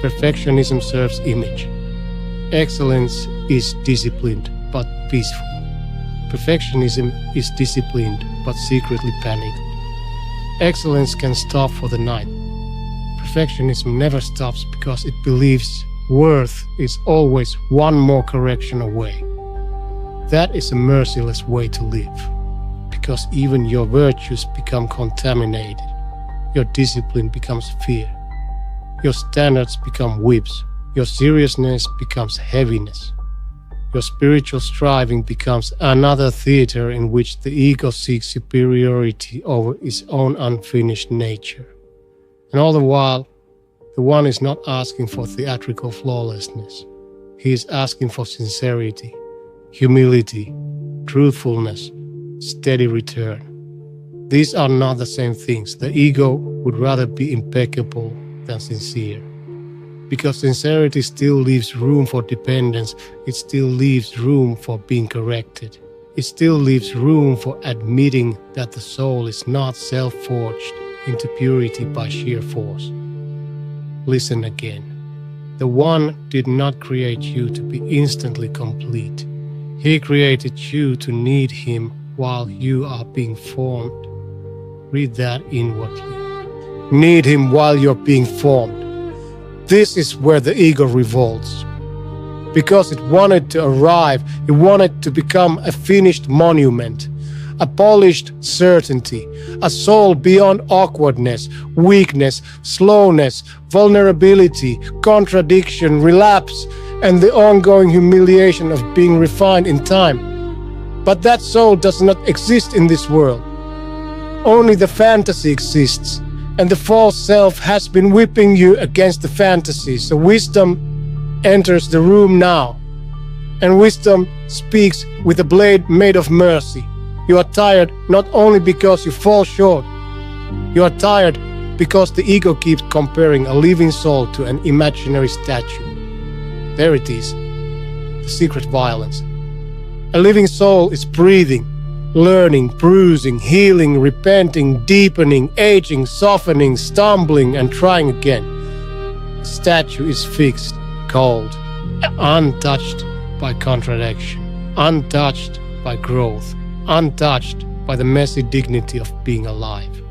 Perfectionism serves image. Excellence is disciplined but peaceful. Perfectionism is disciplined but secretly panicked. Excellence can stop for the night. Perfectionism never stops because it believes worth is always one more correction away. That is a merciless way to live. because even your virtues become contaminated. Your discipline becomes fear. Your standards become whips. Your seriousness becomes heaviness. Your spiritual striving becomes another theater in which the ego seeks superiority over its own unfinished nature. And all the while, the one is not asking for theatrical flawlessness. He is asking for sincerity, humility, truthfulness, steady return. These are not the same things. The ego would rather be impeccable than sincere. Because sincerity still leaves room for dependence, it still leaves room for being corrected. It still leaves room for admitting that the soul is not self-forged into purity by sheer force. Listen again. The One did not create you to be instantly complete. He created you to need Him while you are being formed. Read that inwardly. Need Him while you're being formed. This is where the ego revolts. Because it wanted to arrive, it wanted to become a finished monument, a polished certainty, a soul beyond awkwardness, weakness, slowness, vulnerability, contradiction, relapse, and the ongoing humiliation of being refined in time. But that soul does not exist in this world. Only the fantasy exists. And the false self has been whipping you against the fantasy. So wisdom enters the room now. And wisdom speaks with a blade made of mercy. You are tired not only because you fall short. You are tired because the ego keeps comparing a living soul to an imaginary statue. There it is, the secret violence. A living soul is breathing, learning, bruising, healing, repenting, deepening, aging, softening, stumbling, and trying again. The statue is fixed, cold, untouched by contradiction, untouched by growth, untouched by the messy dignity of being alive.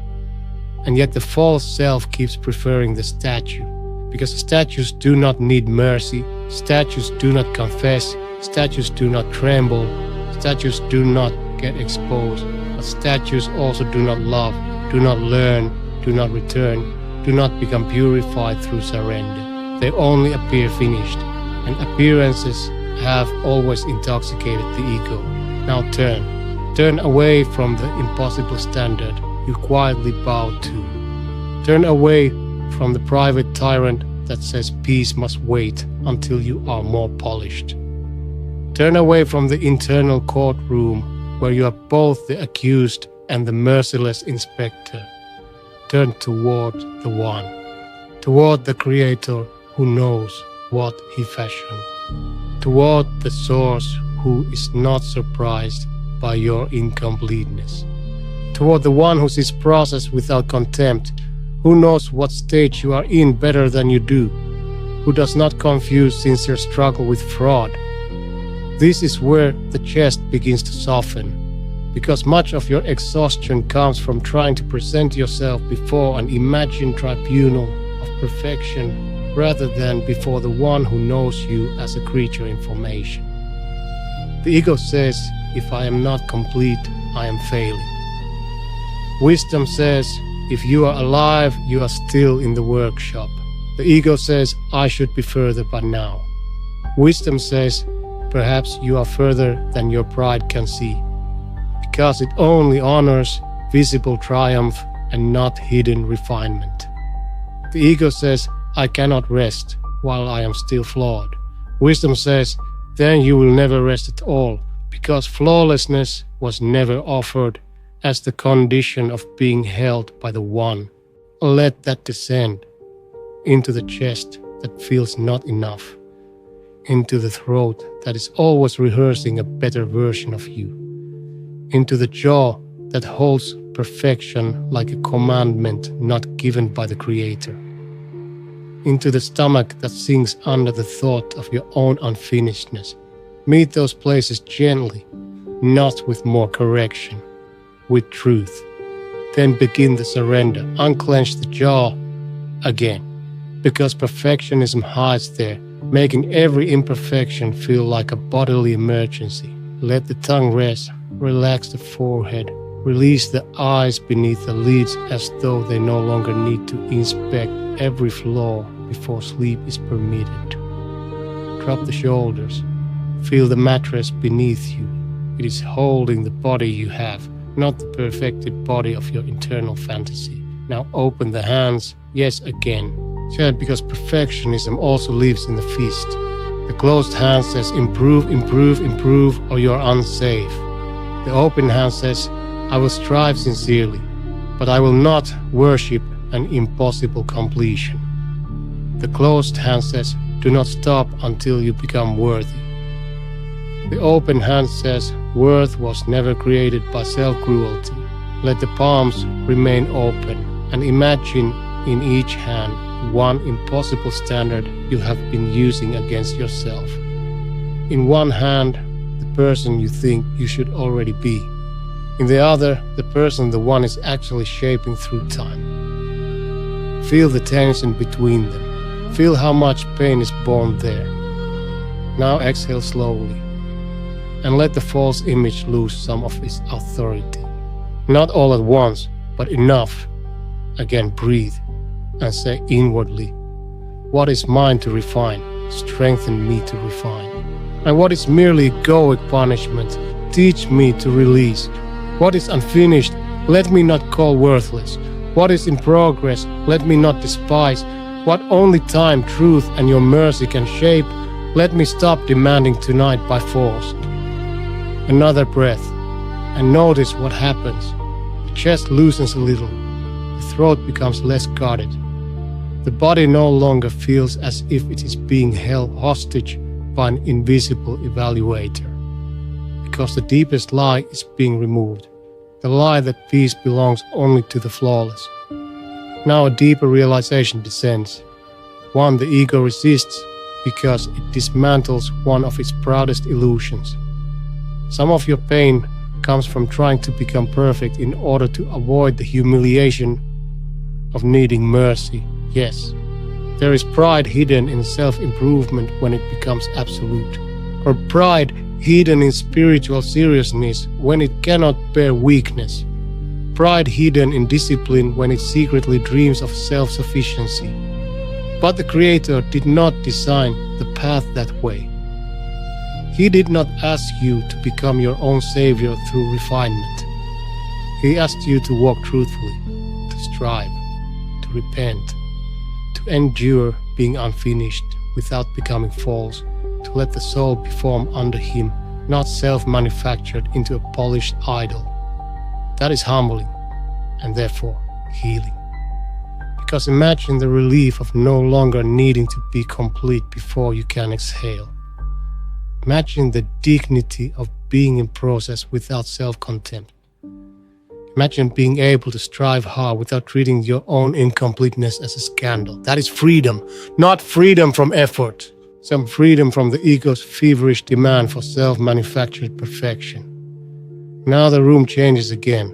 And yet the false self keeps preferring the statue, because statues do not need mercy, statues do not confess, statues do not tremble, statues do not get exposed, but statues also do not love, do not learn, do not return, do not become purified through surrender. They only appear finished, and appearances have always intoxicated the ego. Now turn away from the impossible standard you quietly bow to. Turn away from the private tyrant that says peace must wait until you are more polished. Turn away from the internal courtroom where you are both the accused and the merciless inspector. Turn toward the One, toward the Creator who knows what He fashioned, toward the Source who is not surprised by your incompleteness, toward the One who sees process without contempt, who knows what stage you are in better than you do, who does not confuse sincere struggle with fraud. This is where the chest begins to soften, because much of your exhaustion comes from trying to present yourself before an imagined tribunal of perfection rather than before the One who knows you as a creature in formation. The ego says, if I am not complete, I am failing. Wisdom says, if you are alive, you are still in the workshop. The ego says, I should be further by now. Wisdom says, perhaps you are further than your pride can see, because it only honors visible triumph and not hidden refinement. The ego says, I cannot rest while I am still flawed. Wisdom says, then you will never rest at all, because flawlessness was never offered as the condition of being held by the One. Let that descend into the chest that feels not enough, into the throat that is always rehearsing a better version of you, into the jaw that holds perfection like a commandment not given by the Creator, into the stomach that sinks under the thought of your own unfinishedness. Meet those places gently, not with more correction, with truth. Then begin the surrender. Unclench the jaw again, because perfectionism hides there, making every imperfection feel like a bodily emergency. Let the tongue rest, relax the forehead, Release the eyes beneath the lids as though they no longer need to inspect every flaw before sleep is permitted. Drop the shoulders. Feel the mattress beneath you. It is holding the body you have, not the perfected body of your internal fantasy. Now open the hands, yes again. Said because perfectionism also lives in the fist. The closed hand says improve, improve, improve, or you're unsafe. The open hand says I will strive sincerely, but I will not worship an impossible completion. The closed hand says do not stop until you become worthy. The open hand says worth was never created by self-cruelty. Let the palms remain open and imagine in each hand one impossible standard you have been using against yourself. In one hand, the person you think you should already be. In the other, the person the one is actually shaping through time. Feel the tension between them. Feel how much pain is born there. Now exhale slowly and let the false image lose some of its authority. Not all at once, but enough. Again, breathe and say inwardly, what is mine to refine, strengthen me to refine. And what is merely egoic punishment, teach me to release. What is unfinished, let me not call worthless. What is in progress, let me not despise. What only time, truth, and your mercy can shape, let me stop demanding tonight by force. Another breath, and notice what happens. The chest loosens a little, the throat becomes less guarded. The body no longer feels as if it is being held hostage by an invisible evaluator. Because the deepest lie is being removed, the lie that peace belongs only to the flawless. Now a deeper realization descends, one the ego resists because it dismantles one of its proudest illusions. Some of your pain comes from trying to become perfect in order to avoid the humiliation of needing mercy. Yes, there is pride hidden in self-improvement when it becomes absolute, or pride hidden in spiritual seriousness when it cannot bear weakness, pride hidden in discipline when it secretly dreams of self-sufficiency. But the Creator did not design the path that way. He did not ask you to become your own savior through refinement. He asked you to walk truthfully, to strive, to repent, to endure being unfinished without becoming false, to let the soul be formed under Him, not self-manufactured into a polished idol. That is humbling, and therefore healing. Because imagine the relief of no longer needing to be complete before you can exhale. Imagine the dignity of being in process without self-contempt. Imagine being able to strive hard without treating your own incompleteness as a scandal. That is freedom, not freedom from effort. Some freedom from the ego's feverish demand for self-manufactured perfection. Now the room changes again.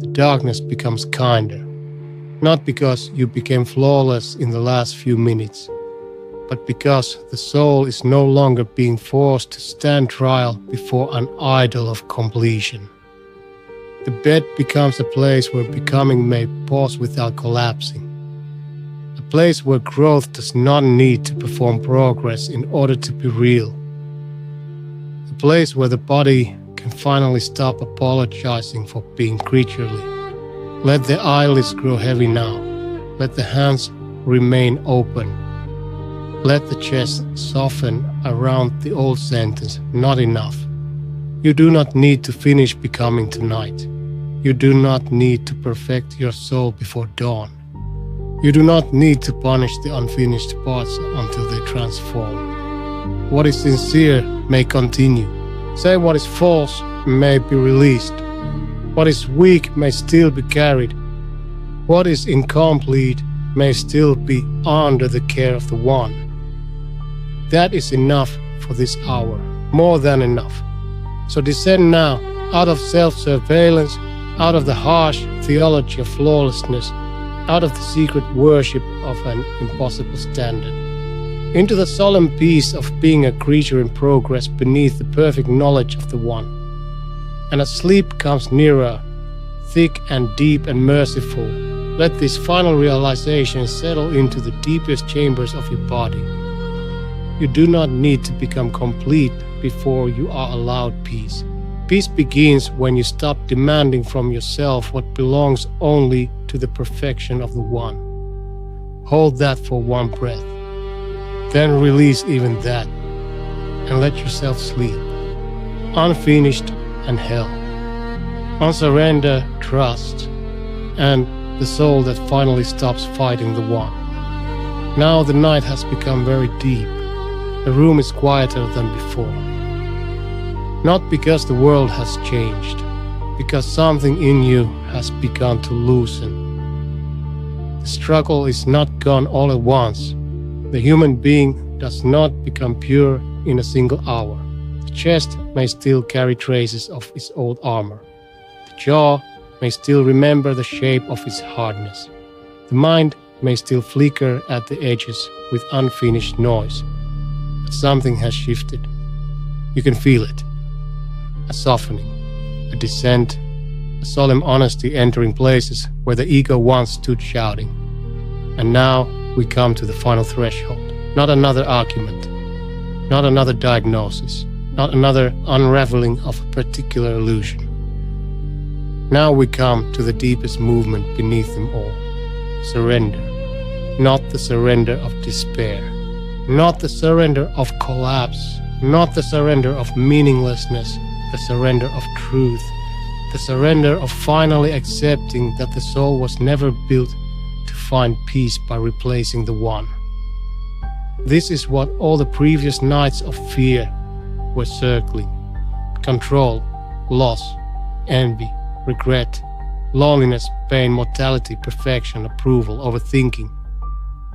The darkness becomes kinder. Not because you became flawless in the last few minutes, but because the soul is no longer being forced to stand trial before an idol of completion. The bed becomes a place where becoming may pause without collapsing. A place where growth does not need to perform progress in order to be real. A place where the body can finally stop apologizing for being creaturely. Let the eyelids grow heavy now. Let the hands remain open. Let the chest soften around the old sentence, not enough. You do not need to finish becoming tonight. You do not need to perfect your soul before dawn. You do not need to punish the unfinished parts until they transform. What is sincere may continue. Say what is false may be released. What is weak may still be carried. What is incomplete may still be under the care of the One. That is enough for this hour, more than enough. So descend now out of self-surveillance, out of the harsh theology of flawlessness, out of the secret worship of an impossible standard, into the solemn peace of being a creature in progress beneath the perfect knowledge of the One. And as sleep comes nearer, thick and deep and merciful. Let this final realization settle into the deepest chambers of your body. You do not need to become complete before you are allowed peace. Peace begins when you stop demanding from yourself what belongs only to the perfection of the One. Hold that for one breath. Then release even that and let yourself sleep, unfinished and held. On surrender, trust, and the soul that finally stops fighting the One. Now the night has become very deep. The room is quieter than before. Not because the world has changed, because something in you has begun to loosen. The struggle is not gone all at once. The human being does not become pure in a single hour. The chest may still carry traces of its old armor. The jaw may still remember the shape of its hardness. The mind may still flicker at the edges with unfinished noise. But something has shifted. You can feel it. A softening, a descent, a solemn honesty entering places where the ego once stood shouting. And now we come to the final threshold. Not another argument, not another diagnosis, not another unraveling of a particular illusion. Now we come to the deepest movement beneath them all. Surrender. Not the surrender of despair. Not the surrender of collapse. Not the surrender of meaninglessness. The surrender of truth. The surrender of finally accepting that the soul was never built to find peace by replacing the One. This is what all the previous nights of fear were circling. Control, loss, envy, regret, loneliness, pain, mortality, perfection, approval, overthinking.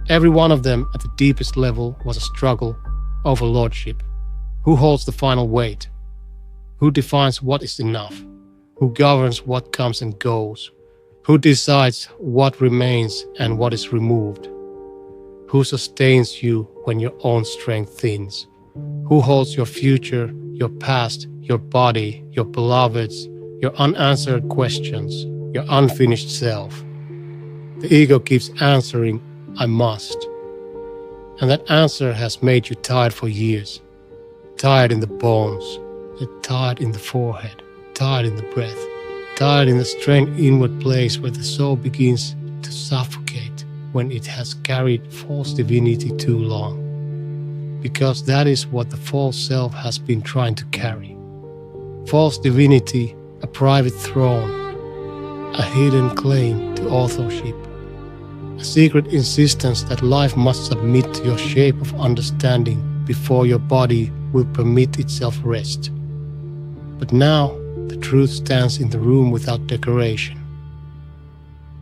Every one of them at the deepest level was a struggle over lordship. Who holds the final weight? Who defines what is enough? Who governs what comes and goes? Who decides what remains and what is removed? Who sustains you when your own strength thins? Who holds your future, your past, your body, your beloveds, your unanswered questions, your unfinished self? The ego keeps answering, I must. And that answer has made you tired for years. Tired in the bones, tired in the forehead, tired in the breath, tired in the strained inward place where the soul begins to suffocate when it has carried false divinity too long. Because that is what the false self has been trying to carry. False divinity, a private throne, a hidden claim to authorship, a secret insistence that life must submit to your shape of understanding before your body will permit itself rest. But now, the truth stands in the room without decoration.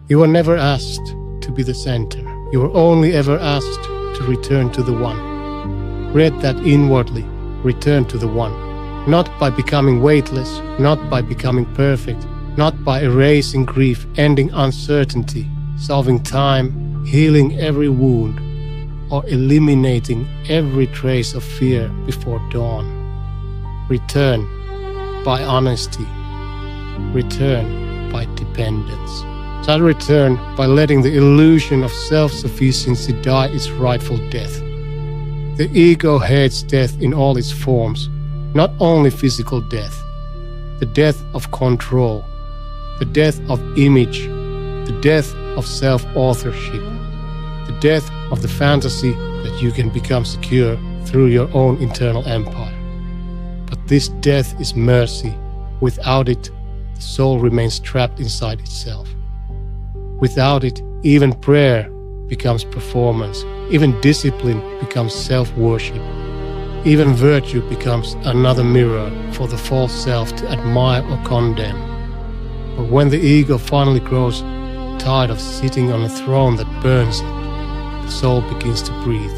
You were never asked to be the center. You were only ever asked to return to the One. Read that inwardly, return to the One. Not by becoming weightless, not by becoming perfect, not by erasing grief, ending uncertainty, solving time, healing every wound, or eliminating every trace of fear before dawn. Return by honesty. Return by dependence. Shall return by letting the illusion of self-sufficiency die its rightful death. The ego hates death in all its forms, not only physical death, the death of control, the death of image, the death of self-authorship, the death of the fantasy that you can become secure through your own internal empire. But this death is mercy. Without it, the soul remains trapped inside itself. Without it, even prayer becomes performance, even discipline becomes self-worship, even virtue becomes another mirror for the false self to admire or condemn. But when the ego finally grows tired of sitting on a throne that burns it, the soul begins to breathe.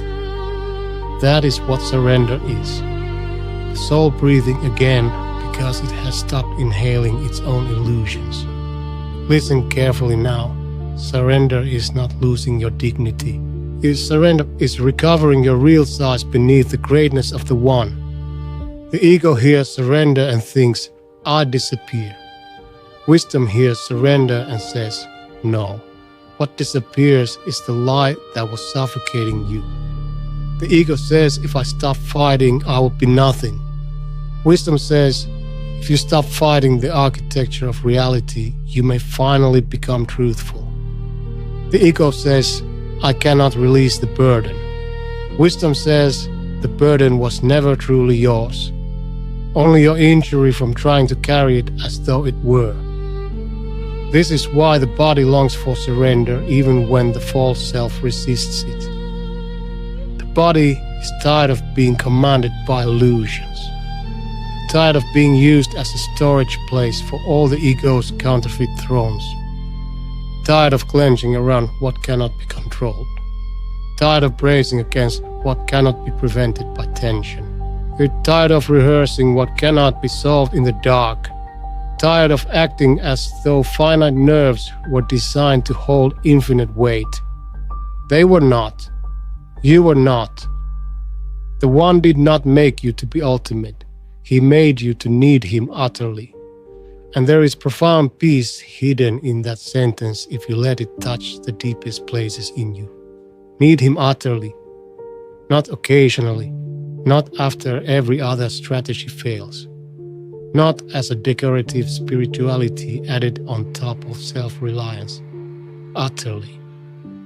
That is what surrender is. The soul breathing again because it has stopped inhaling its own illusions. Listen carefully now. Surrender is not losing your dignity. Surrender is recovering your real size beneath the greatness of the One. The ego hears surrender and thinks, I disappear. Wisdom hears surrender and says, no. What disappears is the lie that was suffocating you. The ego says, if I stop fighting, I will be nothing. Wisdom says, if you stop fighting the architecture of reality, you may finally become truthful. The ego says, I cannot release the burden. Wisdom says, the burden was never truly yours. Only your injury from trying to carry it as though it were. This is why the body longs for surrender even when the false self resists it. The body is tired of being commanded by illusions, tired of being used as a storage place for all the ego's counterfeit thrones, tired of clenching around what cannot be controlled, tired of bracing against what cannot be prevented by tension. You're tired of rehearsing what cannot be solved in the dark, tired of acting as though finite nerves were designed to hold infinite weight. They were not. You were not. The One did not make you to be ultimate. He made you to need Him utterly. And there is profound peace hidden in that sentence if you let it touch the deepest places in you. Need Him utterly, not occasionally, not after every other strategy fails, not as a decorative spirituality added on top of self-reliance, utterly.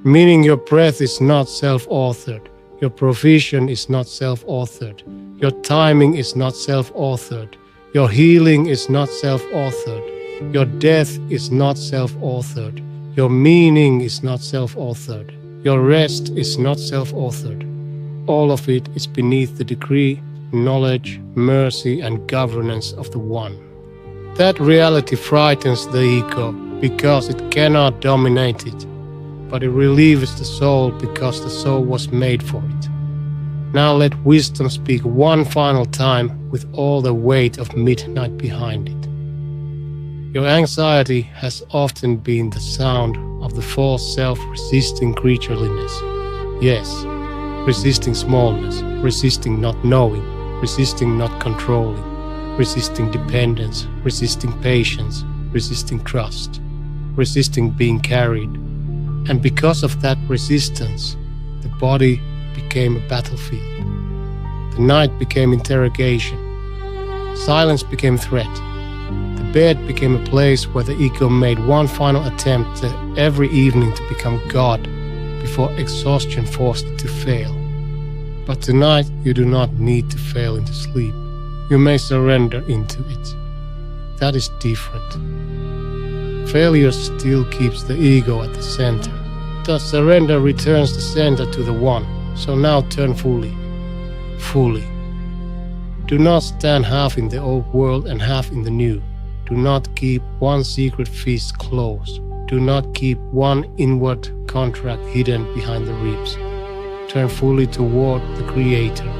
Meaning your breath is not self-authored, your provision is not self-authored, your timing is not self-authored, your healing is not self-authored, your death is not self-authored, your meaning is not self-authored, your rest is not self-authored. All of it is beneath the decree, knowledge, mercy, and governance of the One. That reality frightens the ego because it cannot dominate it, but it relieves the soul because the soul was made for it. Now let wisdom speak one final time with all the weight of midnight behind it. Your anxiety has often been the sound of the false self resisting creatureliness. Yes, resisting smallness, resisting not knowing, resisting not controlling, resisting dependence, resisting patience, resisting trust, resisting being carried. And because of that resistance, the body became a battlefield. The night became interrogation. Silence became threat. The bed became a place where the ego made one final attempt every evening to become God before exhaustion forced it to fail. But tonight you do not need to fail into sleep. You may surrender into it. That is different. Failure still keeps the ego at the center. Thus surrender returns the center to the One. So now turn fully. Fully. Do not stand half in the old world and half in the new. Do not keep one secret fist closed. Do not keep one inward contract hidden behind the ribs. Turn fully toward the Creator,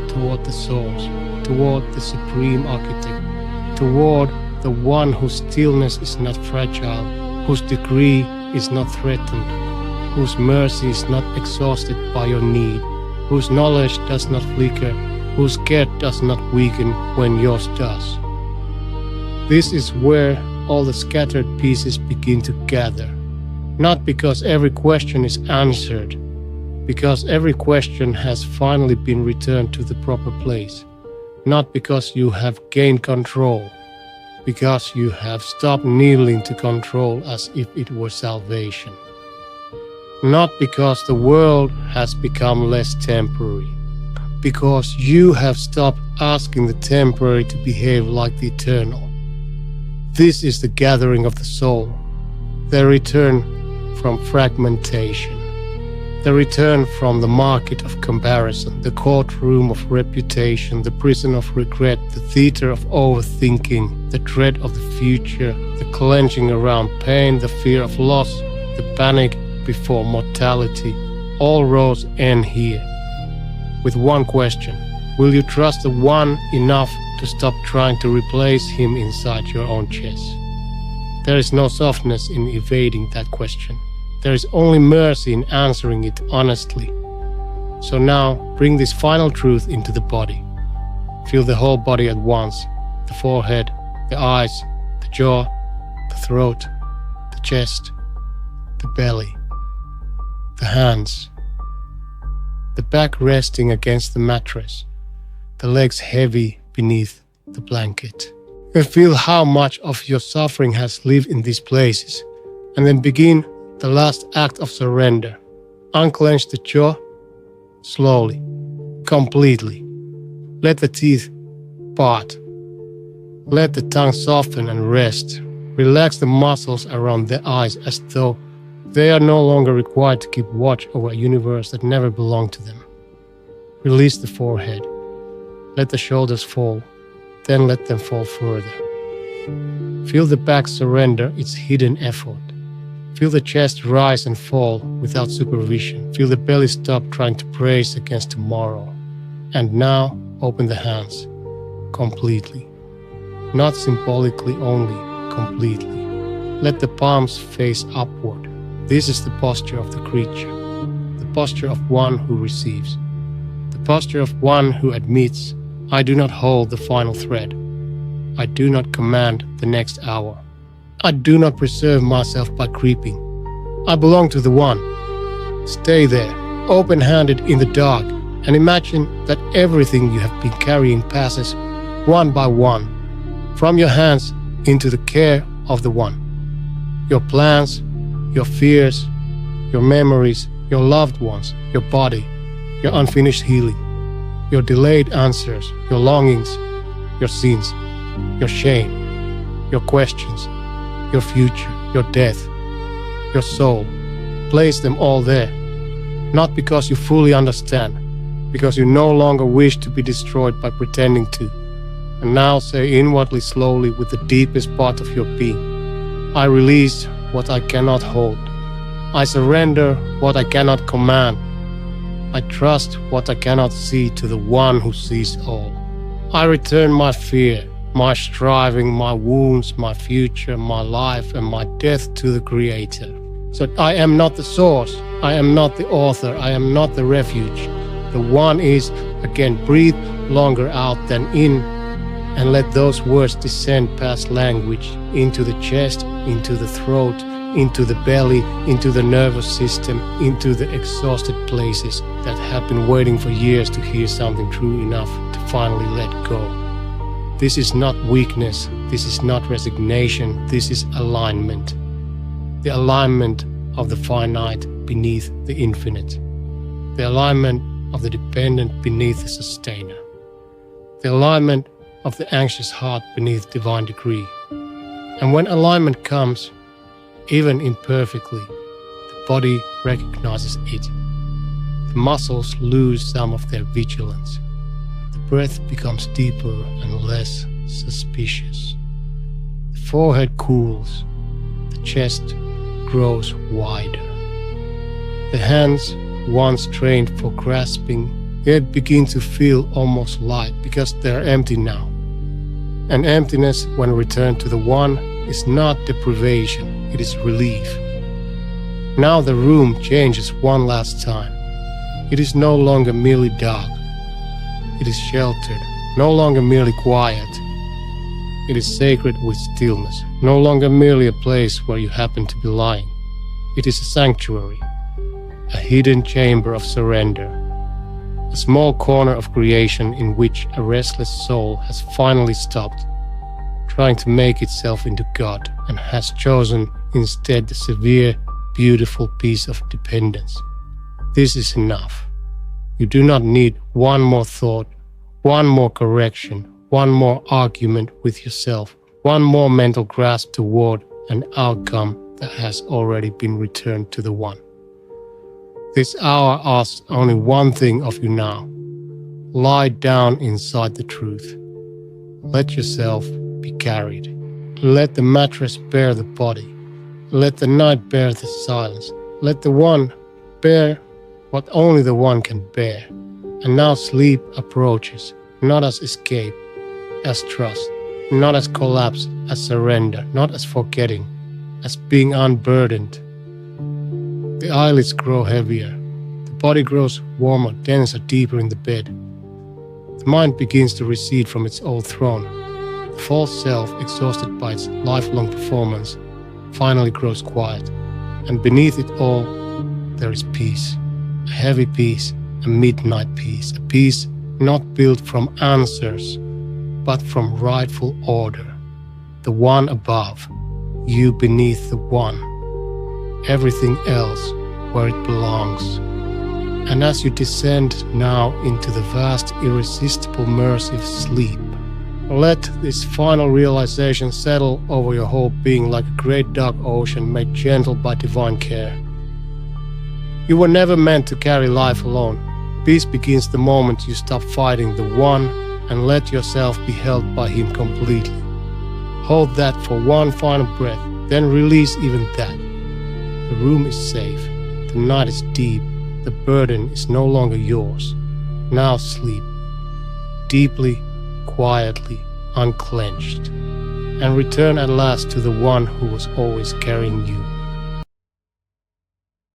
toward the source, toward the Supreme Architect, toward the One whose stillness is not fragile, whose decree is not threatened, whose mercy is not exhausted by your need, whose knowledge does not flicker, whose care does not weaken when yours does. This is where all the scattered pieces begin to gather, not because every question is answered, because every question has finally been returned to the proper place, not because you have gained control, because you have stopped kneeling to control as if it were salvation. Not because the world has become less temporary, because you have stopped asking the temporary to behave like the eternal. This is the gathering of the soul, the return from fragmentation, the return from the market of comparison, the courtroom of reputation, the prison of regret, the theater of overthinking, the dread of the future, the clenching around pain, the fear of loss, the panic before mortality. All roads end here. With one question: will you trust the One enough to stop trying to replace Him inside your own chest? There is no softness in evading that question. There is only mercy in answering it honestly. So now, bring this final truth into the body. Feel the whole body at once: the forehead, the eyes, the jaw, the throat, the chest, the belly, the hands, the back resting against the mattress, the legs heavy beneath the blanket. And feel how much of your suffering has lived in these places, and then begin the last act of surrender. Unclench the jaw slowly, completely. Let the teeth part. Let the tongue soften and rest. Relax the muscles around the eyes as though they are no longer required to keep watch over a universe that never belonged to them. Release the forehead. Let the shoulders fall, then let them fall further. Feel the back surrender its hidden effort. Feel the chest rise and fall without supervision. Feel the belly stop trying to brace against tomorrow. And now open the hands completely. Not symbolically only, completely. Let the palms face upward. This is the posture of the creature, the posture of one who receives, the posture of one who admits, I do not hold the final thread. I do not command the next hour. I do not preserve myself by creeping. I belong to the one. Stay there, open-handed in the dark, and imagine that everything you have been carrying passes one by one, from your hands into the care of the one. Your plans, your fears, your memories, your loved ones, your body, your unfinished healing, your delayed answers, your longings, your sins, your shame, your questions, your future, your death, your soul. Place them all there, not because you fully understand, because you no longer wish to be destroyed by pretending to. And now say inwardly slowly with the deepest part of your being, I release what I cannot hold. I surrender what I cannot command. I trust what I cannot see to the one who sees all. I return my fear, my striving, my wounds, my future, my life, and my death to the Creator. So I am not the source, I am not the author, I am not the refuge. The one is, again, breathe longer out than in, and let those words descend past language into the chest, into the throat, into the belly, into the nervous system, into the exhausted places that have been waiting for years to hear something true enough to finally let go. This is not weakness, this is not resignation, this is alignment. The alignment of the finite beneath the infinite. The alignment of the dependent beneath the sustainer. The alignment of the anxious heart beneath divine decree. And when alignment comes, even imperfectly, the body recognizes it. The muscles lose some of their vigilance. The breath becomes deeper and less suspicious. The forehead cools. The chest grows wider. The hands, once trained for grasping, yet begin to feel almost light because they are empty now. And emptiness, when returned to the one, is not deprivation, it is relief. Now the room changes one last time. It is no longer merely dark. It is sheltered, no longer merely quiet. It is sacred with stillness, no longer merely a place where you happen to be lying. It is a sanctuary, a hidden chamber of surrender, a small corner of creation in which a restless soul has finally stopped trying to make itself into God and has chosen instead the severe, beautiful peace of dependence. This is enough. You do not need one more thought, one more correction, one more argument with yourself, one more mental grasp toward an outcome that has already been returned to the one. This hour asks only one thing of you now. Lie down inside the truth. Let yourself be carried. Let the mattress bear the body. Let the night bear the silence. Let the one bear what only the one can bear. And now sleep approaches, not as escape, as trust, not as collapse, as surrender, not as forgetting, as being unburdened. The eyelids grow heavier. The body grows warmer, denser, deeper in the bed. The mind begins to recede from its old throne. The false self, exhausted by its lifelong performance, finally grows quiet, and beneath it all, there is peace. A heavy peace, a midnight peace, a peace not built from answers, but from rightful order. The one above, you beneath the one, everything else where it belongs. And as you descend now into the vast, irresistible mercy of sleep, let this final realization settle over your whole being like a great dark ocean made gentle by divine care. You were never meant to carry life alone. Peace begins the moment you stop fighting the one and let yourself be held by him completely. Hold that for one final breath, then release even that. The room is safe, the night is deep, the burden is no longer yours. Now sleep, deeply, quietly, unclenched, and return at last to the one who was always carrying you.